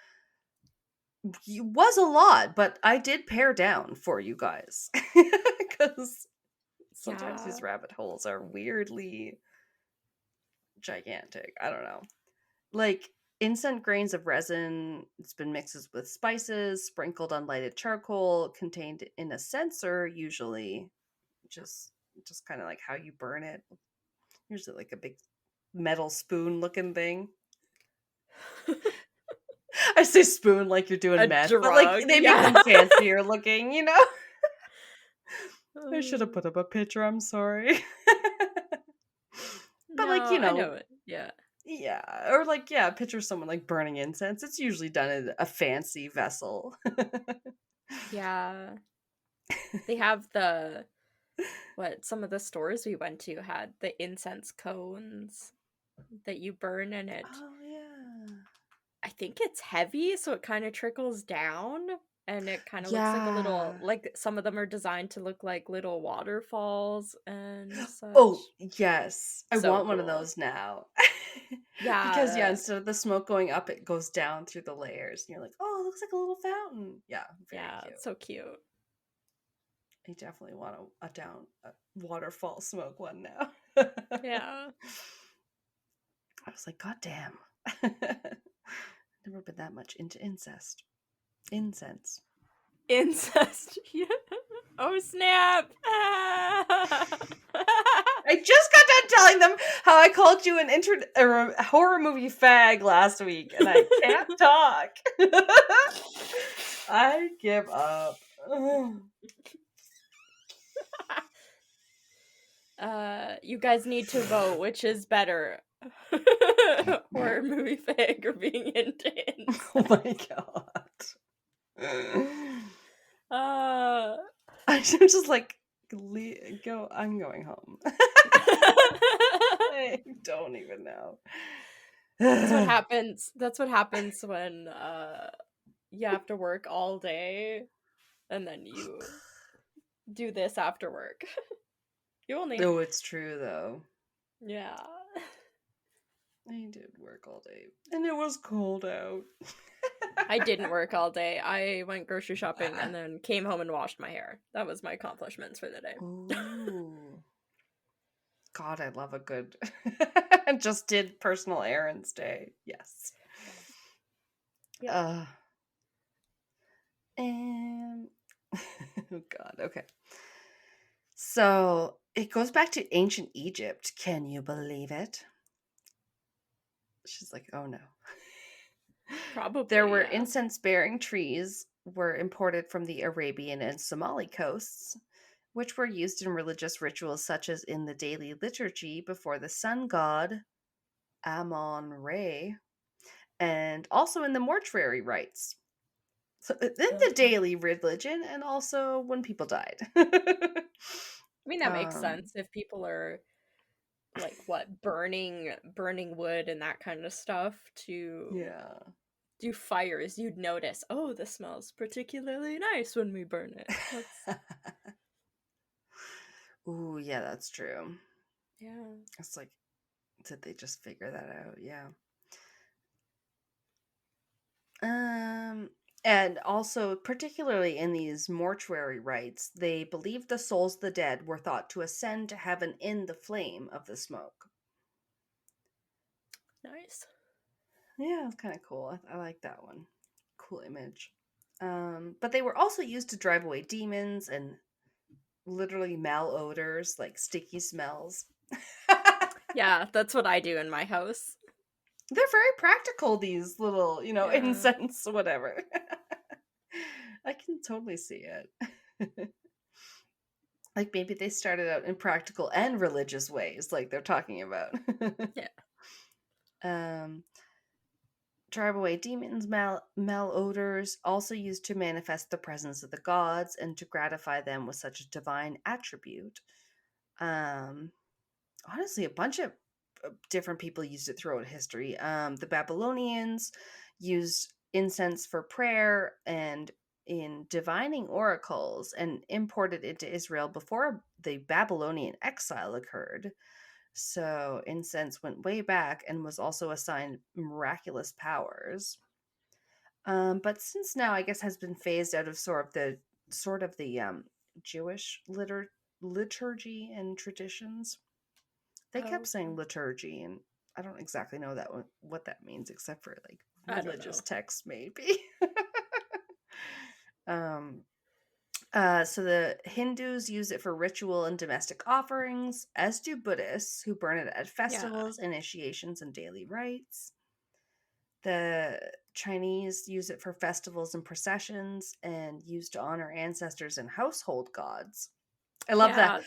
Speaker 1: was a lot, but I did pare down for you guys because sometimes these rabbit holes are weirdly gigantic. I don't know. Like incense grains of resin, it's been mixed with spices, sprinkled on lighted charcoal, contained in a censer, usually just kind of like how you burn it. Usually like a big metal spoon looking thing. I say spoon like you're doing meth, but like they make them fancier looking, you know? I should have put up a picture, I'm sorry. But like, you know,
Speaker 3: I know it. Yeah.
Speaker 1: Yeah, or like, yeah, picture someone like burning incense. It's usually done in a fancy vessel.
Speaker 3: Yeah. They have some of the stores we went to had the incense cones that you burn in it.
Speaker 1: Oh, yeah.
Speaker 3: I think it's heavy, so it kind of trickles down, and it kind of looks like a little, like some of them are designed to look like little waterfalls and such.
Speaker 1: Oh, yes. I
Speaker 3: So
Speaker 1: want one of
Speaker 3: cool.
Speaker 1: those now.
Speaker 3: Yeah.
Speaker 1: Because, yeah, instead of the smoke going up, it goes down through the layers. And you're like, oh, it looks like a little fountain. Yeah, very cute.
Speaker 3: It's so cute.
Speaker 1: I definitely want a waterfall smoke one now.
Speaker 3: Yeah.
Speaker 1: I was like, God damn. Never been that much into incense.
Speaker 3: Incest. Yeah. Oh, snap.
Speaker 1: I just got done telling them how I called you a horror movie fag last week, and I can't talk. I give up.
Speaker 3: You guys need to vote. Which is better? Horror movie fag or being into incest?
Speaker 1: Oh my god. I'm just like, go. I'm going home. I don't even know.
Speaker 3: That's what happens. That's what happens when you have to work all day and then you do this after work. You only
Speaker 1: Oh, it's true though.
Speaker 3: yeah.
Speaker 1: I did work all day, and it was cold out.
Speaker 3: I didn't work all day. I went grocery shopping and then came home and washed my hair. That was my accomplishments for the day.
Speaker 1: Ooh. God, I love a good just did personal errands day. Yes.
Speaker 3: Yeah.
Speaker 1: And oh God, okay. So it goes back to ancient Egypt. Can you believe it? She's like, oh no.
Speaker 3: Probably.
Speaker 1: There were
Speaker 3: yeah.
Speaker 1: incense-bearing trees were imported from the Arabian and Somali coasts, which were used in religious rituals such as in the daily liturgy before the sun god Amon-Ra, and also in the mortuary rites. So in the daily religion, and also when people died.
Speaker 3: I mean, that makes
Speaker 1: Um,
Speaker 3: sense if people are like burning wood and that kind of stuff to
Speaker 1: yeah.
Speaker 3: do fires. You'd notice, oh, this smells particularly nice when we burn it. That's...
Speaker 1: Ooh, yeah, that's true.
Speaker 3: yeah.
Speaker 1: It's like, did they just figure that out? Yeah. And also, particularly in these mortuary rites, they believed the souls of the dead were thought to ascend to heaven in the flame of the smoke.
Speaker 3: Nice.
Speaker 1: Yeah, it's kind of cool. I like that one. Cool image. But they were also used to drive away demons and literally malodors, like sticky smells.
Speaker 3: Yeah, that's what I do in my house.
Speaker 1: They're very practical, these little,
Speaker 3: Yeah.
Speaker 1: incense, whatever. I can totally see it. Like maybe they started out in practical and religious ways, like they're talking about.
Speaker 3: Yeah.
Speaker 1: Drive away demons, malodors, also used to manifest the presence of the gods and to gratify them with such a divine attribute. Honestly, a bunch of different people used it throughout history. The Babylonians used incense for prayer and in divining oracles and imported into Israel before the Babylonian exile occurred. So incense went way back and was also assigned miraculous powers. But since now, I guess, has been phased out of sort of the Jewish liturgy and traditions. They kept saying liturgy, and I don't exactly know what that means, except for like
Speaker 3: I don't
Speaker 1: religious
Speaker 3: know.
Speaker 1: texts, maybe. So the Hindus use it for ritual and domestic offerings, as do Buddhists, who burn it at festivals, initiations, and daily rites. The Chinese use it for festivals and processions, and used to honor ancestors and household gods. I love that.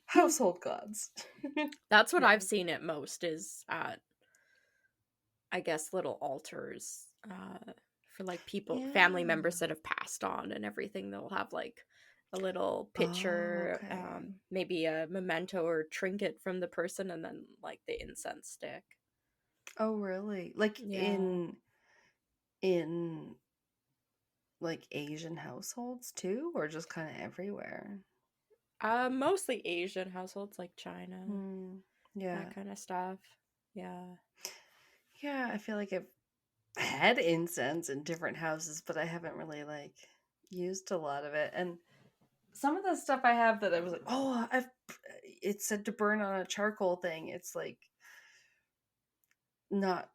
Speaker 1: Household gods.
Speaker 3: That's what
Speaker 1: Yeah.
Speaker 3: I've seen it most is at, I guess, little altars for like people, family members that have passed on and everything. They'll have like a little picture,
Speaker 1: Oh, okay.
Speaker 3: maybe a memento or trinket from the person, and then like the incense stick.
Speaker 1: Oh, really? Like
Speaker 3: Yeah.
Speaker 1: in like Asian households too, or just kind of everywhere?
Speaker 3: Mostly Asian households like China,
Speaker 1: Yeah.
Speaker 3: that kind of stuff. Yeah.
Speaker 1: Yeah, I feel like I've had incense in different houses, but I haven't really like used a lot of it. And some of the stuff I have that I was like, oh, it said to burn on a charcoal thing. It's like not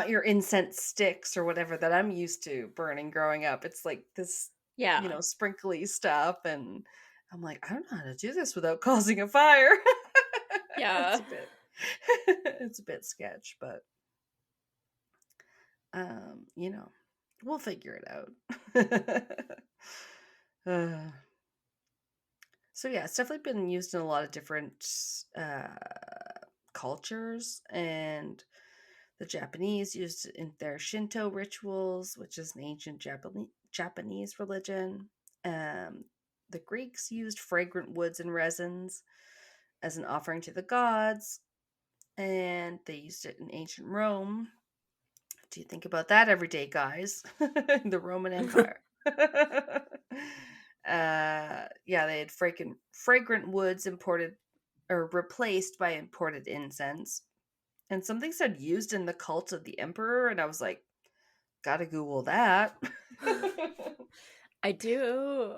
Speaker 1: your incense sticks or whatever that I'm used to burning growing up. It's like this,
Speaker 3: Yeah.
Speaker 1: sprinkly stuff, and I'm like, I don't know how to do this without causing a fire.
Speaker 3: Yeah.
Speaker 1: It's a bit sketch, but we'll figure it out. So yeah, it's definitely been used in a lot of different cultures, and the Japanese used it in their Shinto rituals, which is an ancient Japanese religion. The Greeks used fragrant woods and resins as an offering to the gods, and they used it in ancient Rome. What do you think about that every day, guys? The Roman Empire. they had fragrant woods imported or replaced by imported incense. And something said used in the cult of the emperor, and I was like, gotta Google that.
Speaker 3: I do.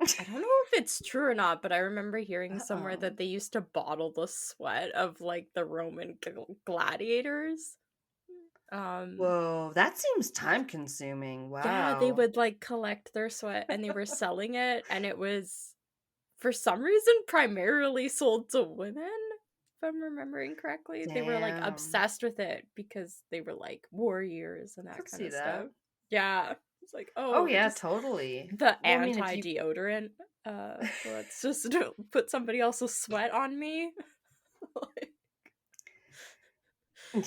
Speaker 3: I don't know if it's true or not, but I remember hearing somewhere
Speaker 1: Uh-oh.
Speaker 3: that they used to bottle the sweat of like the Roman gladiators.
Speaker 1: Whoa, that seems time consuming.
Speaker 3: Yeah, they
Speaker 1: Wow.
Speaker 3: would like collect their sweat and they were selling it, and it was for some reason primarily sold to women, if I'm remembering correctly. They were like
Speaker 1: Damn.
Speaker 3: obsessed with it because they were like warriors and
Speaker 1: I
Speaker 3: that
Speaker 1: could
Speaker 3: kind
Speaker 1: see
Speaker 3: of stuff.
Speaker 1: that.
Speaker 3: Yeah. It's like,
Speaker 1: Oh
Speaker 3: oh,
Speaker 1: yeah,
Speaker 3: just
Speaker 1: totally.
Speaker 3: the
Speaker 1: Well, I mean, if you
Speaker 3: anti-deodorant. Let's just put somebody else's sweat on me. Like,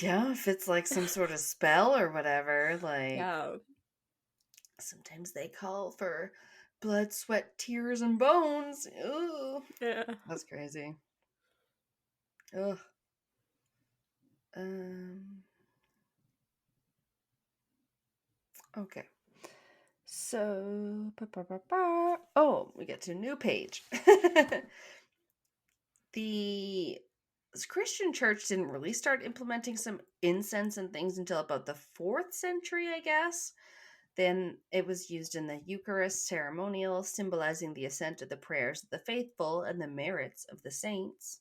Speaker 1: yeah, if it's like some sort of spell or whatever, like
Speaker 3: yeah.
Speaker 1: sometimes they call for blood, sweat, tears, and bones. Ooh,
Speaker 3: Yeah.
Speaker 1: that's crazy. Ugh. Um. Okay. So, oh, we get to a new page. The Christian church didn't really start implementing some incense and things until about the 4th century, I guess. Then it was used in the Eucharist ceremonial, symbolizing the ascent of the prayers of the faithful and the merits of the saints.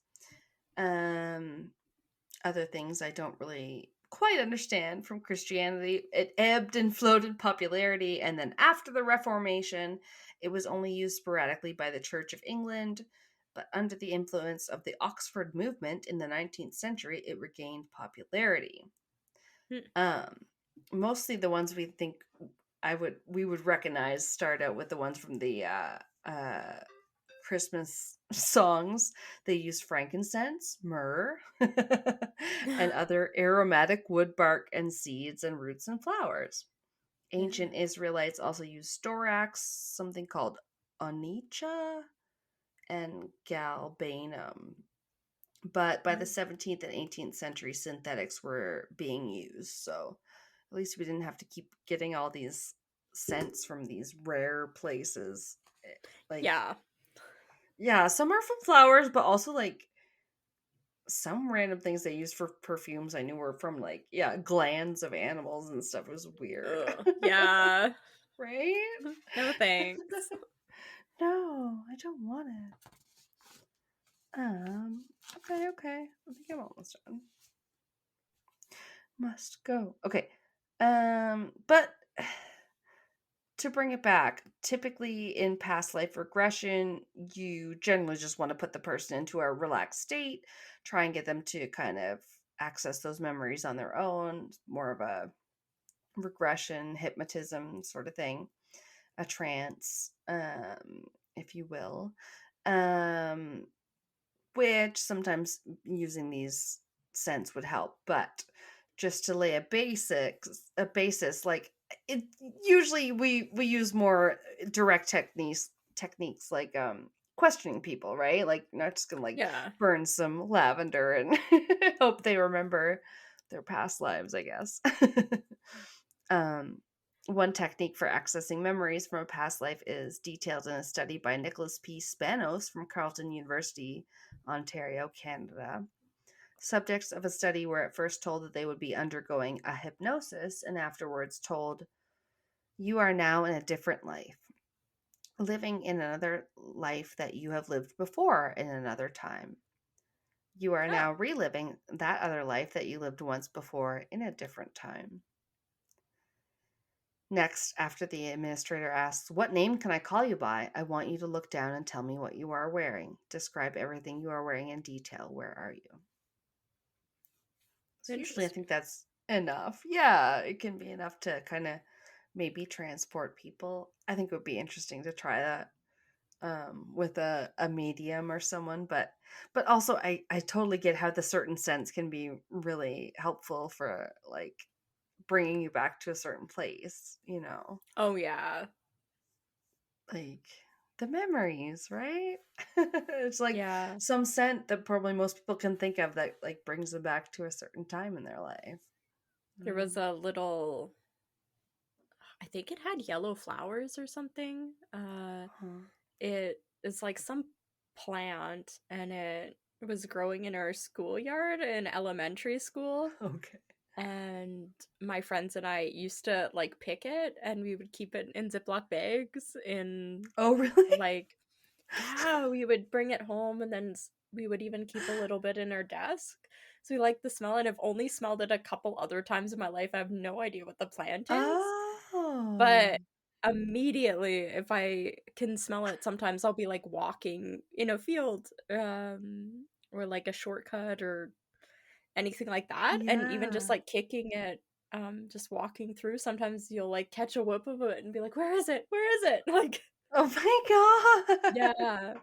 Speaker 1: Other things I don't really quite understand from Christianity. It ebbed and flowed in popularity, and then after the Reformation, it was only used sporadically by the Church of England. But under the influence of the Oxford movement in the 19th century, it regained popularity. Um, Mostly the ones we would recognize start out with the ones from the Christmas songs. They use frankincense, myrrh, and other aromatic wood bark and seeds and roots and flowers. Ancient Israelites also used storax, something called onycha, and galbanum. But by the 17th and 18th century, synthetics were being used. So at least we didn't have to keep getting all these scents from these rare places. Like,
Speaker 3: Yeah.
Speaker 1: yeah, some are from flowers, but also like some random things they use for perfumes I knew were from like, yeah, glands of animals and stuff. It was weird.
Speaker 3: Yeah.
Speaker 1: Right?
Speaker 3: No thanks.
Speaker 1: No, I don't want it. Okay. I think I'm almost done. Must go. Okay. But to bring it back, typically in past life regression, you generally just want to put the person into a relaxed state, try and get them to kind of access those memories on their own, more of a regression, hypnotism sort of thing, a trance, if you will. Which sometimes using these scents would help, but just to lay a basis, like it usually we use more direct techniques like questioning people, right? Like not just gonna like
Speaker 3: Yeah.
Speaker 1: burn some lavender and hope they remember their past lives, I guess. um One technique for accessing memories from a past life is detailed in a study by Nicholas P. Spanos from Carleton University, Ontario, Canada. Subjects of a study were at first told that they would be undergoing a hypnosis and afterwards told, "You are now in a different life, living in another life that you have lived before in another time. You are
Speaker 3: Oh.
Speaker 1: now reliving that other life that you lived once before in a different time." Next, after the administrator asks, "What name can I call you by? I want you to look down and tell me what you are wearing. Describe everything you are wearing in detail. Where are you?" So usually I
Speaker 3: Interesting.
Speaker 1: think that's enough. Yeah, it can be enough to kind of maybe transport people. I think it would be interesting to try that with a medium or someone, but also I totally get how the certain scents can be really helpful for like bringing you back to a certain place, you know.
Speaker 3: Oh yeah.
Speaker 1: Like the memories, right? It's like
Speaker 3: Yeah.
Speaker 1: some scent that probably most people can think of that like brings them back to a certain time in their life.
Speaker 3: There was a little I think it had yellow flowers or something.
Speaker 1: Huh.
Speaker 3: It is like some plant, and it was growing in our schoolyard in elementary school.
Speaker 1: Okay.
Speaker 3: And my friends and I used to like pick it, and we would keep it in Ziploc bags.
Speaker 1: Oh, really?
Speaker 3: Like, yeah, we would bring it home, and then we would even keep a little bit in our desk. So we like the smell, and I've only smelled it a couple other times in my life. I have no idea what the plant is.
Speaker 1: Oh.
Speaker 3: But immediately, if I can smell it, sometimes I'll be like walking in a field, or like a shortcut or anything like that. And even just
Speaker 1: Yeah.
Speaker 3: like kicking it, just walking through, sometimes you'll like catch a whip of it and be like, where is it? Where is it? Like,
Speaker 1: Oh my god.
Speaker 3: yeah.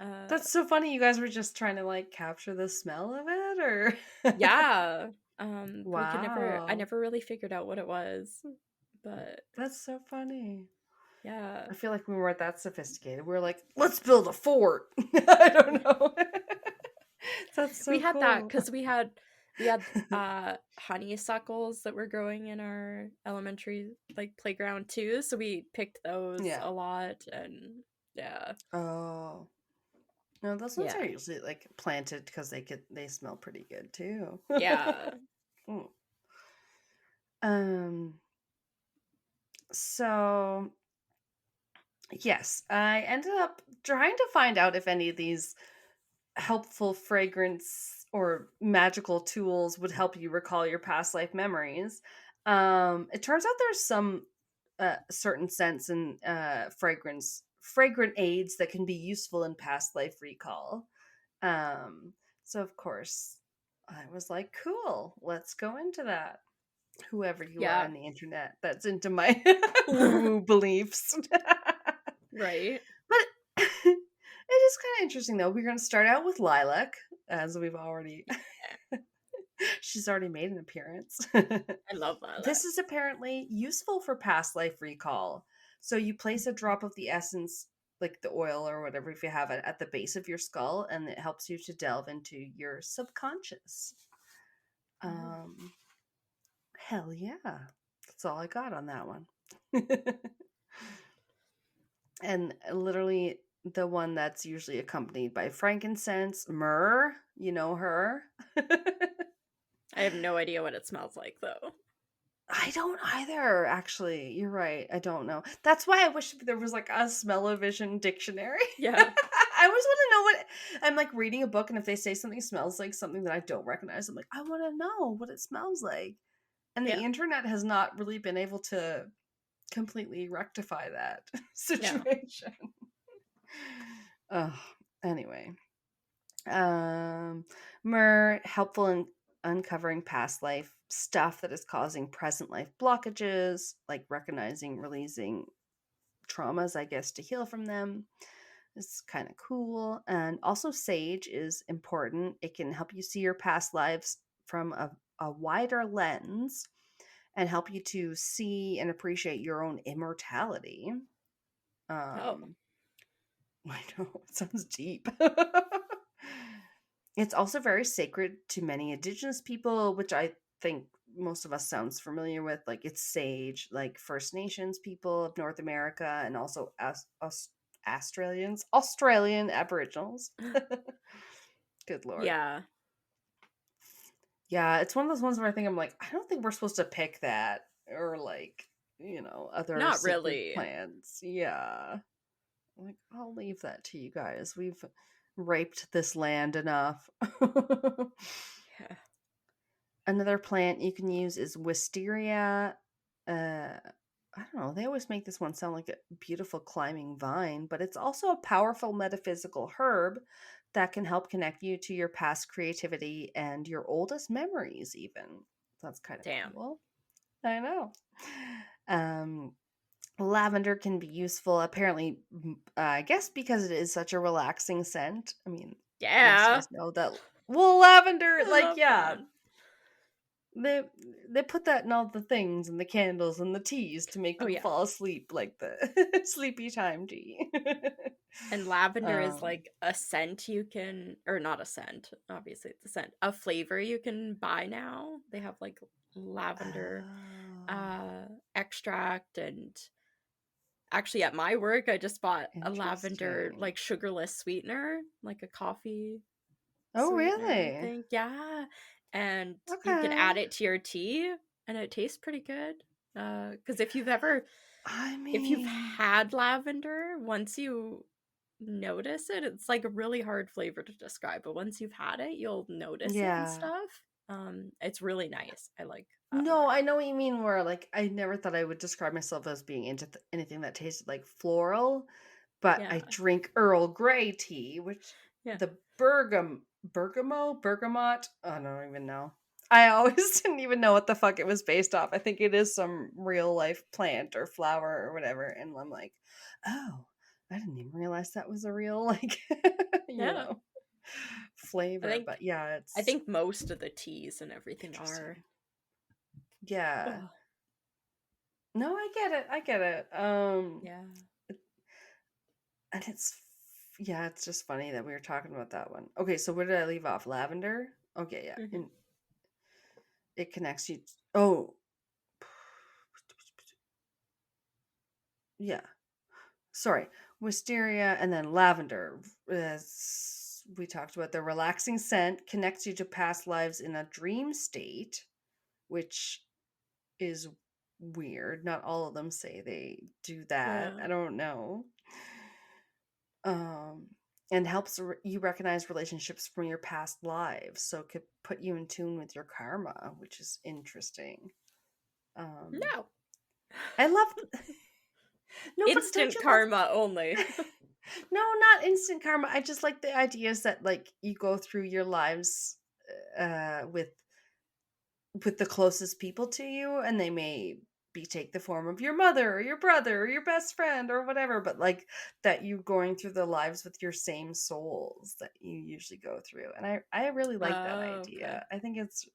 Speaker 3: Uh,
Speaker 1: That's so funny. You guys were just trying to like capture the smell of it, or
Speaker 3: yeah. I
Speaker 1: wow.
Speaker 3: never really figured out what it was, but
Speaker 1: That's so funny.
Speaker 3: yeah.
Speaker 1: I feel like we weren't that sophisticated. We were like, let's build a fort. I don't know. That's
Speaker 3: We
Speaker 1: so
Speaker 3: had that
Speaker 1: cool.
Speaker 3: because we had honeysuckles that were growing in our elementary like playground too, so we picked those
Speaker 1: Yeah.
Speaker 3: a lot. And yeah.
Speaker 1: Oh. No, those ones
Speaker 3: Yeah.
Speaker 1: are usually like planted because they smell pretty good too.
Speaker 3: Yeah.
Speaker 1: Mm. Um so yes, I ended up trying to find out if any of these helpful fragrance or magical tools would help you recall your past life memories. It turns out there's some certain scents and fragrant aids that can be useful in past life recall. So of course, I was like, cool, let's go into that. Whoever you are
Speaker 3: Yeah.
Speaker 1: on the internet that's into my woo-woo beliefs.
Speaker 3: Right.
Speaker 1: But it is kind of interesting, though. We're going to start out with lilac, as we've already. She's already made an appearance.
Speaker 3: I love lilac.
Speaker 1: This is apparently useful for past life recall. So you place a drop of the essence, like the oil or whatever, if you have it, at the base of your skull, and it helps you to delve into your subconscious. Hell yeah. That's all I got on that one. And literally the one that's usually accompanied by frankincense, myrrh, you know her.
Speaker 3: I have no idea what it smells like though.
Speaker 1: I don't either, actually. You're right. I don't know. That's why I wish there was like a smell-o-vision dictionary.
Speaker 3: Yeah.
Speaker 1: I always want to know what I'm like reading a book, and if they say something smells like something that I don't recognize, I'm like, I want to know what it smells like. And the
Speaker 3: Yeah.
Speaker 1: internet has not really been able to completely rectify that situation. Anyway. Myrrh, helpful in uncovering past life stuff that is causing present life blockages, like recognizing, releasing traumas, I guess, to heal from them. It's kind of cool. And also sage is important. It can help you see your past lives from a wider lens and help you to see and appreciate your own immortality.
Speaker 3: Oh.
Speaker 1: I know, it sounds deep. It's also very sacred to many indigenous people, which I think most of us sounds familiar with. Like it's sage, like First Nations people of North America, and also Australian Aboriginals. Good Lord.
Speaker 3: Yeah.
Speaker 1: Yeah, it's one of those ones where I think I'm like, I don't think we're supposed to pick that or like, other
Speaker 3: Not
Speaker 1: sacred
Speaker 3: really.
Speaker 1: plants. Yeah. Like, I'll leave that to you guys. We've raped this land enough.
Speaker 3: Yeah.
Speaker 1: Another plant you can use is wisteria. I don't know. They always make this one sound like a beautiful climbing vine, but it's also a powerful metaphysical herb that can help connect you to your past creativity and your oldest memories, even. That's kind of
Speaker 3: Damn.
Speaker 1: cool. I know. Lavender can be useful, apparently, I guess because it is such a relaxing scent. I mean, most of
Speaker 3: Yeah.
Speaker 1: us know that. Well, lavender,
Speaker 3: I
Speaker 1: like,
Speaker 3: love
Speaker 1: yeah,
Speaker 3: that.
Speaker 1: they put that in all the things and the candles and the teas to make
Speaker 3: Oh
Speaker 1: you
Speaker 3: yeah.
Speaker 1: fall asleep, like the sleepy time tea.
Speaker 3: And lavender is
Speaker 1: Um,
Speaker 3: like a scent you can, or not a scent, obviously it's a scent, a flavor you can buy now. They have like lavender extract. And actually at my work I just bought a lavender
Speaker 1: Interesting.
Speaker 3: like sugarless sweetener, like a coffee
Speaker 1: Oh,
Speaker 3: sweetener
Speaker 1: really?
Speaker 3: thing. Yeah. And you can
Speaker 1: Okay.
Speaker 3: add it to your tea and it tastes pretty good. Because if you've
Speaker 1: I mean,
Speaker 3: had lavender, once you notice it, it's like a really hard flavor to describe, but once you've had it, you'll notice it and
Speaker 1: yeah.
Speaker 3: stuff. It's really nice. I like
Speaker 1: No,
Speaker 3: lavender.
Speaker 1: I know what you mean. Where like I never thought I would describe myself as being into anything that tasted like floral, but
Speaker 3: Yeah.
Speaker 1: I drink Earl Grey tea, which
Speaker 3: Yeah.
Speaker 1: the bergamot. I don't even know. I always didn't even know what the fuck it was based off. I think it is some real life plant or flower or whatever, and I'm like, oh, I didn't even realize that was a real like, you
Speaker 3: Yeah.
Speaker 1: know,
Speaker 3: I
Speaker 1: flavor.
Speaker 3: think
Speaker 1: But yeah,
Speaker 3: I
Speaker 1: it's
Speaker 3: think most of the teas and everything are.
Speaker 1: interesting. Yeah.
Speaker 3: Oh,
Speaker 1: No, I get it. I get it.
Speaker 3: yeah.
Speaker 1: And yeah, it's just funny that we were talking about that one. Okay, so where did I leave off? Lavender? Okay, yeah.
Speaker 3: Hmm.
Speaker 1: And it connects you. Oh, yeah. Sorry. Wisteria and then lavender. As we talked about, the relaxing scent connects you to past lives in a dream state, which is weird. Not all of them say they do that.
Speaker 3: Yeah.
Speaker 1: I don't know. Um, and helps you recognize relationships from your past lives, so it could put you in tune with your karma, which is interesting.
Speaker 3: No.
Speaker 1: I love no, but don't
Speaker 3: Instant
Speaker 1: you love
Speaker 3: karma only.
Speaker 1: no, not instant karma. I just like the ideas that like you go through your lives with the closest people to you, and they may be take the form of your mother or your brother or your best friend or whatever, but like that you going through the lives with your same souls that you usually go through. And I really like that
Speaker 3: Oh, okay.
Speaker 1: idea. I think it's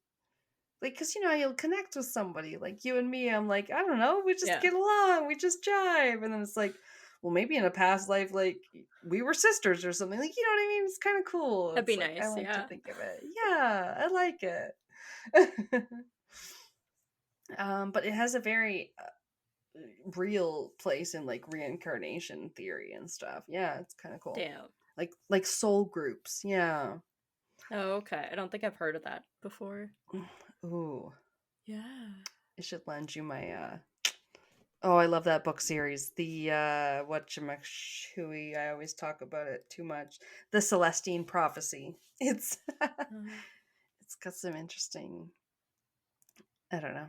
Speaker 1: like, because you'll connect with somebody like you and me. I'm like, I don't know, we just
Speaker 3: Yeah.
Speaker 1: get along, we just jive. And then it's like, well, maybe in a past life, like we were sisters or something, like, you know what I mean? It's kind of cool.
Speaker 3: That'd
Speaker 1: It's
Speaker 3: be
Speaker 1: like I
Speaker 3: nice,
Speaker 1: like to
Speaker 3: yeah.
Speaker 1: think of it. Yeah, I like it. But it has a very real place in like reincarnation theory and stuff. Yeah, it's kind of cool.
Speaker 3: Damn.
Speaker 1: Like soul groups. Yeah.
Speaker 3: Oh, okay. I don't think I've heard of that before.
Speaker 1: Ooh,
Speaker 3: Yeah.
Speaker 1: I should lend you my oh, I love that book series. The whatchamacallit, I always talk about it too much. The Celestine Prophecy. It's
Speaker 3: Uh,
Speaker 1: it's got some interesting, I don't know.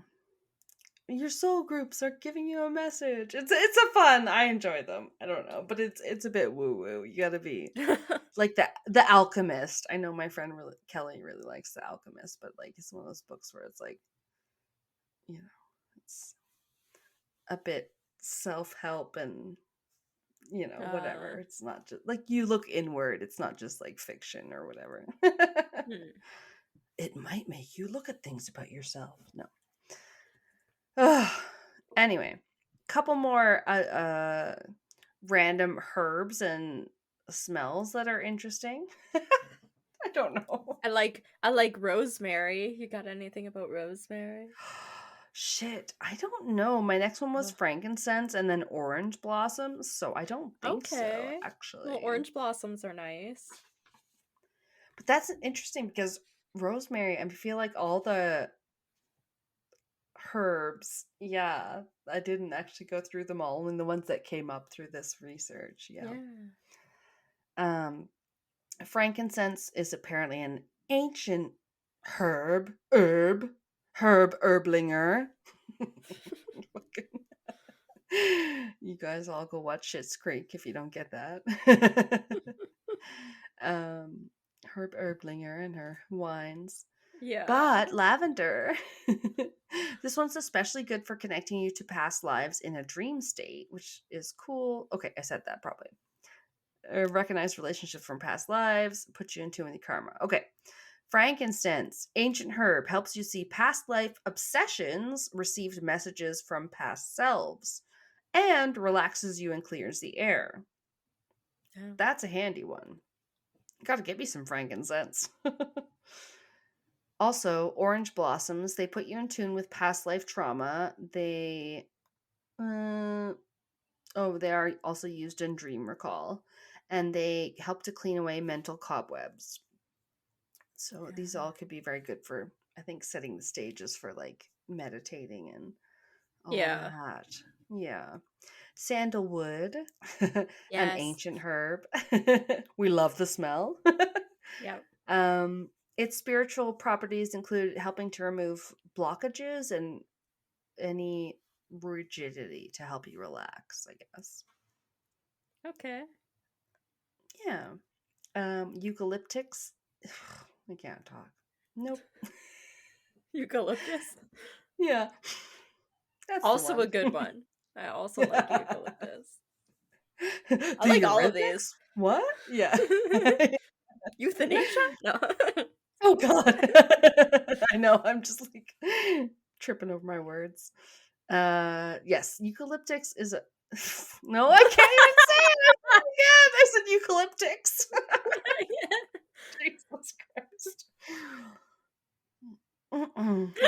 Speaker 1: Your soul groups are giving you a message. It's a fun. I enjoy them. I don't know, but it's a bit woo woo. You got to be like the Alchemist. I know my friend Kelly really likes The Alchemist, but like it's one of those books where it's like, it's a bit self help and whatever.
Speaker 3: uh,
Speaker 1: It's not just like you look inward. It's not just like fiction or whatever.
Speaker 3: hmm.
Speaker 1: It might make you look at things about yourself. No. Ugh. Anyway, couple more random herbs and smells that are interesting. I don't know.
Speaker 3: I like rosemary. You got anything about rosemary?
Speaker 1: Shit, I don't know. My next one was
Speaker 3: Ugh.
Speaker 1: frankincense and then orange blossoms, so I don't think so,
Speaker 3: Okay. Well,
Speaker 1: actually.
Speaker 3: orange blossoms are nice.
Speaker 1: But that's interesting because rosemary, I feel like all the herbs, yeah, I didn't actually go through them all, only the ones that came up through this research. Yeah.
Speaker 3: Yeah.
Speaker 1: Frankincense is apparently an ancient herblinger. You guys all go watch Schitt's Creek if you don't get that. Herb Erblinger and her wines.
Speaker 3: Yeah.
Speaker 1: But lavender, this one's especially good for connecting you to past lives in a dream state, which is cool. Okay, I said that probably. Recognize relationships from past lives, put you into any karma. Okay. Frankincense, ancient herb, helps you see past life obsessions, received messages from past selves, and relaxes you and clears the air.
Speaker 3: Yeah.
Speaker 1: That's a handy one. Gotta get me some frankincense. Also, orange blossoms, they put you in tune with past life trauma. They they are also used in dream recall, and they help to clean away mental cobwebs. So these all could be very good for, I think, setting the stages for like meditating and all
Speaker 3: Yeah.
Speaker 1: that. Yeah. Sandalwood, an
Speaker 3: Yes.
Speaker 1: ancient herb. We love the smell.
Speaker 3: Yep.
Speaker 1: Its spiritual properties include helping to remove blockages and any rigidity to help you relax, I guess.
Speaker 3: Okay.
Speaker 1: Yeah. Eucalyptics. We can't talk. Nope.
Speaker 3: Eucalyptus.
Speaker 1: Yeah. That's
Speaker 3: Also
Speaker 1: the
Speaker 3: a good one. I also like eucalyptus.
Speaker 1: one.
Speaker 3: I like all of these.
Speaker 1: What? Yeah.
Speaker 3: Euthanasia? No.
Speaker 1: Oh god. I know, I'm just like tripping over my words. Yes, eucalyptics is a no, I can't even say it. Again, I said eucalyptics. Jesus Christ.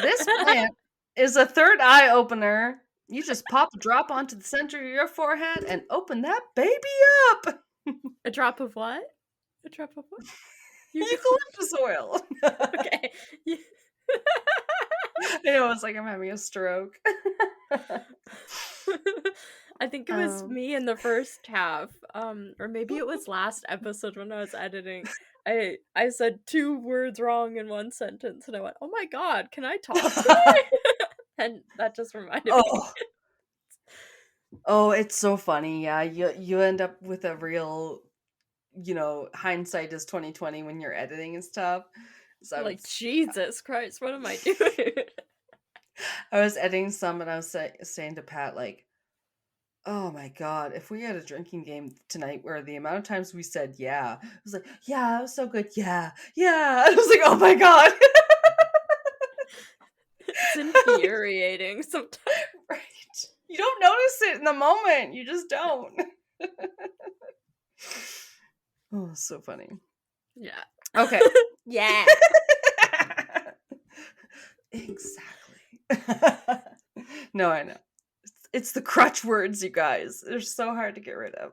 Speaker 1: This plant is a third eye opener. You just pop a drop onto the center of your forehead and open that baby up.
Speaker 3: A drop of what? A drop of what?
Speaker 1: Eucalyptus oil.
Speaker 3: Okay.
Speaker 1: I know, it's like I'm having a stroke.
Speaker 3: I think it was me in the first half, or maybe it was last episode when I was editing. I said 2 words wrong in one sentence, and I went, "Oh my god, can I talk today?" And that just reminded me.
Speaker 1: Oh, it's so funny. Yeah, you end up with a real, hindsight is 2020 when you're editing and stuff. So
Speaker 3: Like, Jesus Christ, what am I doing?
Speaker 1: I was editing some, and I was saying to Pat, like, oh my god, if we had a drinking game tonight where the amount of times we said yeah, I was like, yeah, it was so good, yeah. I was like, oh my god.
Speaker 3: It's infuriating sometimes.
Speaker 1: Right. You don't notice it in the moment. You just don't. Oh, so funny.
Speaker 3: Yeah.
Speaker 1: Okay.
Speaker 3: Yeah.
Speaker 1: Exactly. No, I know. It's the crutch words, you guys. They're so hard to get rid of.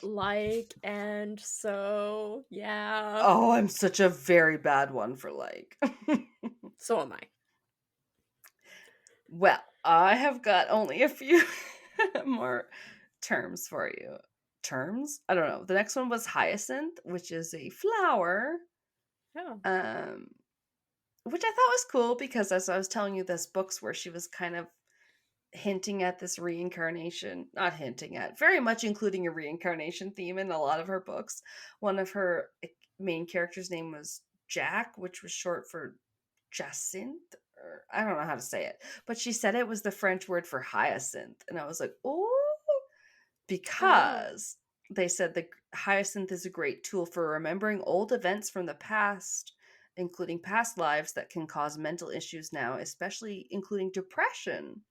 Speaker 3: Like, and so, yeah.
Speaker 1: Oh, I'm such a very bad one for like.
Speaker 3: So am I.
Speaker 1: Well, I have got only a few more terms for you. Terms? I don't know. The next one was hyacinth, which is a flower.
Speaker 3: Yeah.
Speaker 1: Which I thought was cool because as I was telling you, this books where she was kind of hinting at this reincarnation, not hinting at, very much including a reincarnation theme in a lot of her books. One of her main characters' name was Jack, which was short for Jacinthe, or I don't know how to say it, but she said it was the French word for hyacinth, and I was like, oh, because they said the hyacinth is a great tool for remembering old events from the past, including past lives that can cause mental issues now, especially including depression.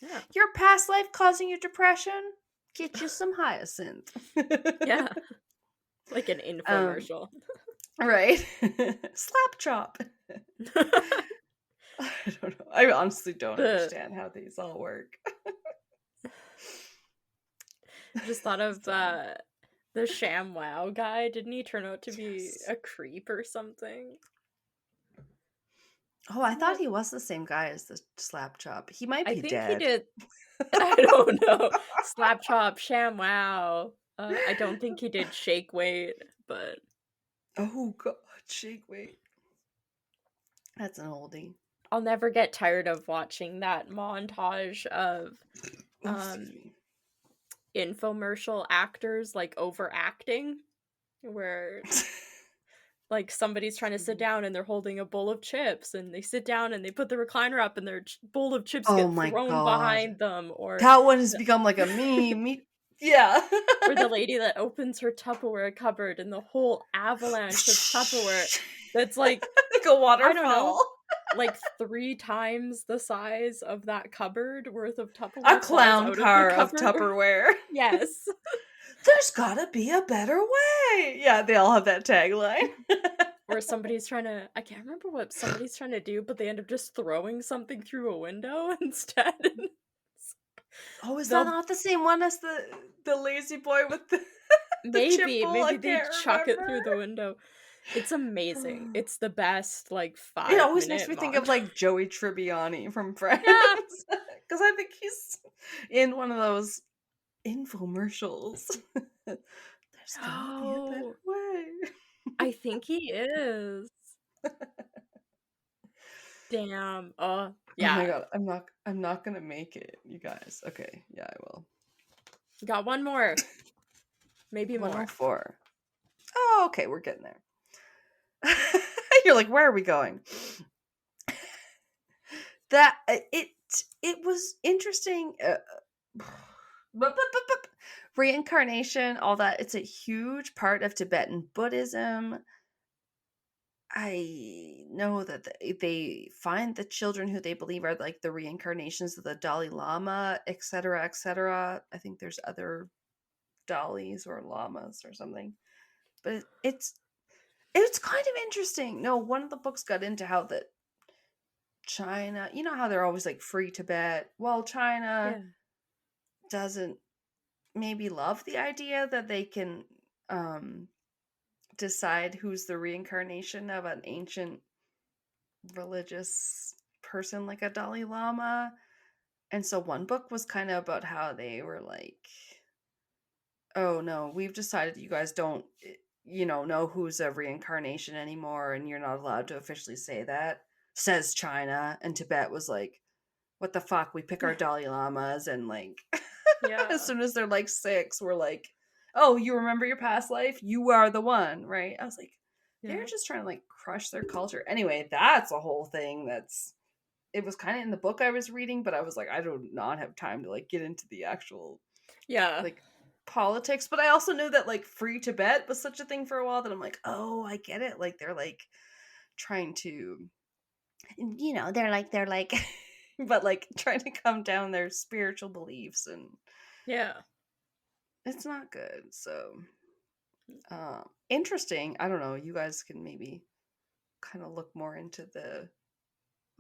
Speaker 3: Yeah.
Speaker 1: Your past life causing you depression? Get you some hyacinth.
Speaker 3: Yeah. Like an infomercial.
Speaker 1: Right. Slap chop. I don't know. I honestly don't understand how these all work.
Speaker 3: Just thought of the ShamWow guy. Didn't he turn out to be a creep or something?
Speaker 1: Oh, I thought he was the same guy as the slap chop. He might be dead.
Speaker 3: I think he did. I don't know. Slap chop, ShamWow. I don't think he did shake weight, but
Speaker 1: oh god, shake weight. That's an oldie.
Speaker 3: I'll never get tired of watching that montage of infomercial actors like overacting, where like somebody's trying to sit down and they're holding a bowl of chips, and they sit down and they put the recliner up and their bowl of chips get thrown behind them, or
Speaker 1: that one has become like a meme. Yeah.
Speaker 3: Or the lady that opens her Tupperware cupboard and the whole avalanche of Tupperware that's like
Speaker 1: a waterfall.
Speaker 3: I don't know, like 3 times the size of that cupboard worth of Tupperware.
Speaker 1: A clown car of Tupperware.
Speaker 3: Yes.
Speaker 1: There's gotta be a better way. Yeah, they all have that tagline.
Speaker 3: Or where somebody's trying to, I can't remember what somebody's trying to do, but they end up just throwing something through a window instead.
Speaker 1: Oh, is that
Speaker 3: They'll
Speaker 1: not the same one as the lazy boy with the the chip
Speaker 3: maybe
Speaker 1: ball? I
Speaker 3: they
Speaker 1: can't
Speaker 3: chuck it through
Speaker 1: remember.
Speaker 3: the window. It's amazing. It's the best like
Speaker 1: It
Speaker 3: 5
Speaker 1: always makes
Speaker 3: minute
Speaker 1: me think of
Speaker 3: montage.
Speaker 1: like Joey Tribbiani from Friends,
Speaker 3: Yeah.
Speaker 1: because I think he's in one of those infomercials. There's gotta be a better
Speaker 3: Oh,
Speaker 1: way.
Speaker 3: I think he is. Damn. Oh,
Speaker 1: Oh my
Speaker 3: yeah.
Speaker 1: god, I'm not gonna make it, you guys. Okay, yeah, I will.
Speaker 3: Got one more. Maybe more.
Speaker 1: 104. Oh, okay, we're getting there. You're like, where are we going? That it was interesting. Reincarnation, all that. It's a huge part of Tibetan Buddhism. I know that they find the children who they believe are like the reincarnations of the Dalai Lama, etc., etc. I think there's other Dalis or Lamas or something, but it's kind of interesting. No, one of the books got into how that China, you know how they're always like free Tibet. Well, China
Speaker 3: Yeah.
Speaker 1: doesn't maybe love the idea that they can decide who's the reincarnation of an ancient religious person like a Dalai Lama. And so one book was kind of about how they were like, oh no, we've decided you guys don't, know who's a reincarnation anymore, and you're not allowed to officially say that, says China. And Tibet was like, what the fuck? We pick our Dalai Lamas, and like,
Speaker 3: Yeah.
Speaker 1: as soon as they're like 6, we're like, oh, you remember your past life? You are the one, right? I was like, they're
Speaker 3: Yeah.
Speaker 1: just trying to like crush their culture. Anyway, that's a whole thing it was kind of in the book I was reading, but I was like, I do not have time to like get into the actual
Speaker 3: Yeah.
Speaker 1: like politics. But I also knew that like free Tibet was such a thing for a while that I'm like, oh, I get it. Like they're like trying to, they're like, but like trying to come down their spiritual beliefs, and
Speaker 3: Yeah.
Speaker 1: it's not good. So interesting. I don't know. You guys can maybe kind of look more into the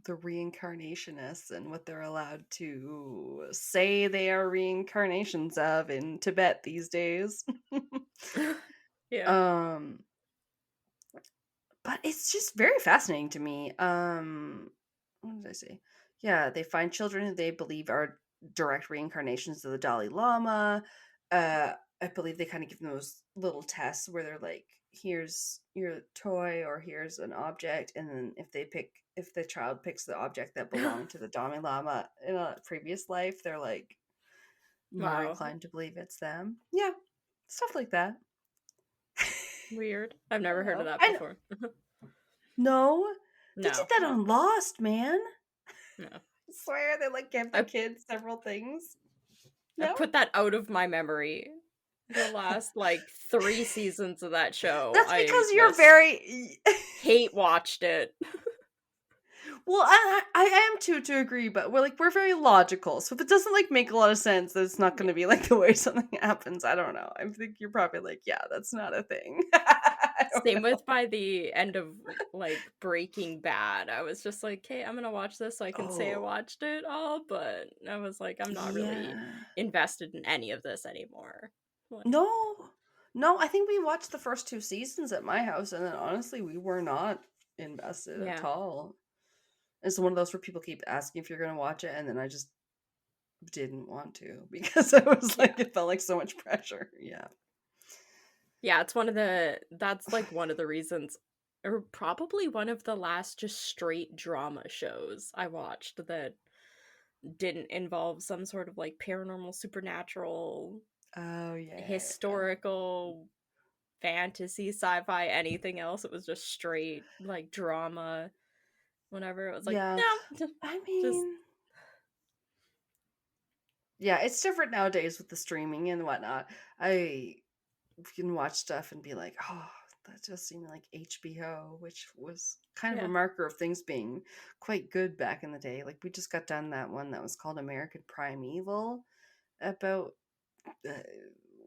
Speaker 1: reincarnationists and what they're allowed to say they are reincarnations of in Tibet these days.
Speaker 3: Yeah.
Speaker 1: um but it's just very fascinating to me. What did I say? Yeah, they find children who they believe are direct reincarnations of the Dalai Lama. I believe they kind of give them those little tests where they're like, here's your toy, or here's an object, and then if the child picks the object that belonged to the Dalai Lama in a previous life, they're like more
Speaker 3: Wow.
Speaker 1: inclined to believe it's them. Yeah, stuff like that.
Speaker 3: Weird. I've never heard of that
Speaker 1: I know.
Speaker 3: before.
Speaker 1: No, they did
Speaker 3: No.
Speaker 1: that on Lost, man.
Speaker 3: No.
Speaker 1: I swear they like give the kids several things.
Speaker 3: I
Speaker 1: No,
Speaker 3: put that out of my memory. The last like 3 seasons of that show,
Speaker 1: that's
Speaker 3: I
Speaker 1: because you're
Speaker 3: just
Speaker 1: very.
Speaker 3: hate watched it.
Speaker 1: Well, I am too, to agree, but we're very logical. So if it doesn't like make a lot of sense, that it's not going to be like the way something happens. I don't know. I think you're probably like, yeah, that's not a thing. I don't
Speaker 3: Same
Speaker 1: know.
Speaker 3: with by the end of like Breaking Bad. I was just like, hey, I'm gonna watch this so I can say I
Speaker 1: Oh,
Speaker 3: watched it all, but I was like, I'm not really
Speaker 1: yeah.
Speaker 3: invested in any of this anymore. Like,
Speaker 1: No, I think we watched the first 2 seasons at my house, and then honestly, we were not invested at
Speaker 3: yeah.
Speaker 1: all. It's one of those where people keep asking if you're going to watch it, and then I just didn't want to because I was like, it felt like so much pressure. Yeah.
Speaker 3: Yeah, that's like one of the reasons, or probably one of the last just straight drama shows I watched that didn't involve some sort of like paranormal, supernatural,
Speaker 1: Oh, yeah.
Speaker 3: historical, fantasy, sci-fi, anything else. It was just straight like drama. Whenever it was like,
Speaker 1: Yeah.
Speaker 3: no,
Speaker 1: I
Speaker 3: just
Speaker 1: mean, yeah, it's different nowadays with the streaming and whatnot. I can watch stuff and be like, oh, that just seemed like HBO, which was kind of a
Speaker 3: yeah.
Speaker 1: marker of things being quite good back in the day. Like, we just got done that one that was called American Primeval about,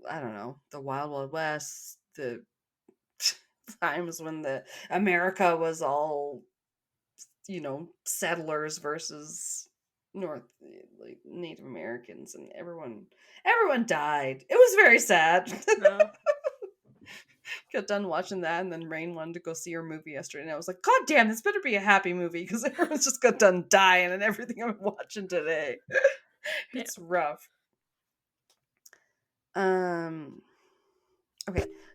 Speaker 1: I don't know, the Wild Wild West, the times when the America was all, settlers versus North, like Native Americans, and everyone died. It was very sad.
Speaker 3: No.
Speaker 1: Got done watching that, and then Rain wanted to go see her movie yesterday, and I was like, God damn, this better be a happy movie, because everyone's just got done dying and everything I'm watching today. It's rough. Okay,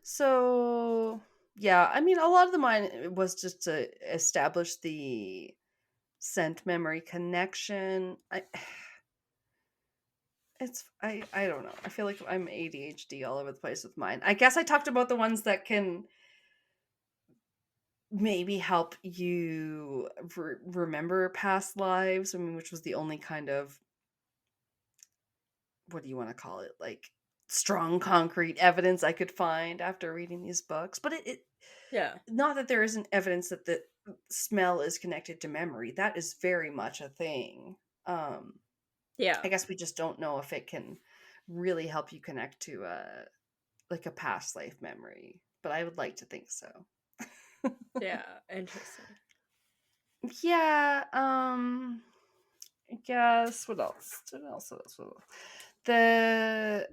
Speaker 1: so yeah, I mean, a lot of the mine was just to establish the scent memory connection. I don't know. I feel like I'm ADHD all over the place with mine. I guess I talked about the ones that can maybe help you remember past lives. I mean, which was the only kind of, what do you want to call it? Like strong concrete evidence I could find after reading these books. But it
Speaker 3: Yeah.
Speaker 1: not that there isn't evidence that the smell is connected to memory. That is very much a thing.
Speaker 3: Yeah.
Speaker 1: I guess we just don't know if it can really help you connect to like a past life memory, but I would like to think so.
Speaker 3: Yeah. Interesting.
Speaker 1: Yeah, I guess what else? What else? The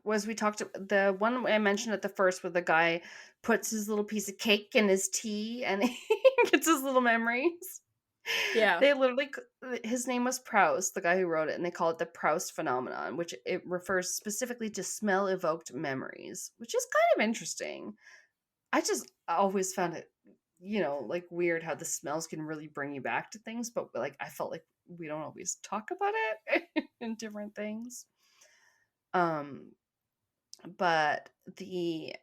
Speaker 1: was we talked the one I mentioned at the first where the guy puts his little piece of cake in his tea and he gets his little memories.
Speaker 3: Yeah.
Speaker 1: They literally, his name was Proust, the guy who wrote it, and they call it the Proust phenomenon, which it refers specifically to smell evoked memories, which is kind of interesting. I just always found it, like weird how the smells can really bring you back to things, but like I felt like we don't always talk about it in different things. But the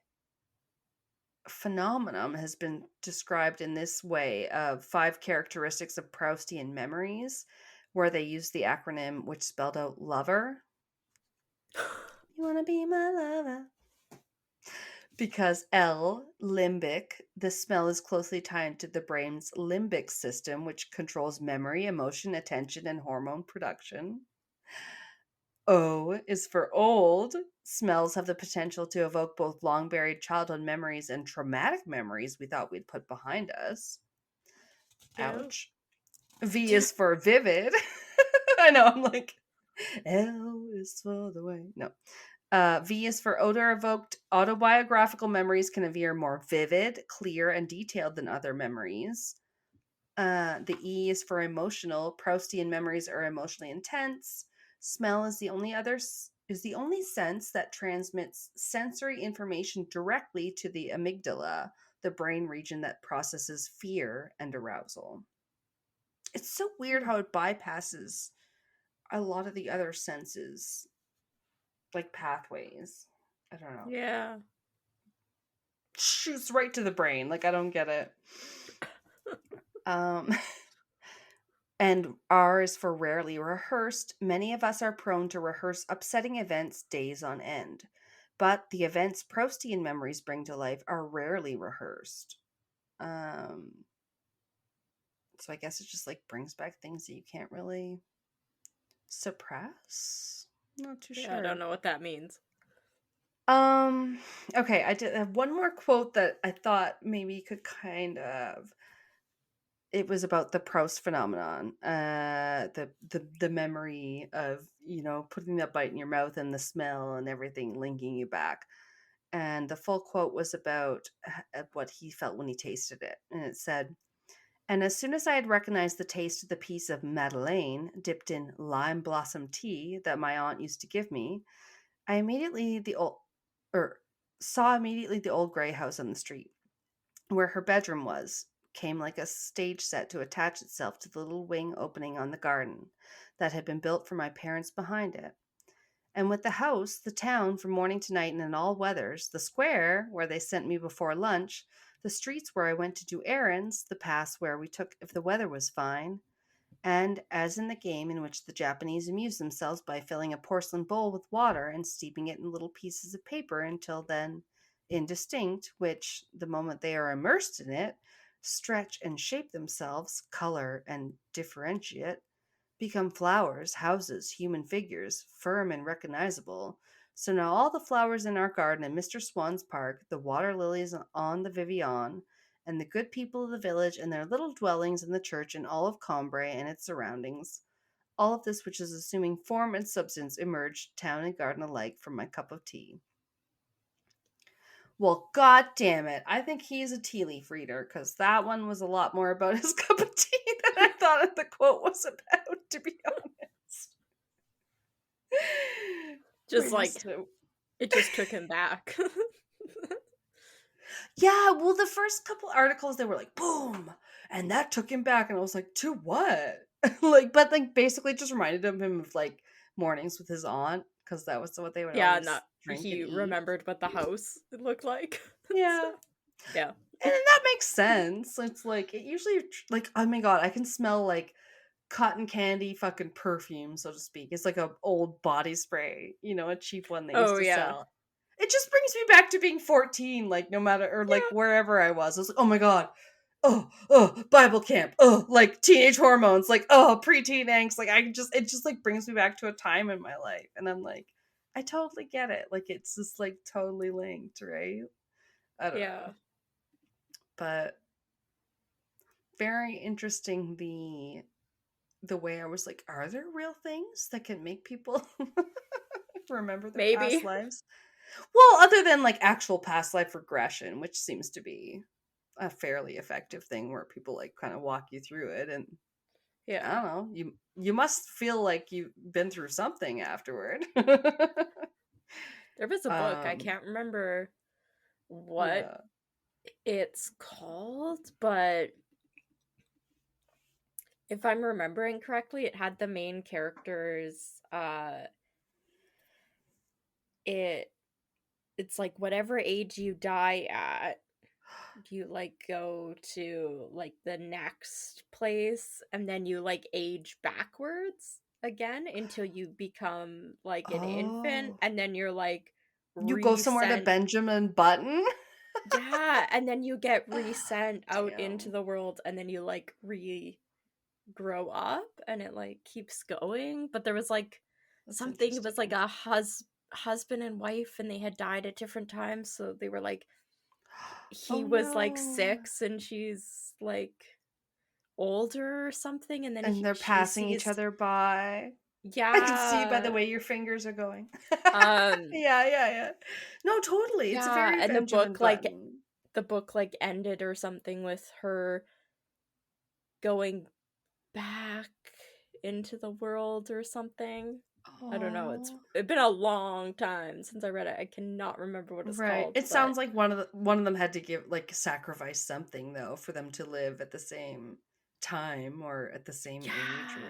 Speaker 1: phenomenon has been described in this way of 5 characteristics of Proustian memories, where they use the acronym which spelled out lover. You want to be my lover? Because limbic, the smell is closely tied to the brain's limbic system, which controls memory, emotion, attention, and hormone production. O is for old. Smells have the potential to evoke both long buried childhood memories and traumatic memories we thought we'd put behind us. Ouch. V is for vivid. I know, I'm like, L is for the way. No. V is for odor evoked. Autobiographical memories can appear more vivid, clear, and detailed than other memories. The E is for emotional. Proustian memories are emotionally intense. Smell is the only sense that transmits sensory information directly to the amygdala, the brain region that processes fear and arousal. It's so weird how it bypasses a lot of the other senses, like pathways. I don't know.
Speaker 3: Yeah.
Speaker 1: Shoots right to the brain. Like, I don't get it. And R is for rarely rehearsed. Many of us are prone to rehearse upsetting events days on end. But the events Proustian memories bring to life are rarely rehearsed. So I guess it just like brings back things that you can't really suppress. Not too sure.
Speaker 3: I don't know what that means.
Speaker 1: Okay, I did have one more quote that I thought maybe could kind of, it was about the Proust phenomenon, the memory of, putting that bite in your mouth and the smell and everything linking you back. And the full quote was about what he felt when he tasted it. And it said, "And as soon as I had recognized the taste of the piece of Madeleine dipped in lime blossom tea that my aunt used to give me, I immediately saw immediately the old gray house on the street, where her bedroom was, came like a stage set to attach itself to the little wing opening on the garden that had been built for my parents behind it. And with the house, the town from morning to night and in all weathers, the square where they sent me before lunch, the streets where I went to do errands, the paths where we took if the weather was fine, and as in the game in which the Japanese amuse themselves by filling a porcelain bowl with water and steeping it in little pieces of paper until then indistinct, which, the moment they are immersed in it, stretch and shape themselves, color and differentiate, become flowers, houses, human figures, firm and recognizable, So now all the flowers in our garden in Mr. Swan's park, the water lilies on the Vivian, and the good people of the village and their little dwellings in the church and all of Combray and its surroundings, all of this which is assuming form and substance emerged, town and garden alike, from my cup of tea. Well, god damn it. I think he's a tea leaf reader, because that one was a lot more about his cup of tea than I thought the quote was about, to be honest.
Speaker 3: Just like, it just took him back.
Speaker 1: Yeah, well, the first couple articles, they were like, boom, and that took him back, and I was like, to what? But basically just reminded him of, like, mornings with his aunt, because that was what they would
Speaker 3: Yeah,
Speaker 1: always drink
Speaker 3: he
Speaker 1: and eat.
Speaker 3: remembered what the house looked like.
Speaker 1: Yeah.
Speaker 3: Yeah.
Speaker 1: And that makes sense. It's like, it usually, like, oh my god, I can smell, like, cotton candy fucking perfume, so to speak. It's like a old body spray, a cheap one they used to sell. It just brings me back to being 14, like, no matter, or like wherever I was. I was like, oh my god, oh, Bible camp, like teenage hormones, like, preteen angst, like, it just like brings me back to a time in my life, and I'm like, I totally get it. Like, it's just like totally linked, right? I don't know. But very interesting the way I was like, are there real things that can make people remember their past lives? Well, other than like actual past life regression, which seems to be a fairly effective thing where people like kind of walk you through it, and I don't know, you must feel like you've been through something afterward.
Speaker 3: There was a book, I can't remember what it's called, but if I'm remembering correctly, it had the main characters, it's like whatever age you die at, you like go to like the next place, and then you like age backwards again until you become like an infant, and then you're like
Speaker 1: you go somewhere to Benjamin Button.
Speaker 3: Yeah, and then you get resent out into the world, and then you like grow up, and it like keeps going. But there was like something, it was like a husband and wife, and they had died at different times, so they were like, he was like 6 and she's like older or something, and then
Speaker 1: they're passing each other by.
Speaker 3: Yeah,
Speaker 1: I can see by the way your fingers are going. Yeah. No, totally. It's a very
Speaker 3: and
Speaker 1: Benjamin Button.
Speaker 3: the book like ended or something with her going back into the world or something. Aww. I don't know. It's been a long time since I read it. I cannot remember what it's called.
Speaker 1: It sounds like one of them had to give like sacrifice something though for them to live at the same time or at the same age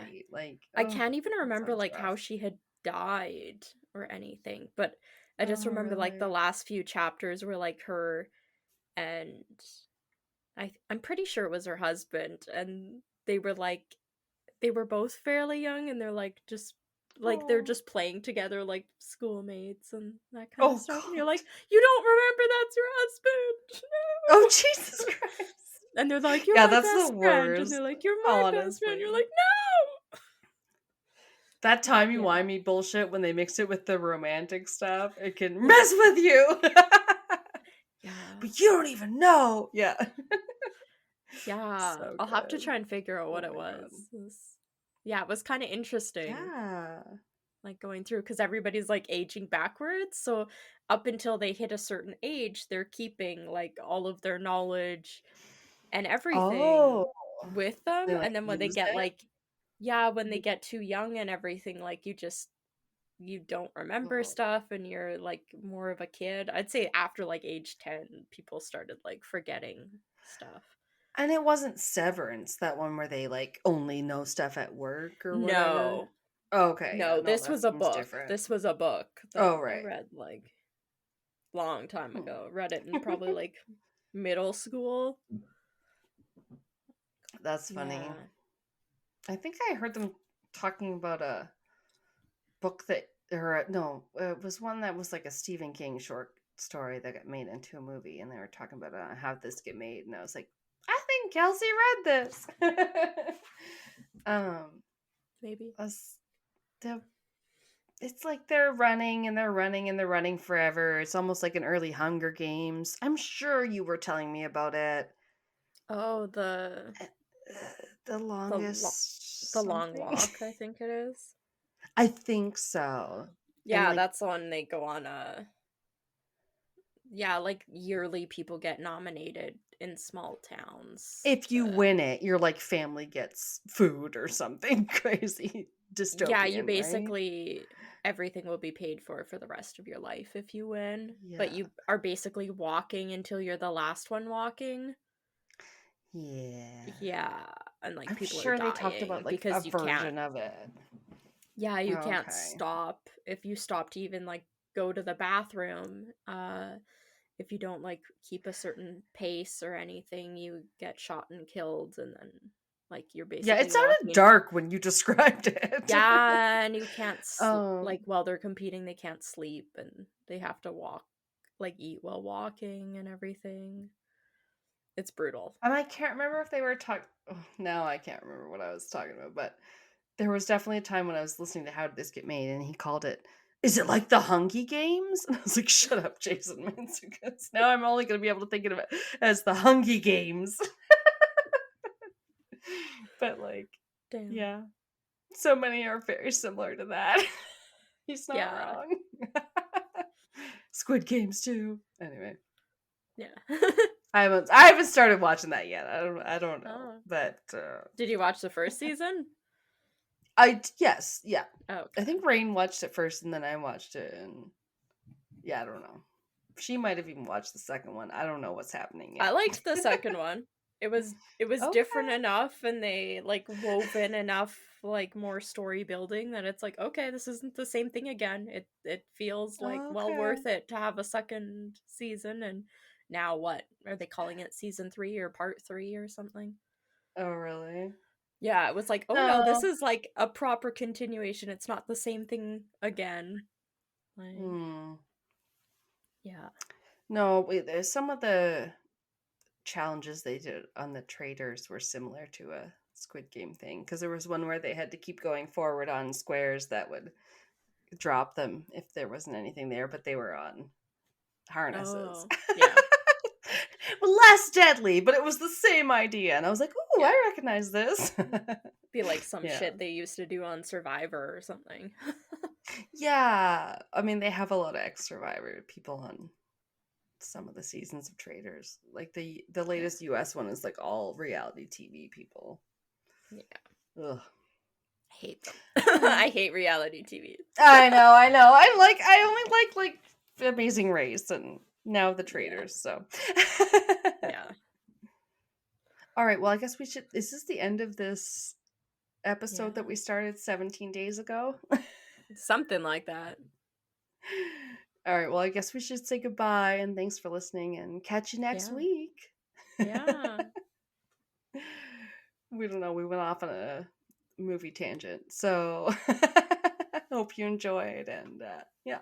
Speaker 1: rate. Like,
Speaker 3: I can't even remember like rough. How she had died or anything, but I just remember really? Like the last few chapters were like her, and I'm pretty sure it was her husband, and they were both fairly young, and they're like just like they're just playing together like schoolmates and that kind of stuff. God. And you're like, you don't remember that's your husband? No.
Speaker 1: Oh Jesus Christ!
Speaker 3: And they're like, you're my
Speaker 1: that's
Speaker 3: best
Speaker 1: the
Speaker 3: friend.
Speaker 1: worst.
Speaker 3: And they're like, you're my best friend. You're like, no.
Speaker 1: That timey-wimey bullshit when they mix it with the romantic stuff, it can mess with you. But you don't even know. Yeah.
Speaker 3: So I'll have to try and figure out what it was. Yeah, it was kind of interesting.
Speaker 1: Yeah.
Speaker 3: Like going through, because everybody's like aging backwards. So up until they hit a certain age, they're keeping like all of their knowledge and everything with them. And then when they get when they get too young and everything, like you don't remember stuff, and you're like more of a kid. I'd say after like age 10, people started like forgetting stuff.
Speaker 1: And it wasn't Severance, that one where they like only know stuff at work or whatever.
Speaker 3: No.
Speaker 1: Okay.
Speaker 3: No, this was a book. Different. This was a book that I read like long time ago. Read it in probably like middle school.
Speaker 1: That's funny. Yeah. I think I heard them talking about a book it was one that was like a Stephen King short story that got made into a movie, and they were talking about how this get made, and I was like, I think Kelsey read this.
Speaker 3: Maybe.
Speaker 1: It's like they're running and they're running and they're running forever. It's almost like an early Hunger Games. I'm sure you were telling me about it.
Speaker 3: Oh,
Speaker 1: Uh, The
Speaker 3: the lo-
Speaker 1: longest
Speaker 3: the long
Speaker 1: something.
Speaker 3: walk, I think it is.
Speaker 1: I think so. And
Speaker 3: Yeah,
Speaker 1: like,
Speaker 3: that's the one they go on yeah, like yearly people get nominated in small towns
Speaker 1: if you
Speaker 3: to
Speaker 1: win it, your like family gets food or something crazy
Speaker 3: Yeah, you
Speaker 1: dystopian, right?
Speaker 3: basically everything will be paid for the rest of your life if you win, but
Speaker 1: Yeah.
Speaker 3: you are basically walking until you're the last one walking.
Speaker 1: Yeah.
Speaker 3: Yeah, and like
Speaker 1: I'm
Speaker 3: people are
Speaker 1: sure they talked about
Speaker 3: dying
Speaker 1: like a
Speaker 3: because you can't.
Speaker 1: version of it.
Speaker 3: Yeah, you can't
Speaker 1: Okay.
Speaker 3: stop. If you stop to even like go to the bathroom, if you don't like keep a certain pace or anything, you get shot and killed, and then like you're
Speaker 1: Yeah, it
Speaker 3: basically
Speaker 1: sounded
Speaker 3: walking.
Speaker 1: dark when you described it.
Speaker 3: Yeah, and you can't
Speaker 1: um
Speaker 3: like while they're competing, they can't sleep and they have to walk, like eat while walking and everything. It's brutal.
Speaker 1: and I can't remember if they were talking. Now I can't remember what I was talking about, but there was definitely a time when I was listening to How Did This Get Made, and he called it, "Is it like the Hungy Games?" And I was like, "Shut up, Jason Mantzoukas." Now I'm only going to be able to think of it as the Hungy Games. But like,
Speaker 3: Damn.
Speaker 1: yeah, so many are very similar to that. He's not
Speaker 3: Yeah.
Speaker 1: wrong. Squid Games too. Anyway,
Speaker 3: Yeah.
Speaker 1: I haven't started watching that yet. I don't know,
Speaker 3: Oh.
Speaker 1: but
Speaker 3: Did you watch the first season?
Speaker 1: yes, yeah.
Speaker 3: Oh,
Speaker 1: I
Speaker 3: okay.
Speaker 1: think Rain watched it first, and then I watched it, and yeah, I don't know. She might have even watched the second one. I don't know what's happening
Speaker 3: I
Speaker 1: yet.
Speaker 3: liked the second one. It was different
Speaker 1: Okay.
Speaker 3: enough, and they like wove in enough like more story building that it's like, okay, this isn't the same thing again. It feels like well
Speaker 1: Okay.
Speaker 3: worth it to have a second season. And now what are they calling it, season 3 or part 3 or something?
Speaker 1: Oh, really?
Speaker 3: Yeah, it was like, oh no, this
Speaker 1: No.
Speaker 3: is like a proper continuation. It's not the same thing again. Like,
Speaker 1: Hmm.
Speaker 3: yeah.
Speaker 1: No, wait, there's some of the challenges they did on the traders were similar to a Squid Game thing, because there was one where they had to keep going forward on squares that would drop them if there wasn't anything there, but they were on harnesses.
Speaker 3: Oh, yeah.
Speaker 1: Well, less deadly, but it was the same idea. And I was like, ooh,
Speaker 3: Yeah.
Speaker 1: I recognize this.
Speaker 3: Be like some
Speaker 1: Yeah.
Speaker 3: shit they used to do on Survivor or something.
Speaker 1: Yeah. I mean, they have a lot of ex-Survivor people on some of the seasons of Traders. Like the
Speaker 3: Yeah.
Speaker 1: latest US one is like all reality TV people.
Speaker 3: Yeah.
Speaker 1: Ugh.
Speaker 3: I hate them. I hate reality TV.
Speaker 1: I know. I only like Amazing Race and now the
Speaker 3: Yeah.
Speaker 1: Traders, so.
Speaker 3: Yeah.
Speaker 1: All right, well, I guess we should. Is this the end of this episode that
Speaker 3: Yeah.
Speaker 1: we started 17 days ago?
Speaker 3: Something like that.
Speaker 1: All right, well, I guess we should say goodbye and thanks for listening and catch you next
Speaker 3: Yeah.
Speaker 1: week.
Speaker 3: Yeah.
Speaker 1: We don't know. We went off on a movie tangent. So hope you enjoyed. And yeah,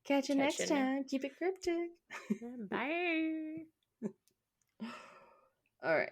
Speaker 1: catch you
Speaker 3: Catch
Speaker 1: next
Speaker 3: you
Speaker 1: time. Keep it cryptic.
Speaker 3: Bye.
Speaker 1: All right.